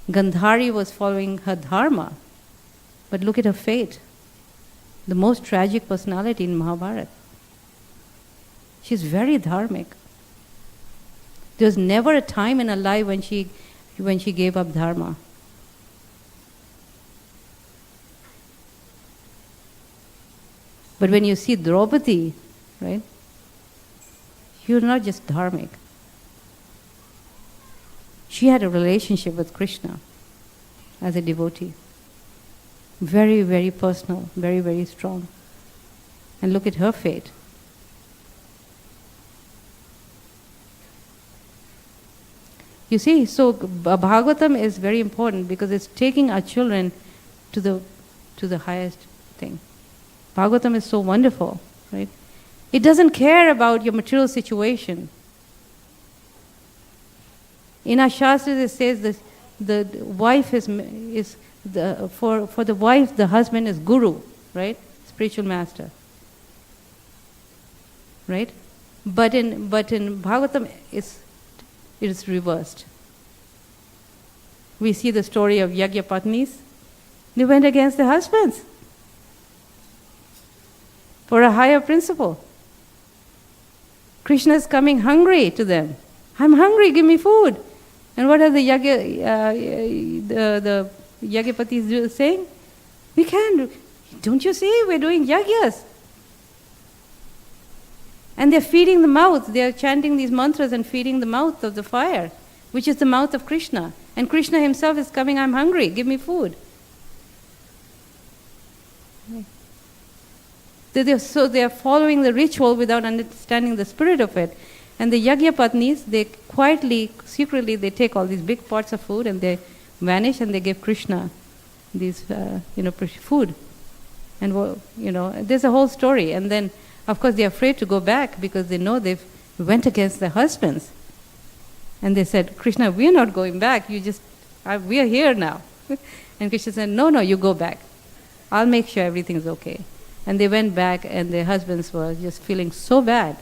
Gandhari was following her dharma, but look at her fate. The most tragic personality in Mahabharata. She's very dharmic. There was never a time in her life when she gave up dharma. But when you see Draupadi, right, she was not just dharmic. She had a relationship with Krishna as a devotee. Very, very personal, very, very strong. And look at her fate. You see, so Bhagavatam is very important because it's taking our children to the highest thing. Bhagavatam is so wonderful, right? It doesn't care about your material situation. In our Shastras it says that the wife for the wife the husband is guru, right? Spiritual master. Right? But in Bhagavatam it is reversed. We see the story of Yajna Patnis. They went against their husbands for a higher principle. Krishna is coming hungry to them. I'm hungry, give me food. And what are the Yajnapatis saying? We can't. Don't you see? We're doing yagyas. And they're feeding the mouth. They're chanting these mantras and feeding the mouth of the fire, which is the mouth of Krishna. And Krishna himself is coming, I'm hungry, give me food. So they are following the ritual without understanding the spirit of it. And the Yajnapatnis, they quietly, secretly, they take all these big pots of food and they vanish and they give Krishna these, food. And, there's a whole story. And then, of course, they're afraid to go back because they know they've went against their husbands. And they said, Krishna, we're not going back. We are here now. And Krishna said, no, you go back. I'll make sure everything's okay. And they went back and their husbands were just feeling so bad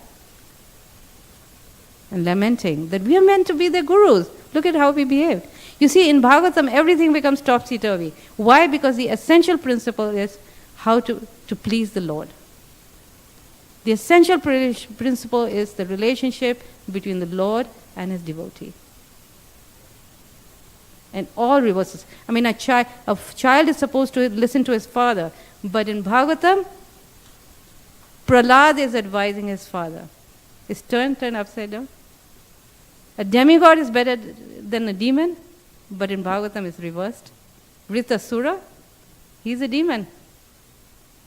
and lamenting that we are meant to be the gurus. Look at how we behaved. You see, in Bhagavatam, everything becomes topsy-turvy. Why? Because the essential principle is how to please the Lord. The essential principle is the relationship between the Lord and his devotee. And all reverses. I mean, a child is supposed to listen to his father. But in Bhagavatam, Prahlad is advising his father. It's turned upside down. A demigod is better than a demon, but in Bhagavatam it's reversed. Vritasura, he's a demon.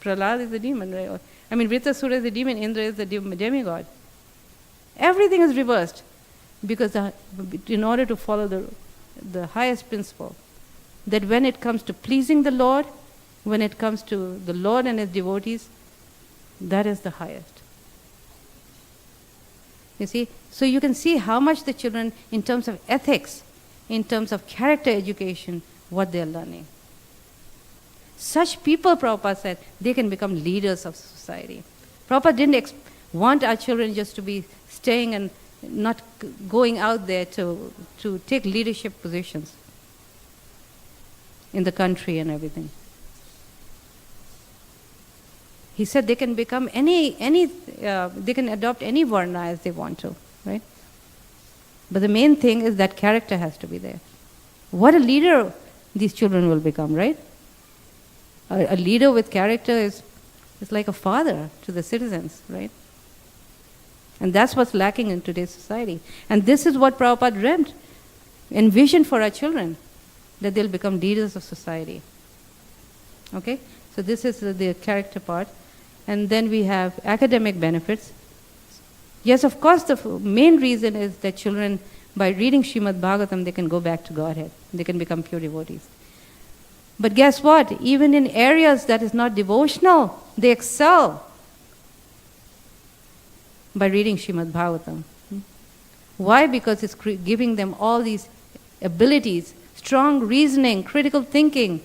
Prahlad is a demon. Right? I mean, Vritasura is a demon, Indra is the demigod. Everything is reversed because in order to follow the highest principle, that when it comes to pleasing the Lord, when it comes to the Lord and his devotees, that is the highest. You see? So you can see how much the children, in terms of ethics, in terms of character education, what they are learning. Such people, Prabhupada said, they can become leaders of society. Prabhupada didn't want our children just to be staying and not going out there to take leadership positions in the country and everything. He said they can become they can adopt any varna as they want to, right? But the main thing is that character has to be there. What a leader these children will become, right? A leader with character is like a father to the citizens, right? And that's what's lacking in today's society. And this is what Prabhupada dreamt, envisioned for our children, that they'll become leaders of society. Okay? So this is the character part. And then we have academic benefits. Yes, of course, the main reason is that children, by reading Srimad Bhagavatam, they can go back to Godhead. They can become pure devotees. But guess what? Even in areas that is not devotional, they excel by reading Srimad Bhagavatam. Why? Because it's giving them all these abilities, strong reasoning, critical thinking,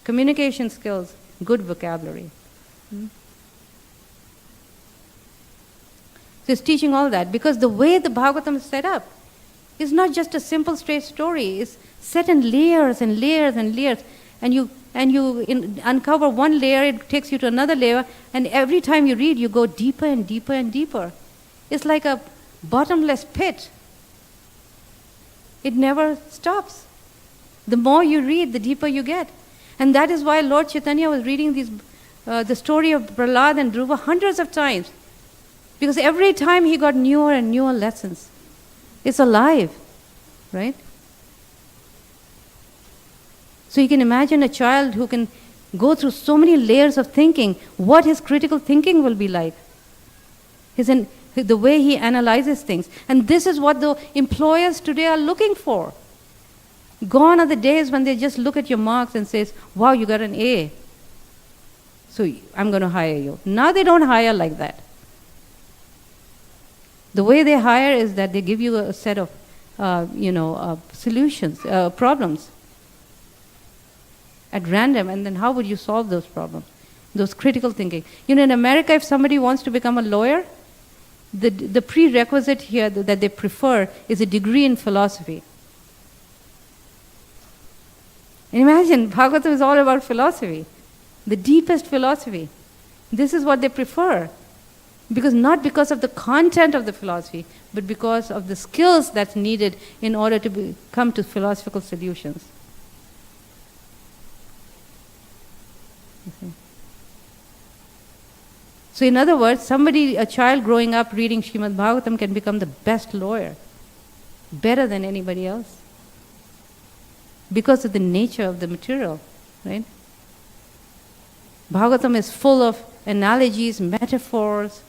communication skills, good vocabulary. So it's teaching all that, because the way the Bhagavatam is set up is not just a simple straight story. It's set in layers and layers and layers. And you uncover one layer, it takes you to another layer, and every time you read, you go deeper and deeper and deeper. It's like a bottomless pit. It never stops. The more you read, the deeper you get. And that is why Lord Chaitanya was reading the story of Prahlad and Dhruva hundreds of times. Because every time he got newer and newer lessons. It's alive, right? So you can imagine a child who can go through so many layers of thinking, what his critical thinking will be like. The way he analyzes things. And this is what the employers today are looking for. Gone are the days when they just look at your marks and says, wow, you got an A, so I'm going to hire you. Now they don't hire like that. The way they hire is that they give you a set of solutions, problems at random, and then how would you solve those problems? Those critical thinking. In America, if somebody wants to become a lawyer, the prerequisite here that they prefer is a degree in philosophy. And imagine, Bhagavatam is all about philosophy, the deepest philosophy. This is what they prefer. Not because of the content of the philosophy, but because of the skills that's needed in order to come to philosophical solutions. So in other words, a child growing up reading Srimad Bhagavatam can become the best lawyer, better than anybody else, because of the nature of the material, right? Bhagavatam is full of analogies, metaphors,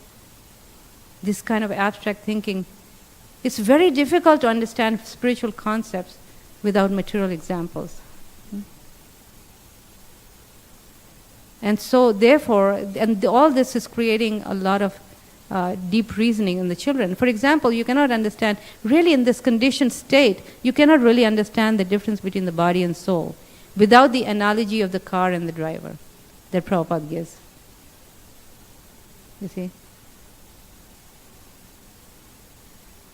this kind of abstract thinking. It's very difficult to understand spiritual concepts without material examples. And so therefore, all this is creating a lot of deep reasoning in the children. For example, you cannot understand, really in this conditioned state, you cannot really understand the difference between the body and soul without the analogy of the car and the driver that Prabhupada gives. You see?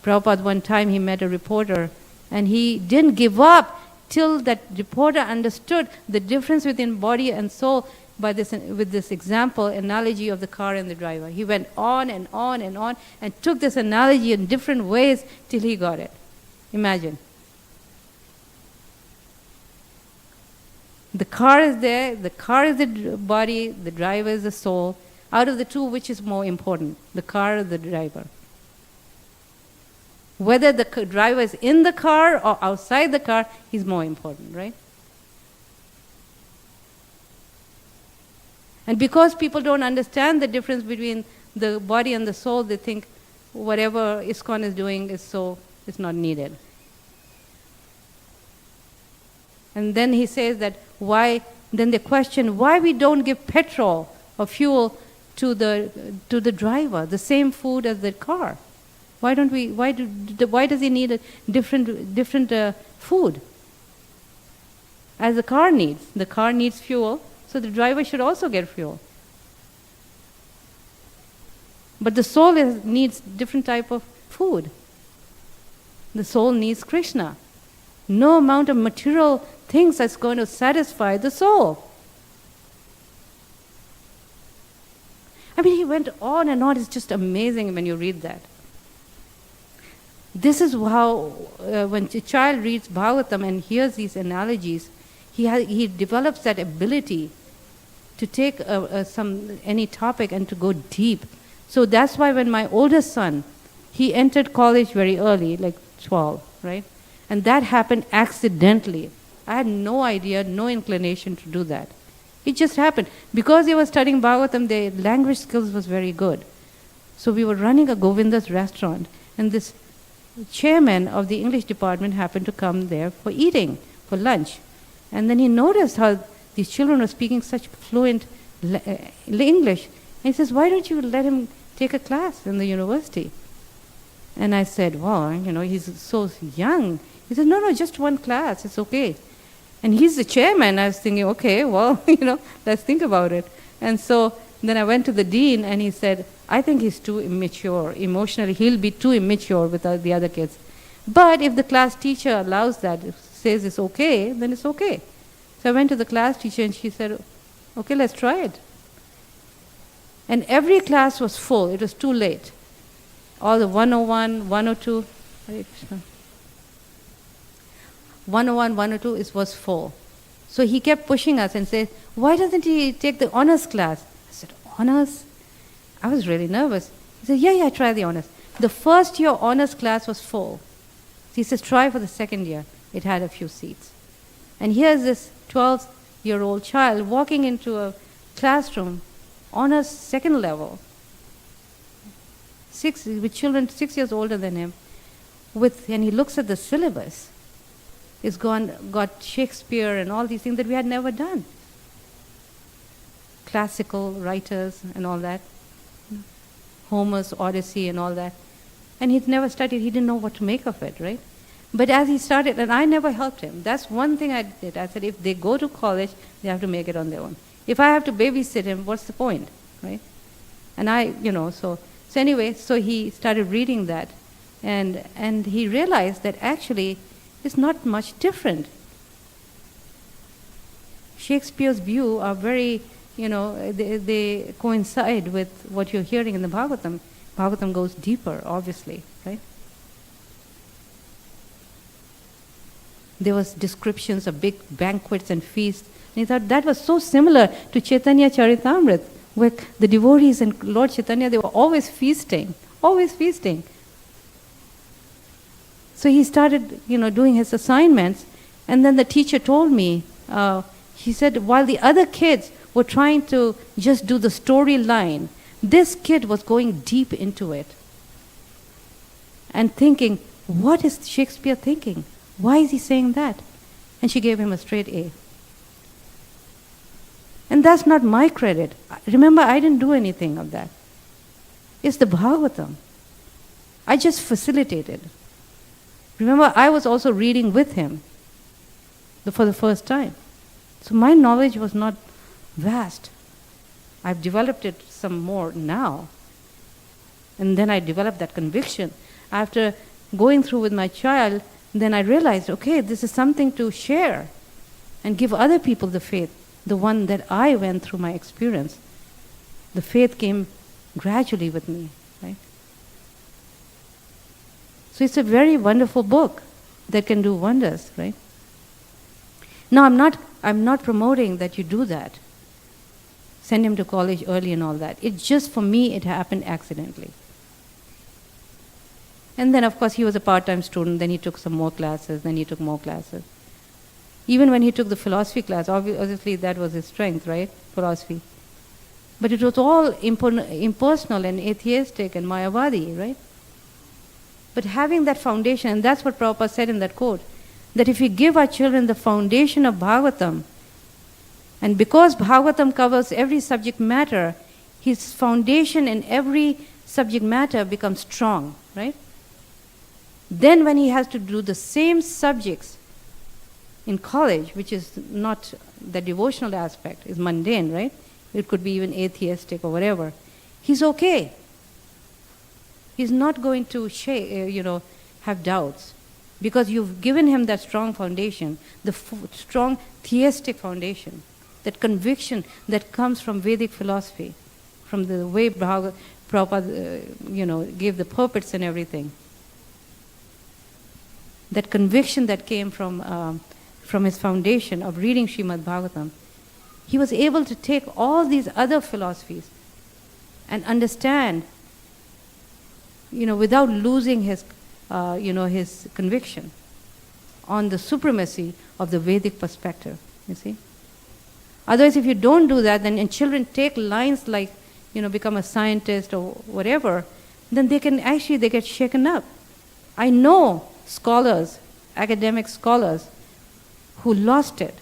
Prabhupada, one time he met a reporter, and he didn't give up till that reporter understood the difference between body and soul with this example, analogy of the car and the driver. He went on and on and on and took this analogy in different ways till he got it. Imagine. The car is there, the car is the body, the driver is the soul. Out of the two, which is more important, the car or the driver? Whether the driver is in the car or outside the car, he's more important, right? And because people don't understand the difference between the body and the soul, they think whatever ISKCON is doing is not needed. And then he says that then they question why we don't give petrol or fuel to the driver, the same food as the car. Why does he need a different food? As the car needs. The car needs fuel, so the driver should also get fuel. But the soul needs different type of food. The soul needs Krishna. No amount of material things that's going to satisfy the soul. I mean, he went on and on. It's just amazing when you read that. This is how, when a child reads Bhagavatam and hears these analogies, he develops that ability to take any topic and to go deep. So that's why when my oldest son, he entered college very early, like 12, right? And that happened accidentally. I had no idea, no inclination to do that. It just happened. Because he was studying Bhagavatam, their language skills was very good. So we were running a Govinda's restaurant, and this chairman of the English department happened to come there for eating, for lunch. And then he noticed how these children were speaking such fluent English. And he says, why don't you let him take a class in the university? And I said, well, he's so young. He said, no, just one class, it's okay. And he's the chairman. I was thinking, okay, well, let's think about it. And so then I went to the dean and he said, I think he's too immature. Emotionally, he'll be too immature with the other kids. But if the class teacher allows that, says it's okay, then it's okay. So I went to the class teacher and she said, okay, let's try it. And every class was full. It was too late. All the 101, 102, Hare Krishna. 101, 102 was full. So he kept pushing us and said, why doesn't he take the honors class? I said, honors? I was really nervous. He said, yeah, try the honors. The first year honors class was full. He says, try for the second year. It had a few seats. And here's this 12-year-old child walking into a classroom, honors second level, with children 6 years older than him, and he looks at the syllabus. It's got Shakespeare and all these things that we had never done. Classical writers and all that. Homer's Odyssey and all that. And he'd never studied, he didn't know what to make of it, right? But as he started, and I never helped him. That's one thing I did. I said, if they go to college, they have to make it on their own. If I have to babysit him, what's the point, right? And so anyway, so he started reading that. And he realized that actually it's not much different. Shakespeare's view are very, they coincide with what you're hearing in the Bhagavatam. Bhagavatam goes deeper, obviously, right? There was descriptions of big banquets and feasts. And he thought that was so similar to Chaitanya Charitamrita, where the devotees and Lord Chaitanya, they were always feasting. So he started, doing his assignments, and then the teacher told me, he said, while the other kids were trying to just do the storyline, this kid was going deep into it and thinking, what is Shakespeare thinking? Why is he saying that? And she gave him a straight A. And that's not my credit. Remember, I didn't do anything of that. It's the Bhagavatam. I just facilitated. Remember, I was also reading with him for the first time. So my knowledge was not vast. I've developed it some more now. And then I developed that conviction. After going through with my child, then I realized, okay, this is something to share and give other people the faith, the one that I went through my experience. The faith came gradually with me, right? So it's a very wonderful book that can do wonders, right? Now, I'm not promoting that you do that. Send him to college early and all that. It's just, for me, it happened accidentally. And then, of course, he was a part-time student. Then he took some more classes. Then he took more classes. Even when he took the philosophy class, obviously that was his strength, right? Philosophy. But it was all impersonal and atheistic and Mayavadi, right? But having that foundation, and that's what Prabhupada said in that quote, that if we give our children the foundation of Bhagavatam, and because Bhagavatam covers every subject matter, his foundation in every subject matter becomes strong, right? Then when he has to do the same subjects in college, which is not the devotional aspect, is mundane, right? It could be even atheistic or whatever. He's okay. He's not going to have doubts. Because you've given him that strong foundation, the strong theistic foundation, that conviction that comes from Vedic philosophy, from the way Prabhupada, gave the purports and everything. That conviction that came from his foundation of reading Srimad Bhagavatam, he was able to take all these other philosophies and understand, without losing his conviction on the supremacy of the Vedic perspective, you see. Otherwise, if you don't do that, then and children take lines like, become a scientist or whatever, then they get shaken up. I know scholars, academic scholars, who lost it,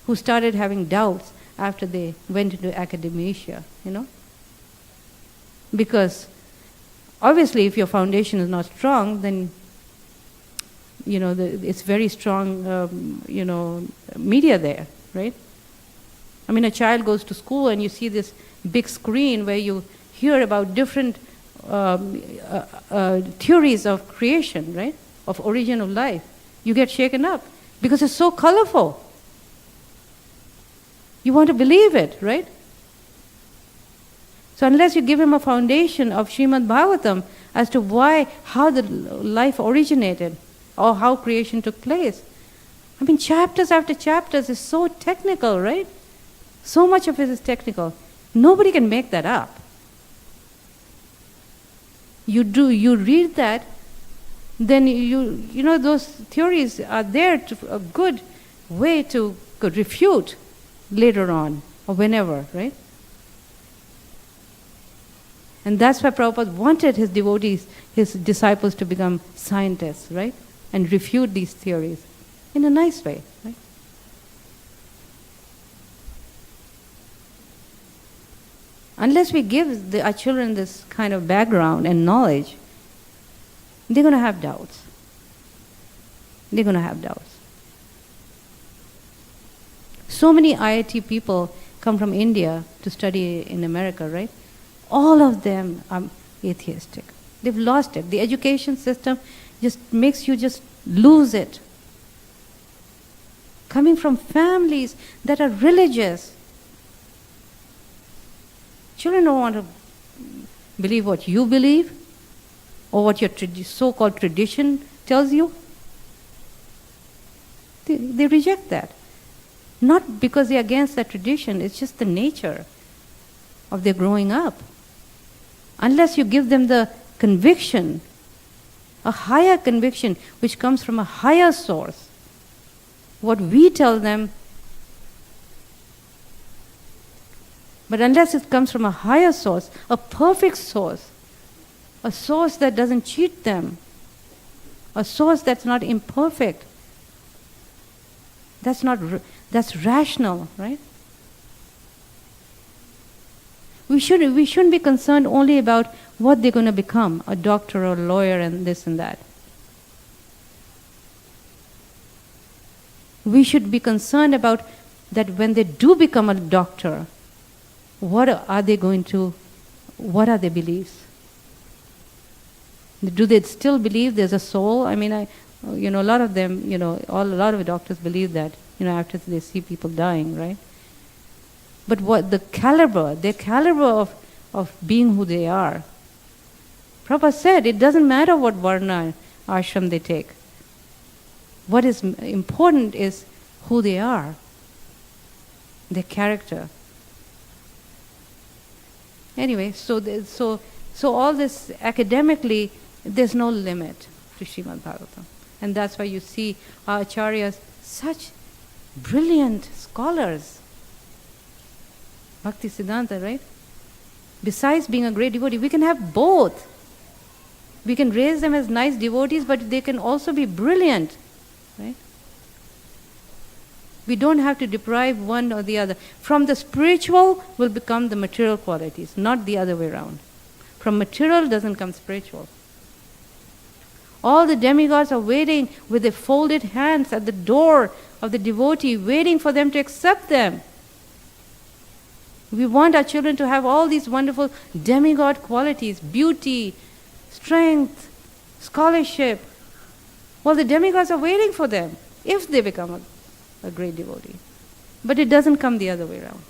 who started having doubts after they went into academia, Because obviously if your foundation is not strong, then, it's very strong, media there, right? I mean, a child goes to school and you see this big screen where you hear about different theories of creation, right? Of origin of life. You get shaken up because it's so colorful. You want to believe it, right? So unless you give him a foundation of Srimad Bhagavatam as to how the life originated or how creation took place, I mean, chapters after chapters is so technical, right? So much of it is technical. Nobody can make that up. You read that, then those theories are there a good way to refute later on or whenever, right? And that's why Prabhupada wanted his devotees, his disciples to become scientists, right? And refute these theories in a nice way, right? Unless we give our children this kind of background and knowledge, they're going to have doubts. They're going to have doubts. So many IIT people come from India to study in America, right? All of them are atheistic. They've lost it. The education system just makes you just lose it. Coming from families that are religious. Children don't want to believe what you believe or what your so-called tradition tells you. They reject that. Not because they're against that tradition, it's just the nature of their growing up. Unless you give them the conviction, a higher conviction which comes from a higher source, what we tell them, but unless it comes from a higher source, a perfect source, a source that doesn't cheat them, a source that's not imperfect, that's rational, right? We shouldn't be concerned only about what they're going to become, a doctor or a lawyer and this and that. We should be concerned about that when they do become a doctor, what are their beliefs? Do they still believe there's a soul? I mean, a lot of them, a lot of doctors believe that, after they see people dying, right? But what their caliber of being who they are. Prabhupada said, it doesn't matter what varna ashram they take. What is important is who they are, their character. Anyway, so all this academically, there's no limit to Srimad Bhagavatam. And that's why you see our acharyas, such brilliant scholars. Bhakti Siddhanta, right? Besides being a great devotee, we can have both. We can raise them as nice devotees, but they can also be brilliant, right? We don't have to deprive one or the other. From the spiritual will become the material qualities, not the other way around. From material doesn't come spiritual. All the demigods are waiting with their folded hands at the door of the devotee, waiting for them to accept them. We want our children to have all these wonderful demigod qualities, beauty, strength, scholarship, Well, the demigods are waiting for them if they become a great devotee. But it doesn't come the other way around.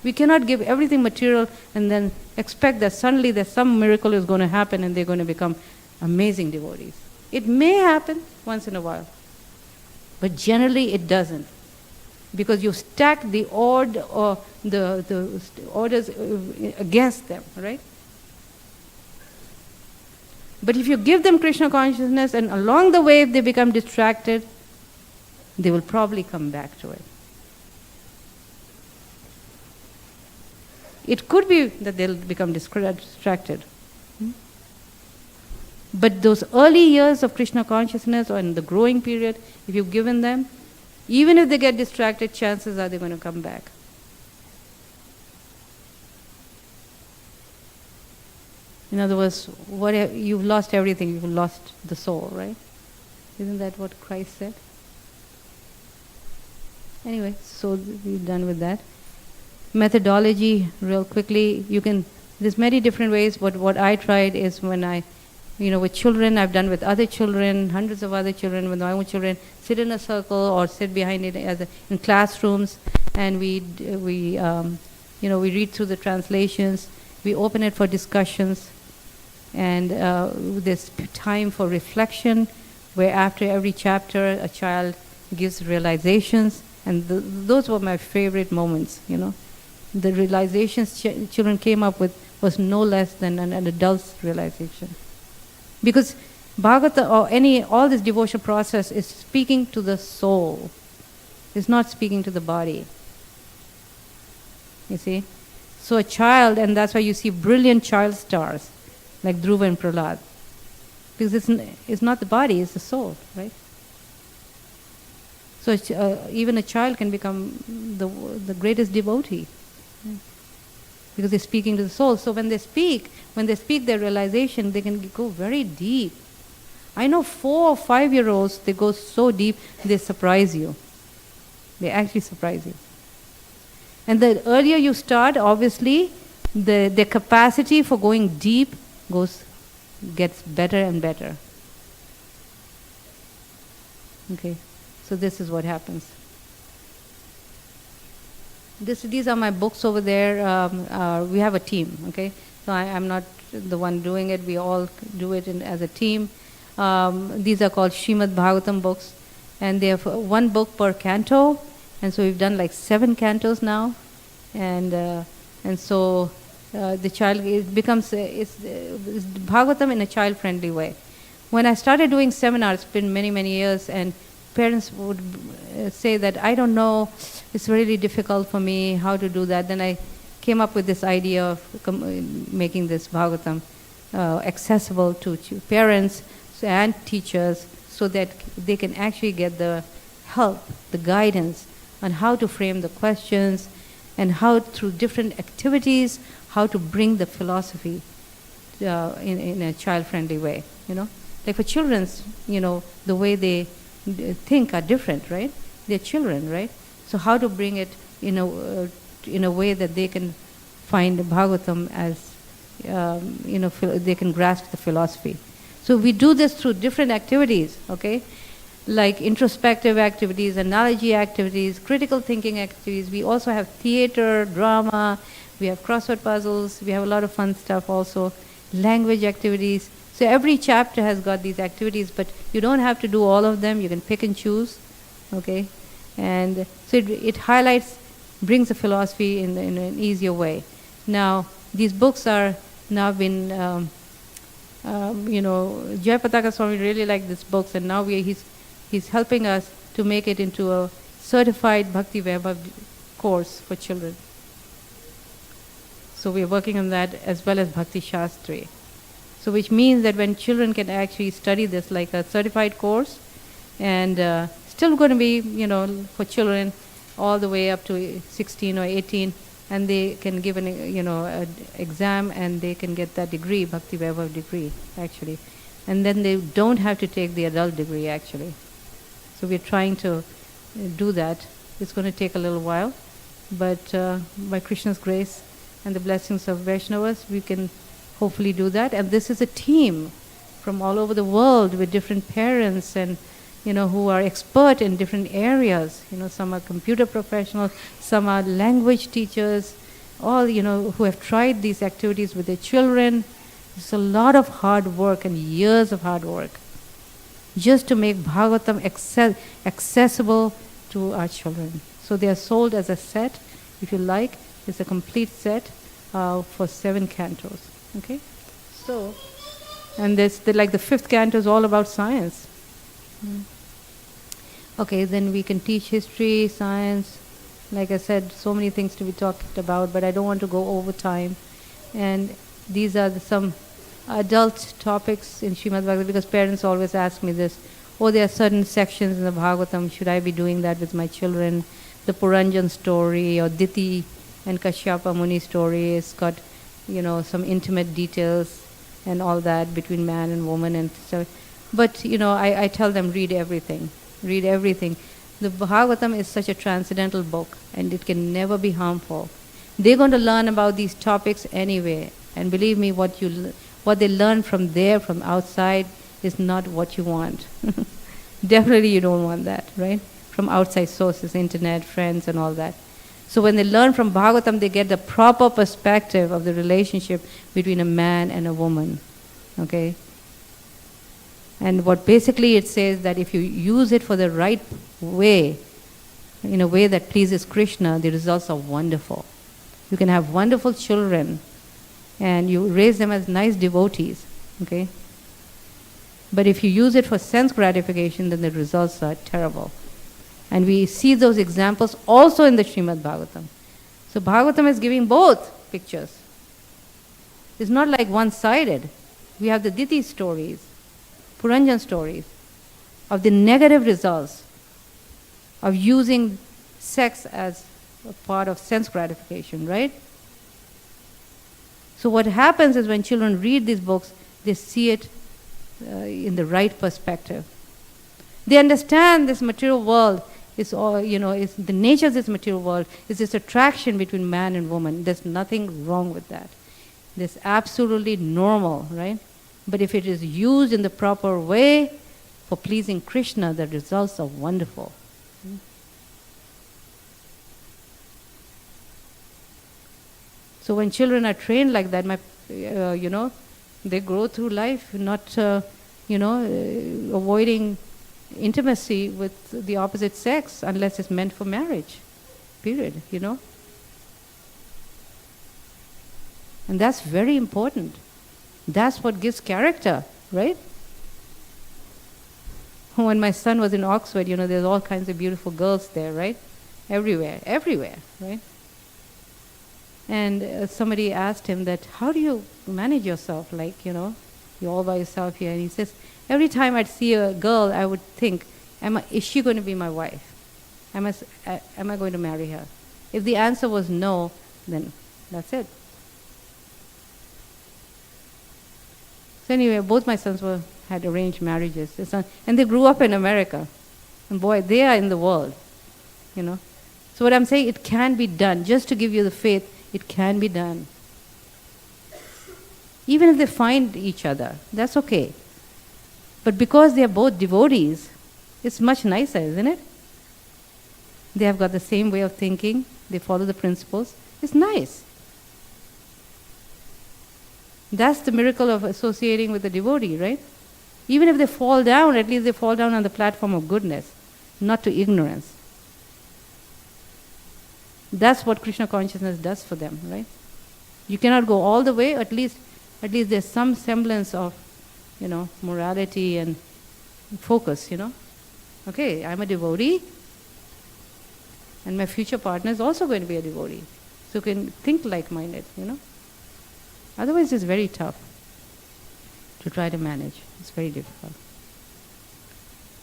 We cannot give everything material and then expect that suddenly that some miracle is going to happen and they're going to become amazing devotees. It may happen once in a while, but generally it doesn't, because you stack the odd or the orders against them, right? But if you give them Krishna consciousness and along the way if they become distracted, they will probably come back to it. It could be that they'll become distracted. But those early years of Krishna consciousness or in the growing period, if you've given them, even if they get distracted, chances are they're going to come back. In other words, you've lost everything, you've lost the soul, right? Isn't that what Christ said? Anyway, so we're done with that. Methodology, real quickly, there's many different ways, but what I tried is when with children, I've done with other children, hundreds of other children, with my own children, sit in a circle or sit behind it in classrooms, and we read through the translations, we open it for discussions, and there's time for reflection, where after every chapter, a child gives realizations, and those were my favorite moments, The realizations children came up with was no less than an adult's realization. Because Bhagavata or all this devotional process is speaking to the soul. It's not speaking to the body. You see? So a child, and that's why you see brilliant child stars, like Dhruva and Prahlad. Because it's not the body, it's the soul, right? So even a child can become the greatest devotee. Because they're speaking to the soul. So when they speak their realization, they can go very deep. I know 4 or 5-year-olds, they go so deep, they surprise you. They actually surprise you. And the earlier you start, obviously, the capacity for going deep gets better and better. Okay, so this is what happens. These are my books over there. We have a team, okay? So I'm not the one doing it. We all do it as a team. These are called Srimad Bhagavatam books. And they have 1 book per canto. And so we've done like 7 cantos now. And so the child, it becomes, it's Bhagavatam in a child-friendly way. When I started doing seminars, it's been many, many years, and parents would say that, I don't know, it's really difficult for me how to do that. Then I came up with this idea of making this Bhagavatam accessible to parents and teachers, so that they can actually get the help, the guidance on how to frame the questions, and how through different activities, how to bring the philosophy in a child-friendly way. Like for children, the way they think are different, right? They're children, right? So how to bring it in a way that they can find Bhagavatam as they can grasp the philosophy. So we do this through different activities, okay? Like introspective activities, analogy activities, critical thinking activities. We also have theater, drama, we have crossword puzzles, we have a lot of fun stuff also, language activities. So every chapter has got these activities, but you don't have to do all of them. You can pick and choose, okay? And so it highlights, brings the philosophy in an easier way. Now, these books are now been, Jai Pataka Swami really liked these books, and now he's helping us to make it into a certified Bhakti Vaibhav course for children. So we're working on that, as well as Bhakti Shastri. So which means that when children can actually study this like a certified course, and still going to be, for children all the way up to 16 or 18, and they can give an exam, and they can get that degree, Bhakti Vaibhav degree, actually. And then they don't have to take the adult degree, actually. So we're trying to do that. It's going to take a little while, but by Krishna's grace and the blessings of Vaishnavas, we can hopefully do that. And this is a team. from all over the world with different parents and, who are expert in different areas. Some are computer professionals, some are language teachers, all, who have tried these activities with their children. It's a lot of hard work and years of hard work just to make Bhagavatam accessible to our children. So they are sold as a set, if you like. It's a complete set for 7 cantos. Okay? So, and like the 5th canto is all about science. Okay, then we can teach history, science. Like I said, so many things to be talked about, but I don't want to go over time. And these are some adult topics in Srimad Bhagavatam, because parents always ask me this. Oh, there are certain sections in the Bhagavatam, should I be doing that with my children? The Puranjan story or Diti and Kashyapa Muni story has got, some intimate details and all that between man and woman and stuff. But, I tell them, read everything. Read everything. The Bhagavatam is such a transcendental book, and it can never be harmful. They're going to learn about these topics anyway. And believe me, what they learn from there, from outside, is not what you want. Definitely you don't want that, right? From outside sources, internet, friends and all that. So when they learn from Bhagavatam, they get the proper perspective of the relationship between a man and a woman. Okay? And what basically it says that if you use it for the right way, in a way that pleases Krishna, the results are wonderful. You can have wonderful children and you raise them as nice devotees. Okay? But if you use it for sense gratification, then the results are terrible. And we see those examples also in the Srimad Bhagavatam. So Bhagavatam is giving both pictures. It's not like one-sided. We have the Diti stories, Puranjan stories, of the negative results of using sex as a part of sense gratification, right? So what happens is when children read these books, they see it in the right perspective. They understand this material world is all, is the nature of this material world is this attraction between man and woman. There's nothing wrong with that. It's absolutely normal, right? But if it is used in the proper way for pleasing Krishna, the results are wonderful. So when children are trained like that, they grow through life not, avoiding intimacy with the opposite sex unless it's meant for marriage, period, And that's very important. That's what gives character, right? When my son was in Oxford, there's all kinds of beautiful girls there, right? Everywhere, right? And somebody asked him that, how do you manage yourself? Like, you're all by yourself here. And he says, every time I'd see a girl, I would think, is she going to be my wife? Am I going to marry her? If the answer was no, then that's it. So anyway, both my sons had arranged marriages. And they grew up in America. And boy, they are in the world, So what I'm saying, it can be done. Just to give you the faith, it can be done. Even if they find each other, that's okay. But because they are both devotees, it's much nicer, isn't it? They have got the same way of thinking. They follow the principles. It's nice. That's the miracle of associating with a devotee, right? Even if they fall down, at least they fall down on the platform of goodness, not to ignorance. That's what Krishna consciousness does for them, right? You cannot go all the way, at least there's some semblance of, morality and focus, Okay, I'm a devotee, and my future partner is also going to be a devotee. So you can think like-minded, Otherwise it's very tough to try to manage. It's very difficult.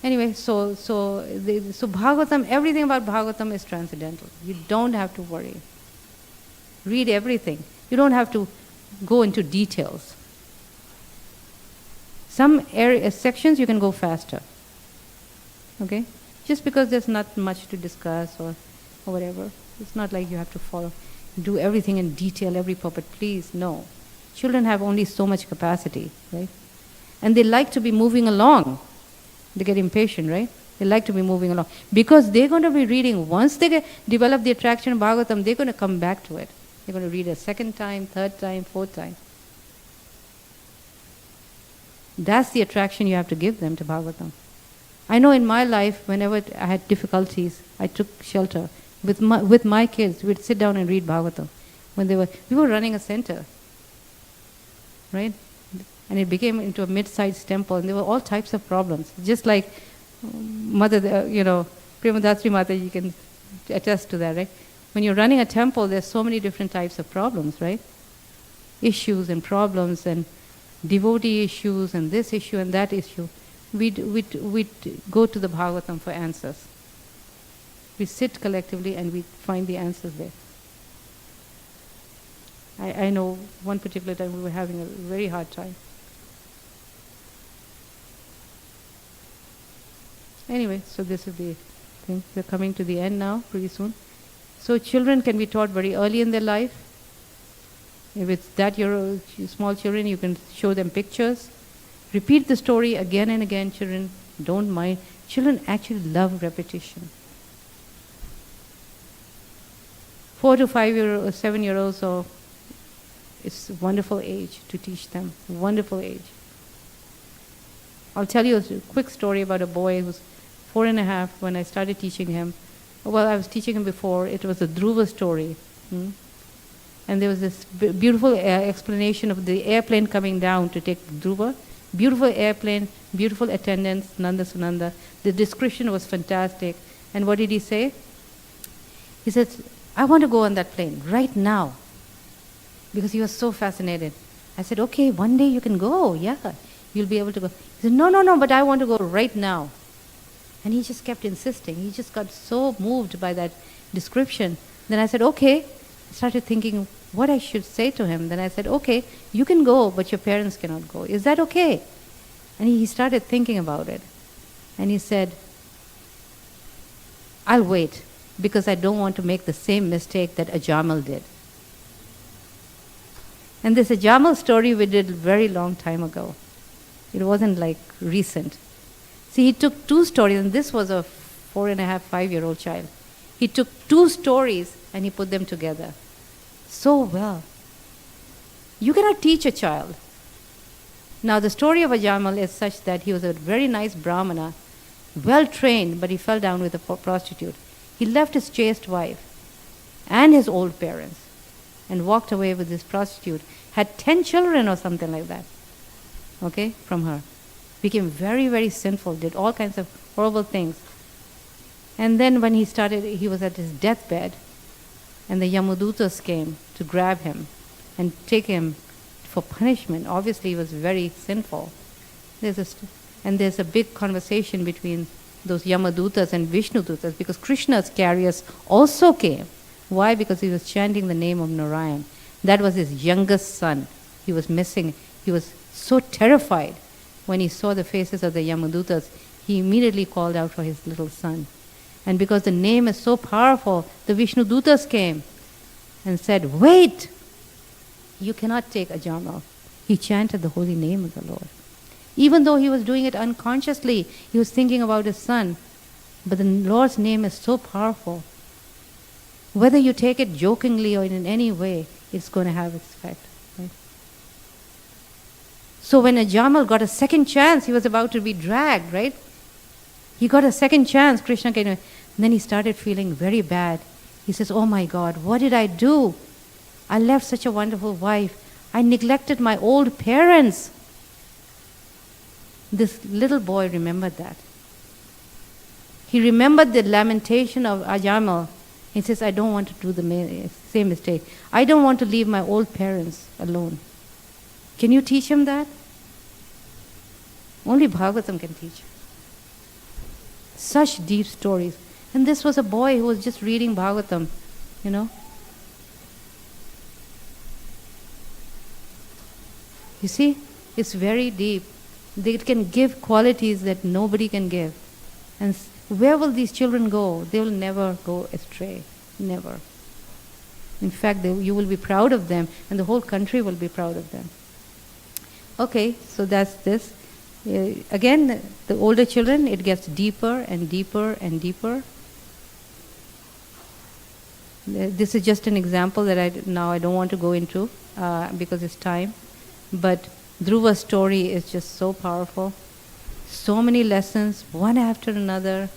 Anyway, so Bhagavatam, everything about Bhagavatam is transcendental. You don't have to worry. Read everything. You don't have to go into details. Some sections you can go faster. Okay? Just because there's not much to discuss or whatever. It's not like you have to do everything in detail, every puppet. Please, no. Children have only so much capacity, right? And they like to be moving along. They get impatient, right? They like to be moving along. Because they're going to be reading, once they develop the attraction of Bhagavatam, they're going to come back to it. They're going to read a second time, third time, fourth time. That's the attraction you have to give them to Bhagavatam. I know in my life, whenever I had difficulties, I took shelter. With my kids, we'd sit down and read Bhagavatam. We were running a center, right? And it became into a mid-sized temple, and there were all types of problems. Just like Mother, Premadasri Mata, you can attest to that, right? When you're running a temple, there's so many different types of problems, right? Issues and problems and devotee issues and this issue and that issue. We'd go to the Bhagavatam for answers. We sit collectively and we find the answers there. I know one particular time we were having a very hard time. Anyway, so this is the thing. We're coming to the end now, pretty soon. So children can be taught very early in their life. If it's that your small children, you can show them pictures. Repeat the story again and again. Children don't mind. Children actually love repetition. 4 to 7-year-olds, so it's a wonderful age to teach them. Wonderful age. I'll tell you a quick story about a boy who's 4.5 when I started teaching him. Well, I was teaching him before. It was a Dhruva story. And there was this beautiful explanation of the airplane coming down to take Dhruva. Beautiful airplane, beautiful attendants, Nanda Sunanda. The description was fantastic. And what did he say? He said, I want to go on that plane right now. Because he was so fascinated. I said, okay, one day you can go. Yeah, you'll be able to go. He said, no, but I want to go right now. And he just kept insisting. He just got so moved by that description. Then I said, okay. I started thinking what I should say to him. Then I said, okay, you can go, but your parents cannot go. Is that okay? And he started thinking about it. And he said, I'll wait, because I don't want to make the same mistake that Ajamal did. And this Ajamal story we did a very long time ago. It wasn't like recent. See, he took 2 stories, and this was a 4.5, 5-year-old child. He took 2 stories and he put them together so well. You cannot teach a child. Now, the story of Ajamal is such that he was a very nice Brahmana, well trained, but he fell down with a prostitute. He left his chaste wife and his old parents and walked away with this prostitute. Had 10 children or something like that, okay, from her. Became very, very sinful, did all kinds of horrible things. And then when he was at his deathbed, and the Yamadutas came to grab him and take him for punishment. Obviously, he was very sinful. There's a big conversation between those Yamadutas and Vishnudutas, because Krishna's carriers also came. Why? Because he was chanting the name of Narayan. That was his youngest son. He was missing. He was so terrified when he saw the faces of the Yamadutas. He immediately called out for his little son. And because the name is so powerful, the Vishnudutas came and said, wait, you cannot take Ajamal. He chanted the holy name of the Lord. Even though he was doing it unconsciously, he was thinking about his son. But the Lord's name is so powerful. Whether you take it jokingly or in any way, it's going to have its effect. Right? So when Ajamal got a second chance, he was about to be dragged, right? He got a second chance, Krishna came, and then he started feeling very bad. He says, oh my God, what did I do? I left such a wonderful wife. I neglected my old parents. This little boy remembered that. He remembered the lamentation of Ajamal. He says, I don't want to do the same mistake. I don't want to leave my old parents alone. Can you teach him that? Only Bhagavatam can teach. Such deep stories. And this was a boy who was just reading Bhagavatam, you know. You see, it's very deep. They can give qualities that nobody can give. And where will these children go? They will never go astray. Never. In fact, you will be proud of them, and the whole country will be proud of them. Okay, so that's this. Again, the older children, it gets deeper and deeper and deeper. This is just an example that I don't want to go into because it's time. But Dhruva's story is just so powerful. So many lessons, one after another.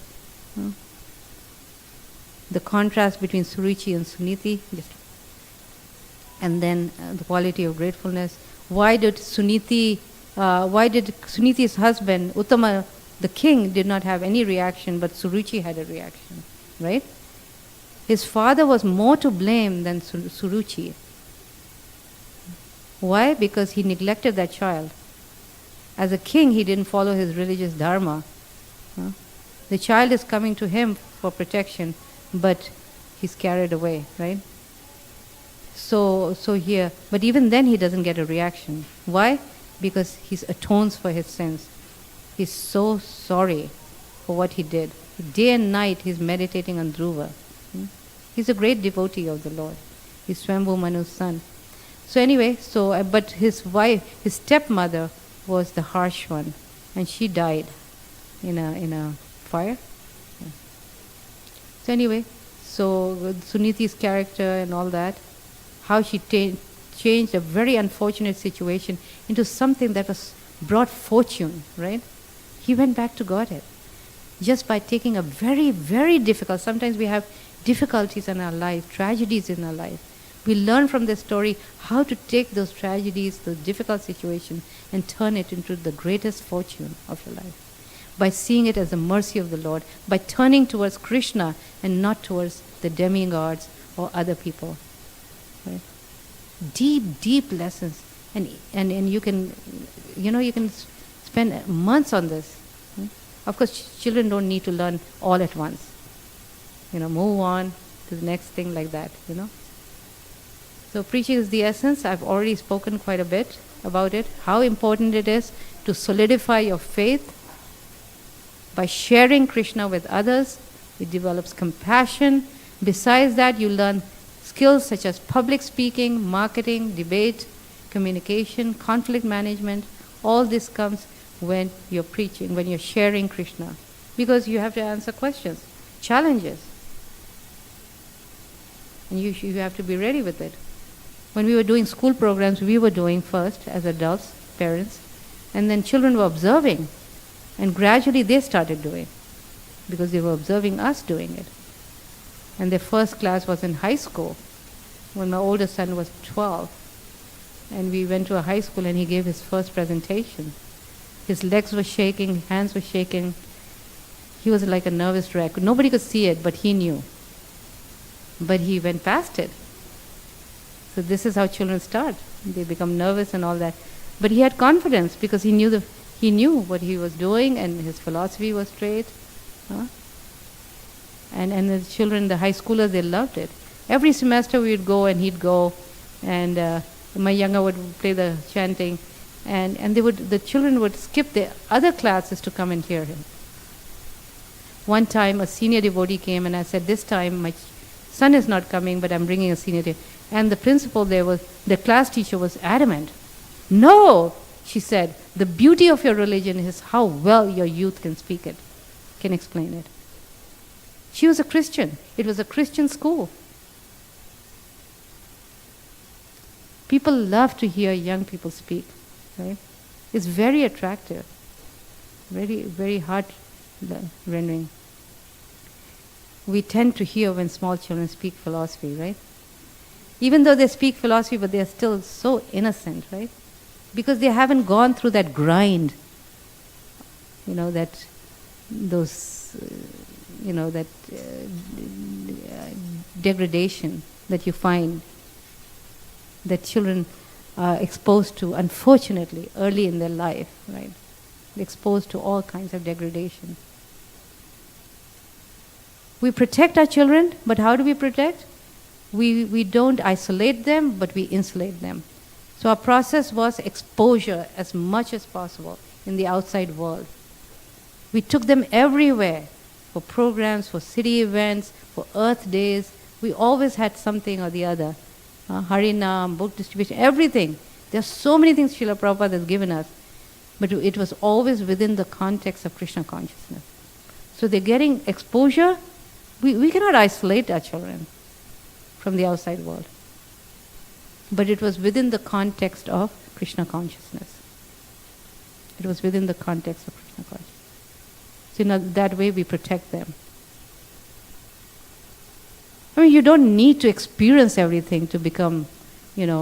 The contrast between Suruchi and Suniti, and then the quality of gratefulness. Why did Suniti's husband, Uttama, the king, did not have any reaction, but Suruchi had a reaction, right? His father was more to blame than Suruchi. Why? Because he neglected that child. As a king, he didn't follow his religious dharma. The child is coming to him for protection, but he's carried away, right? So here, but even then he doesn't get a reaction. Why? Because he atones for his sins. He's so sorry for what he did. Day and night he's meditating on Dhruva. He's a great devotee of the Lord. He's Swambhu Manu's son. So anyway, but his wife, his stepmother, was the harsh one, and she died in a fire. Yeah. So anyway, Suniti's character and all that, how she changed a very unfortunate situation into something that brought fortune, right? He went back to Godhead just by taking a very, very difficult. Sometimes we have difficulties in our life, tragedies in our life. We learn from this story how to take those tragedies, those difficult situations, and turn it into the greatest fortune of your life. By seeing it as the mercy of the Lord, by turning towards Krishna and not towards the demigods or other people. Right? Deep, deep lessons. And you can spend months on this. Of course, children don't need to learn all at once. Move on to the next thing like that, So preaching is the essence. I've already spoken quite a bit about it, how important it is to solidify your faith. By sharing Krishna with others, it develops compassion. Besides that, you learn skills such as public speaking, marketing, debate, communication, conflict management. All this comes when you're preaching, when you're sharing Krishna. Because you have to answer questions, challenges. And you have to be ready with it. When we were doing school programs, we were doing first as adults, parents, and then children were observing. And gradually they started doing, because they were observing us doing it. And their first class was in high school, when my oldest son was 12. And we went to a high school and he gave his first presentation. His legs were shaking, hands were shaking. He was like a nervous wreck. Nobody could see it, but he knew. But he went past it. So this is how children start. They become nervous and all that. But he had confidence because he knew what he was doing and his philosophy was straight. And the children, the high schoolers, they loved it. Every semester we would go and he'd go, and my younger would play the chanting, and the children would skip the other classes to come and hear him. One time a senior devotee came and I said, this time my son is not coming, but I'm bringing a senior devotee. And the principal the class teacher was adamant. No, she said, the beauty of your religion is how well your youth can speak it, can explain it. She was a Christian. It was a Christian school. People love to hear young people speak, right? It's very attractive, very, very heart-rending. We tend to hear when small children speak philosophy, right? Even though they speak philosophy, but they are still so innocent, right? Because they haven't gone through that grind, degradation that you find that children are exposed to, unfortunately, early in their life, right? They're exposed to all kinds of degradation. We protect our children, but how do we protect? We don't isolate them, but we insulate them. So our process was exposure as much as possible in the outside world. We took them everywhere for programs, for city events, for Earth Days. We always had something or the other. Harinam, book distribution, everything. There are so many things Srila Prabhupada has given us. but it was always within the context of Krishna consciousness. So they're getting exposure. We cannot isolate our children from the outside world. But it was within the context of Krishna consciousness. It was within the context of Krishna consciousness. So that way we protect them. I mean, you don't need to experience everything to become, to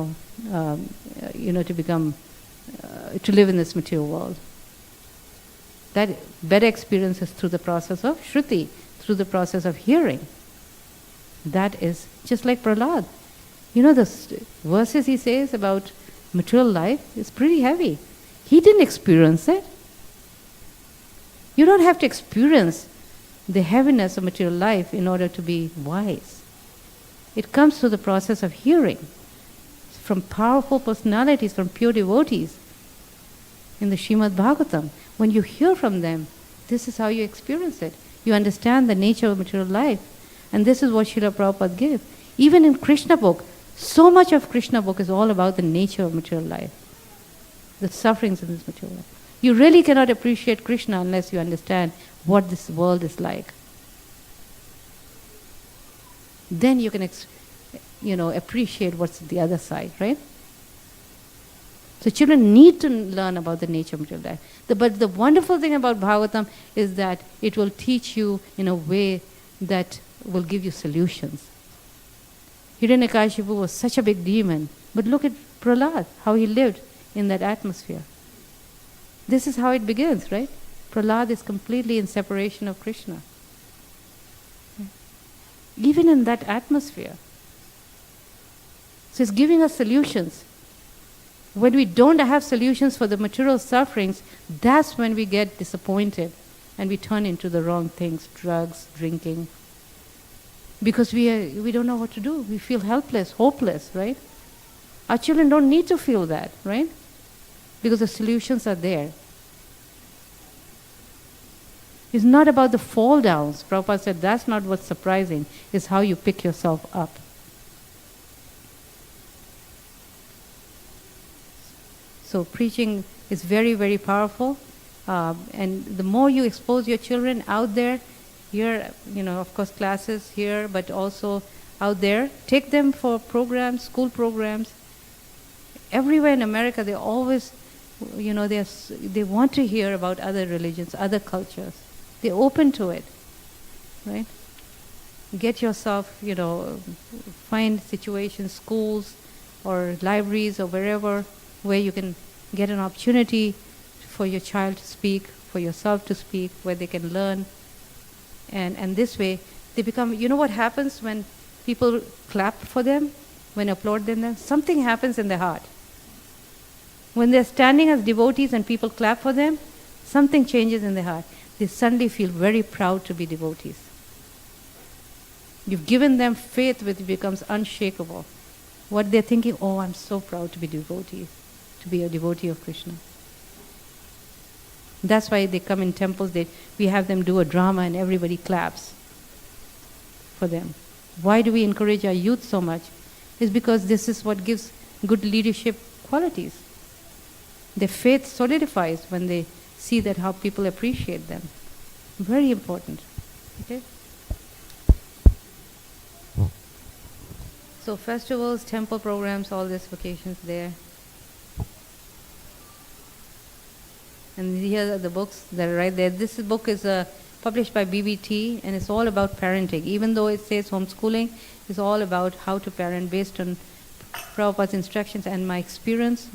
live in this material world. That better experience is through the process of Shruti, through the process of hearing. That is just like Prahlad. The verses he says about material life is pretty heavy. He didn't experience it. You don't have to experience the heaviness of material life in order to be wise. It comes through the process of hearing from powerful personalities, from pure devotees. In the Srimad Bhagavatam, when you hear from them, this is how you experience it. You understand the nature of material life. And this is what Srila Prabhupada gave. Even in Krishna book, so much of Krishna book is all about the nature of material life, the sufferings in this material life. You really cannot appreciate Krishna unless you understand what this world is like. Then you can appreciate what's the other side, right? So children need to learn about the nature of material life. But the wonderful thing about Bhagavatam is that it will teach you in a way that will give you solutions. Hiranyakashipu was such a big demon, but look at Prahlad, how he lived in that atmosphere. This is how it begins, right? Prahlad is completely in separation of Krishna. Even in that atmosphere. So it's giving us solutions. When we don't have solutions for the material sufferings, that's when we get disappointed and we turn into the wrong things, drugs, drinking. Because we don't know what to do. We feel helpless, hopeless, right? Our children don't need to feel that, right? Because the solutions are there. It's not about the fall downs. Prabhupada said that's not what's surprising. It's how you pick yourself up. So preaching is very, very powerful. And the more you expose your children out there, here, of course, classes here, but also out there, take them for programs, school programs. Everywhere in America, they always, they want to hear about other religions, other cultures. They're open to it, right? Get yourself, find situations, schools or libraries or wherever, where you can get an opportunity for your child to speak, for yourself to speak, where they can learn. And this way, they become, what happens when people clap for them, when applaud them? Something happens in their heart. When they're standing as devotees and people clap for them, something changes in their heart. They suddenly feel very proud to be devotees. You've given them faith which becomes unshakable. What they're thinking, oh, I'm so proud to be devotees, to be a devotee of Krishna. That's why they come in temples, we have them do a drama and everybody claps for them. Why do we encourage our youth so much? It's because this is what gives good leadership qualities. Their faith solidifies when they see that how people appreciate them. Very important. Okay? So festivals, temple programs, all these vacations there. And here are the books that are right there. This book is published by BBT, and it's all about parenting. Even though it says homeschooling, it's all about how to parent based on Prabhupada's instructions and my experience,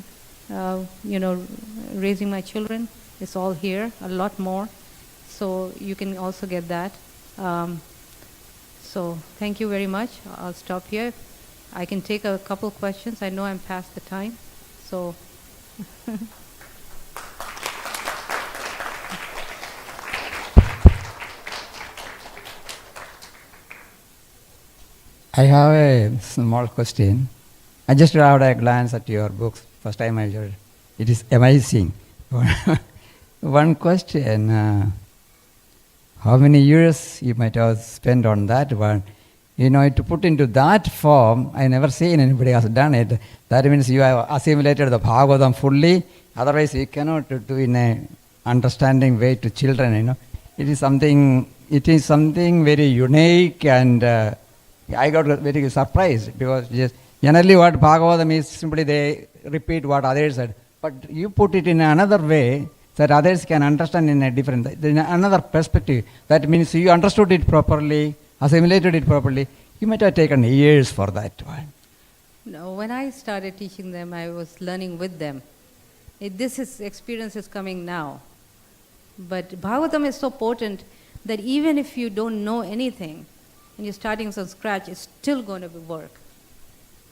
raising my children. It's all here, a lot more. So you can also get that. So thank you very much. I'll stop here. I can take a couple questions. I know I'm past the time. So... I have a small question. I just had a glance at your books. First time I heard. It is amazing. One question, how many years you might have spent on that one? To put into that form, I never seen anybody has done it. That means you have assimilated the Bhagavatam fully Otherwise, we cannot do in a understanding way to children. It is something very unique, and I got very surprised because just generally what Bhagavatam is simply they repeat what others said, but you put it in another way that others can understand in a different, in another perspective. That means you understood it properly, assimilated it properly. You might have taken years for that one. No, when I started teaching them, I was learning with them. Experience is coming now. But Bhagavatam is so potent that even if you don't know anything and you're starting from scratch, it's still going to work.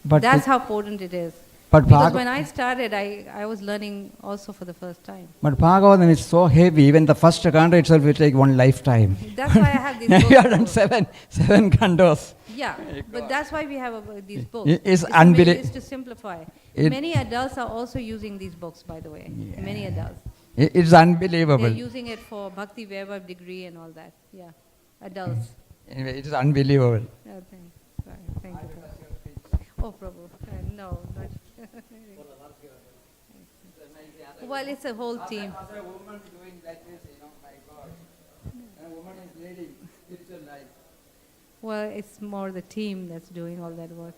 But That's how potent it is. But Because when I started, I was learning also for the first time. But Bhagavatam is so heavy, even the first canto itself will take one lifetime. That's why I have these books. You have done seven cantos. Yeah, but that's why we have these books. It's It's to simplify. Many adults are also using these books, by the way. Yeah. Many adults. It's unbelievable. They're using it for Bhakti Vaibhav degree and all that. Yeah, adults. Anyway, it is unbelievable. Oh, thanks. Sorry. Thank you. Oh, Prabhu. No, not. Well, it's a whole team. Well, it's more the team that's doing all that work.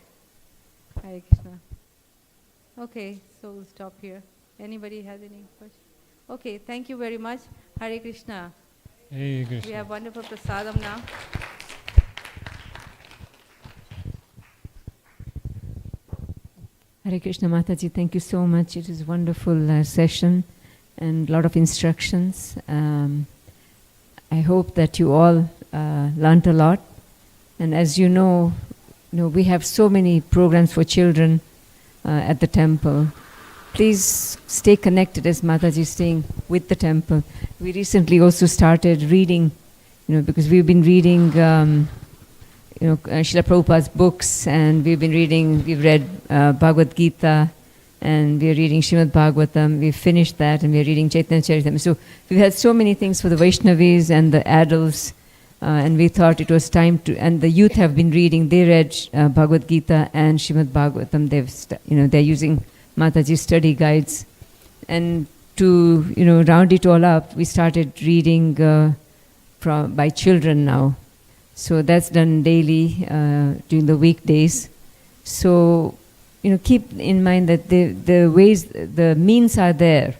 Hare Krishna. Okay, so we'll stop here. Anybody has any questions? Okay, thank you very much. Hare Krishna. Hare Krishna. We have wonderful prasadam now. Hare Krishna Mataji, thank you so much. It is a wonderful session and a lot of instructions. I hope that you all learnt a lot. And as you know, we have so many programs for children at the temple. Please stay connected, as Mataji is saying, with the temple. We recently also started reading, because we've been reading Srila Prabhupada's books, and we've read Bhagavad Gita, and we're reading Srimad Bhagavatam. We've finished that, and we're reading Chaitanya Charitamrita. So we've had so mmany things for the Vaishnavis and the adults, and we thought it was time to, and the youth have been reading, they read Bhagavad Gita and Srimad Bhagavatam. They're using Mataji's study guides. And to, round it all up, we started reading by children now. So that's done daily during the weekdays. So, keep in mind that the means are there,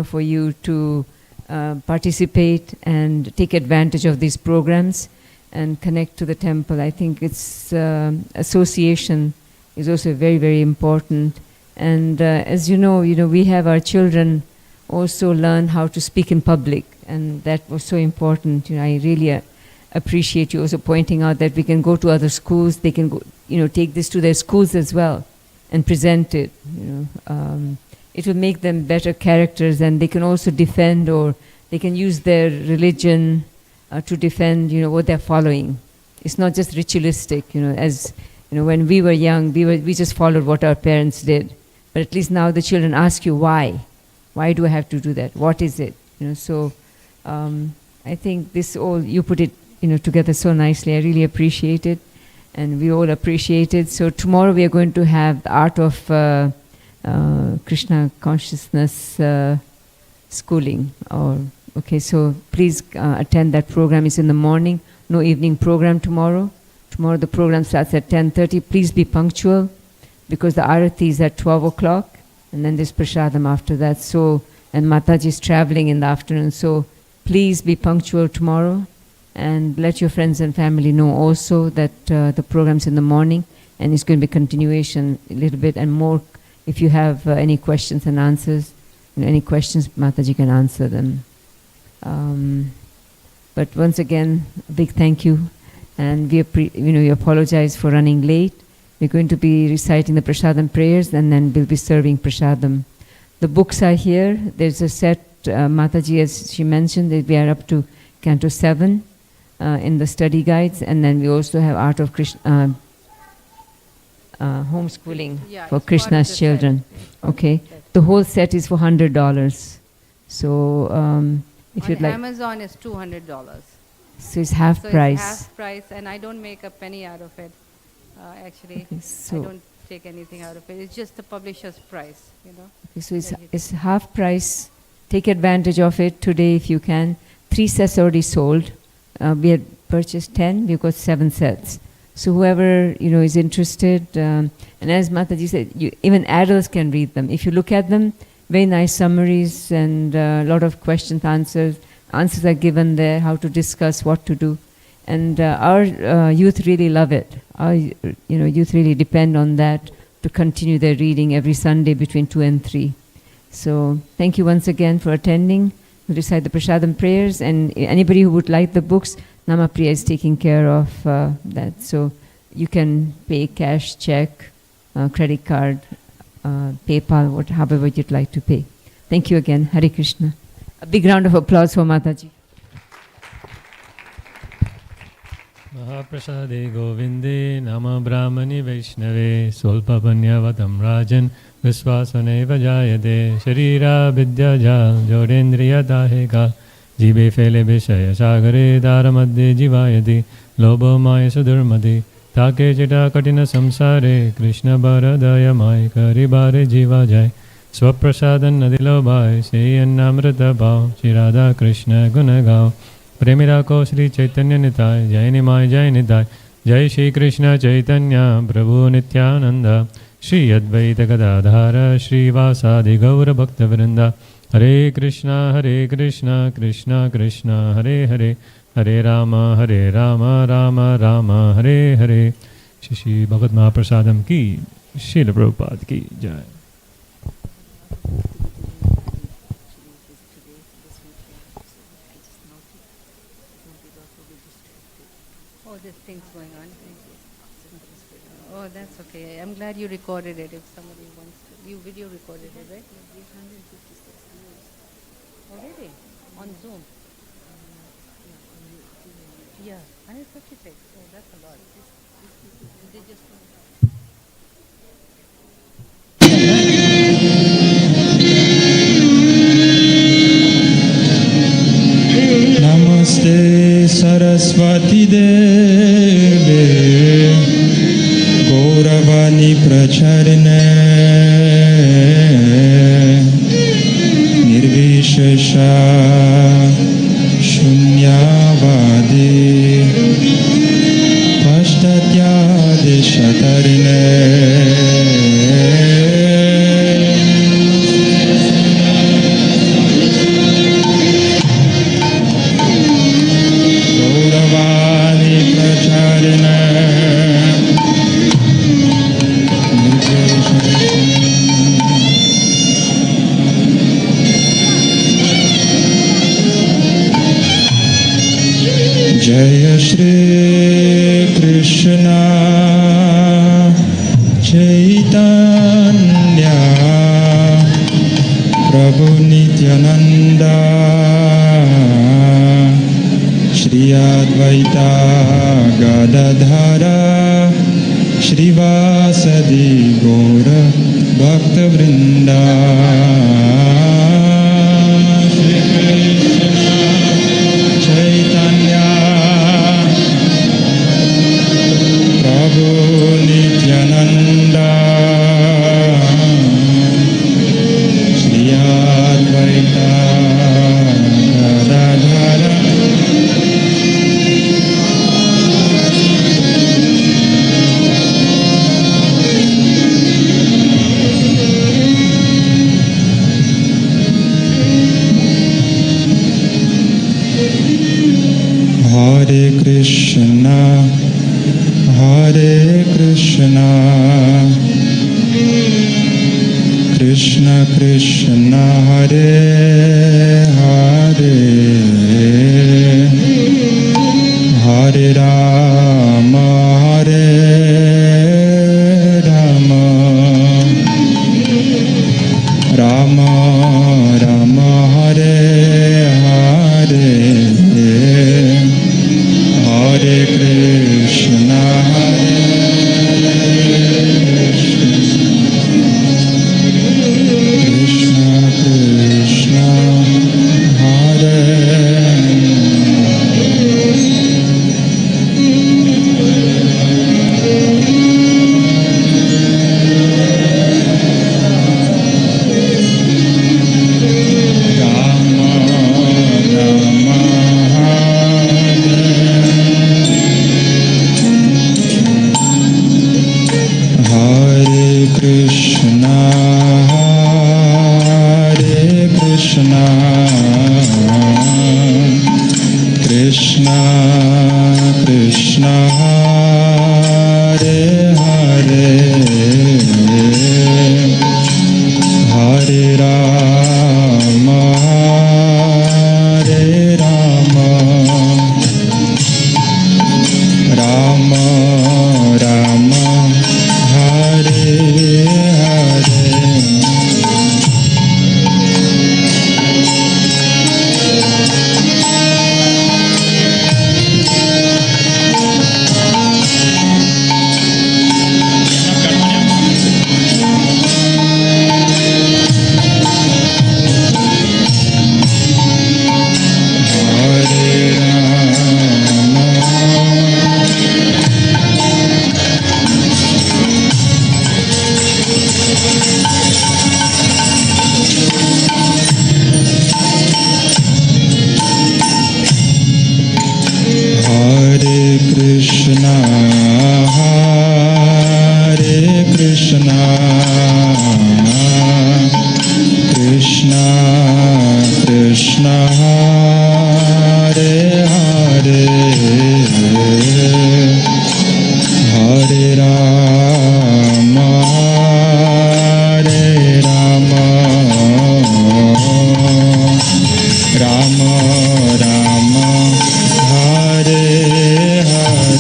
for you to participate and take advantage of these programs and connect to the temple. I think its association is also very, very important. And as you know, we have our children also learn how to speak in public, and that was so important. I really appreciate you also pointing out that we can go to other schools. They can go, take this to their schools as well and present it. It will make them better characters, and they can also defend, or they can use their religion to defend, what they're following. It's not just ritualistic, as when we were young, we just followed what our parents did. But at least now the children ask you why. Why do I have to do that? What is it? So I think this all, you put it together so nicely. I really appreciate it, and we all appreciate it. So tomorrow we are going to have the art of Krishna consciousness schooling. So please attend that program. It's in the morning, no evening program tomorrow. Tomorrow the program starts at 10:30. Please be punctual, because the arati is at 12 o'clock, and then there's prasadam after that. So, and Mataji is traveling in the afternoon. So please be punctual tomorrow, and let your friends and family know also that the program's in the morning, and it's going to be continuation a little bit and more. If you have any questions and answers, any questions, Mataji can answer them. But once again, a big thank you, and we apologize for running late. We're going to be reciting the prasadam prayers, and then we'll be serving prasadam. The books are here. There's a set, Mataji, as she mentioned, that we are up to Canto 7 in the study guides, and then we also have Art of Krishna, Homeschooling for Krishna's children. Okay, the whole set is for $100. So if you'd like, Amazon is $200. so it's half So price. it's half price, and I don't make a penny out of it. Actually, Okay, so I don't take anything out of it. It's just the publisher's price, you know. So it's half price. Take advantage of it today if you can. 3 sets already sold. We had purchased 10. We've got 7 sets. So whoever is interested, and as Mataji said, even adults can read them. If you look at them, very nice summaries and a lot of questions, answers. Answers are given there. How to discuss, what to do, and our youth really love it. Our youth really depend on that to continue their reading every Sunday between 2 and 3. So thank you once again for attending. We'll recite the Prasadam prayers, and anybody who would like the books, Namapriya is taking care of that. So you can pay cash, check, credit card, PayPal, however you'd like to pay. Thank you again. Hare Krishna. A big round of applause for Mataji. Mahaprasade Govinde Nama Brahmani Vaishnave Solpapanyavatam Rajan Viswasaneva Jayade Sharira Vidyajal Jodendriya Dahekal Jibe Fele Vishaya Sagare Dharamadde Jivayadi Lobo Maya Sudurmadi Take Chita Katina Samsare Krishna Baradaya Mai Karibare Jiva Jai Swaprasadan Nadilo Bhai Seyan Namrata Bhav Shirada Krishna Gunagao Premirako Sri Chaitanya Nitai Jai Nimai Jai Nitai Jai Shri Krishna Chaitanya Prabhu Nityananda Shri Advaita Gadadhara Shri Vasadi Gaura Bhakta Vrinda Hare Krishna Krishna Krishna Hare Hare Hare Rama Rama Rama Hare Hare Shri Bhagavad Mahaprasadam Ki Srila Prabhupada Ki Jai. Oh, there's things going on. Oh, that's okay. I'm glad you recorded it if somebody wants to. You video recorded it, right? Oh, really? On Zoom? Yeah, 156. Oh, that's a lot. They just... Namaste Saraswati Deve Gauravani Pracharine Nirvishesha Shunyavadi Pashtatyadi Shatarine Jaya Shri Krishna Chaitanya Prabhu Nityananda Shri Advaita Gadadhara Shri Vasadi Gaura Bhakta Vrinda Nityananda Shri Advaita Gadadhara Hare Krishna Hare Krishna, Krishna Krishna, Hare Hare, Hare Rama, Hare Rama, Rama Rama, Hare Hare, Hare Krishna. Krishna Krishna Krishna Krishna Hare Hare Hare Rama Hare Rama Rama Rama Hare Hare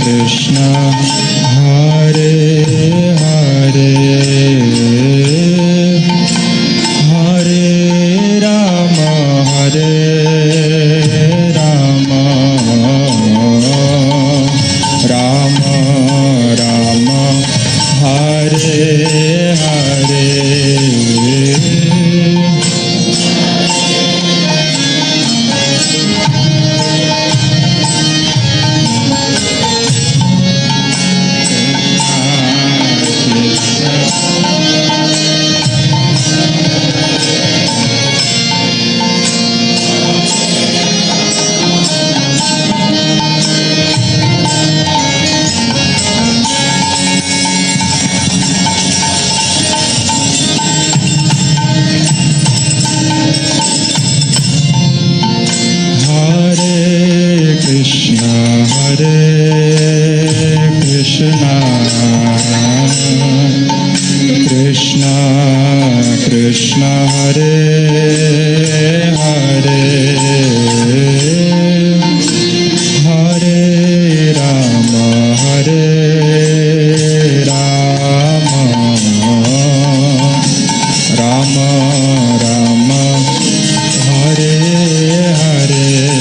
Krishna, Hare Hare, Hare Rama, Hare Rama, Rama Rama, Hare Hare. Krishna Krishna Hare Hare, Hare Rama Hare Rama, Rama Rama, Hare Hare.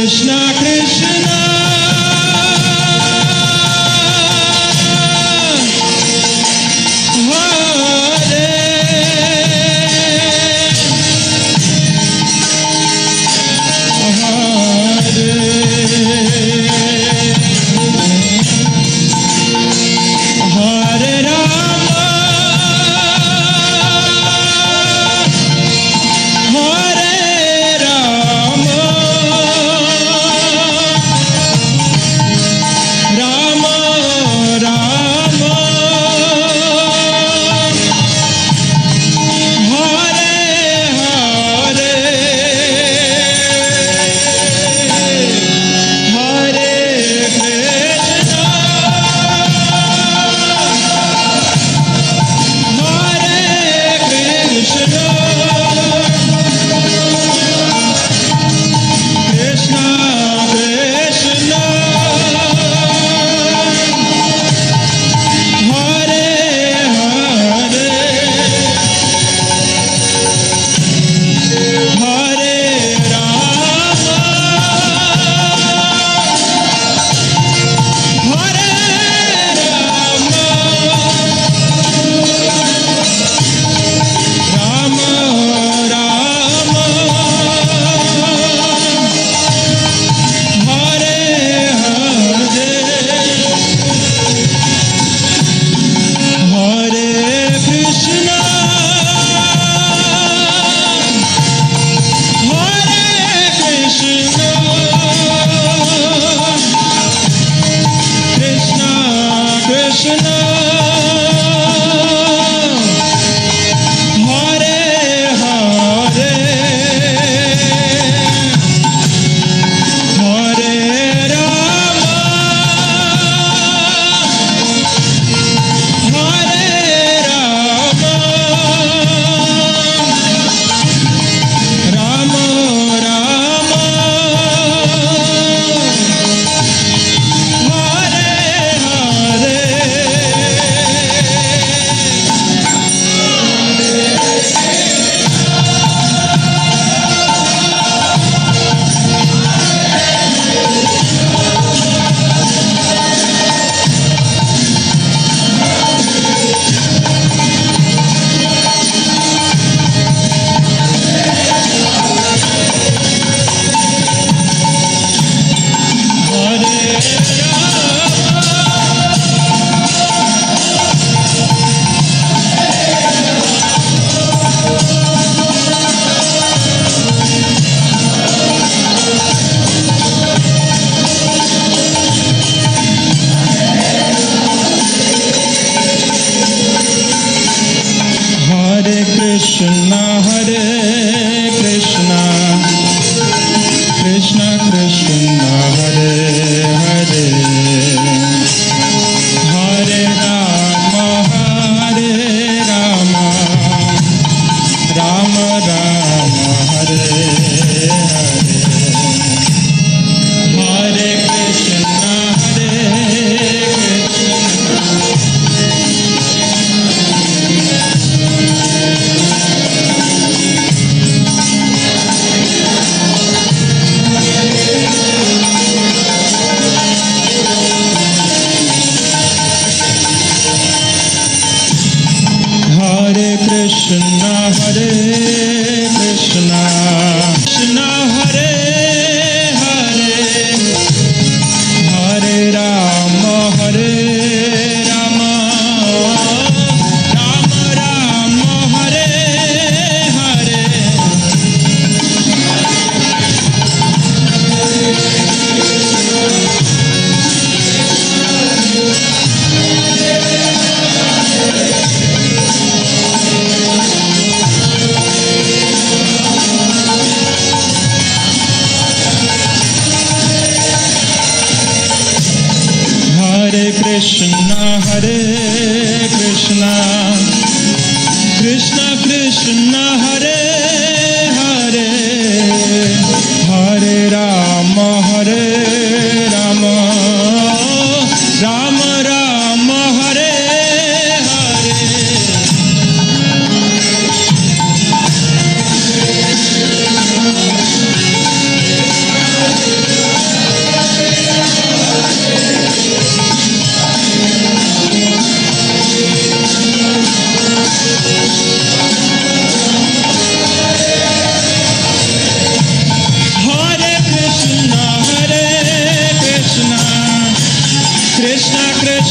Krishna Krishna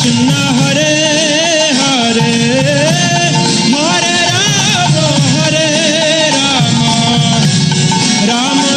Krishna, Hare Hare, Hare Rama, Rama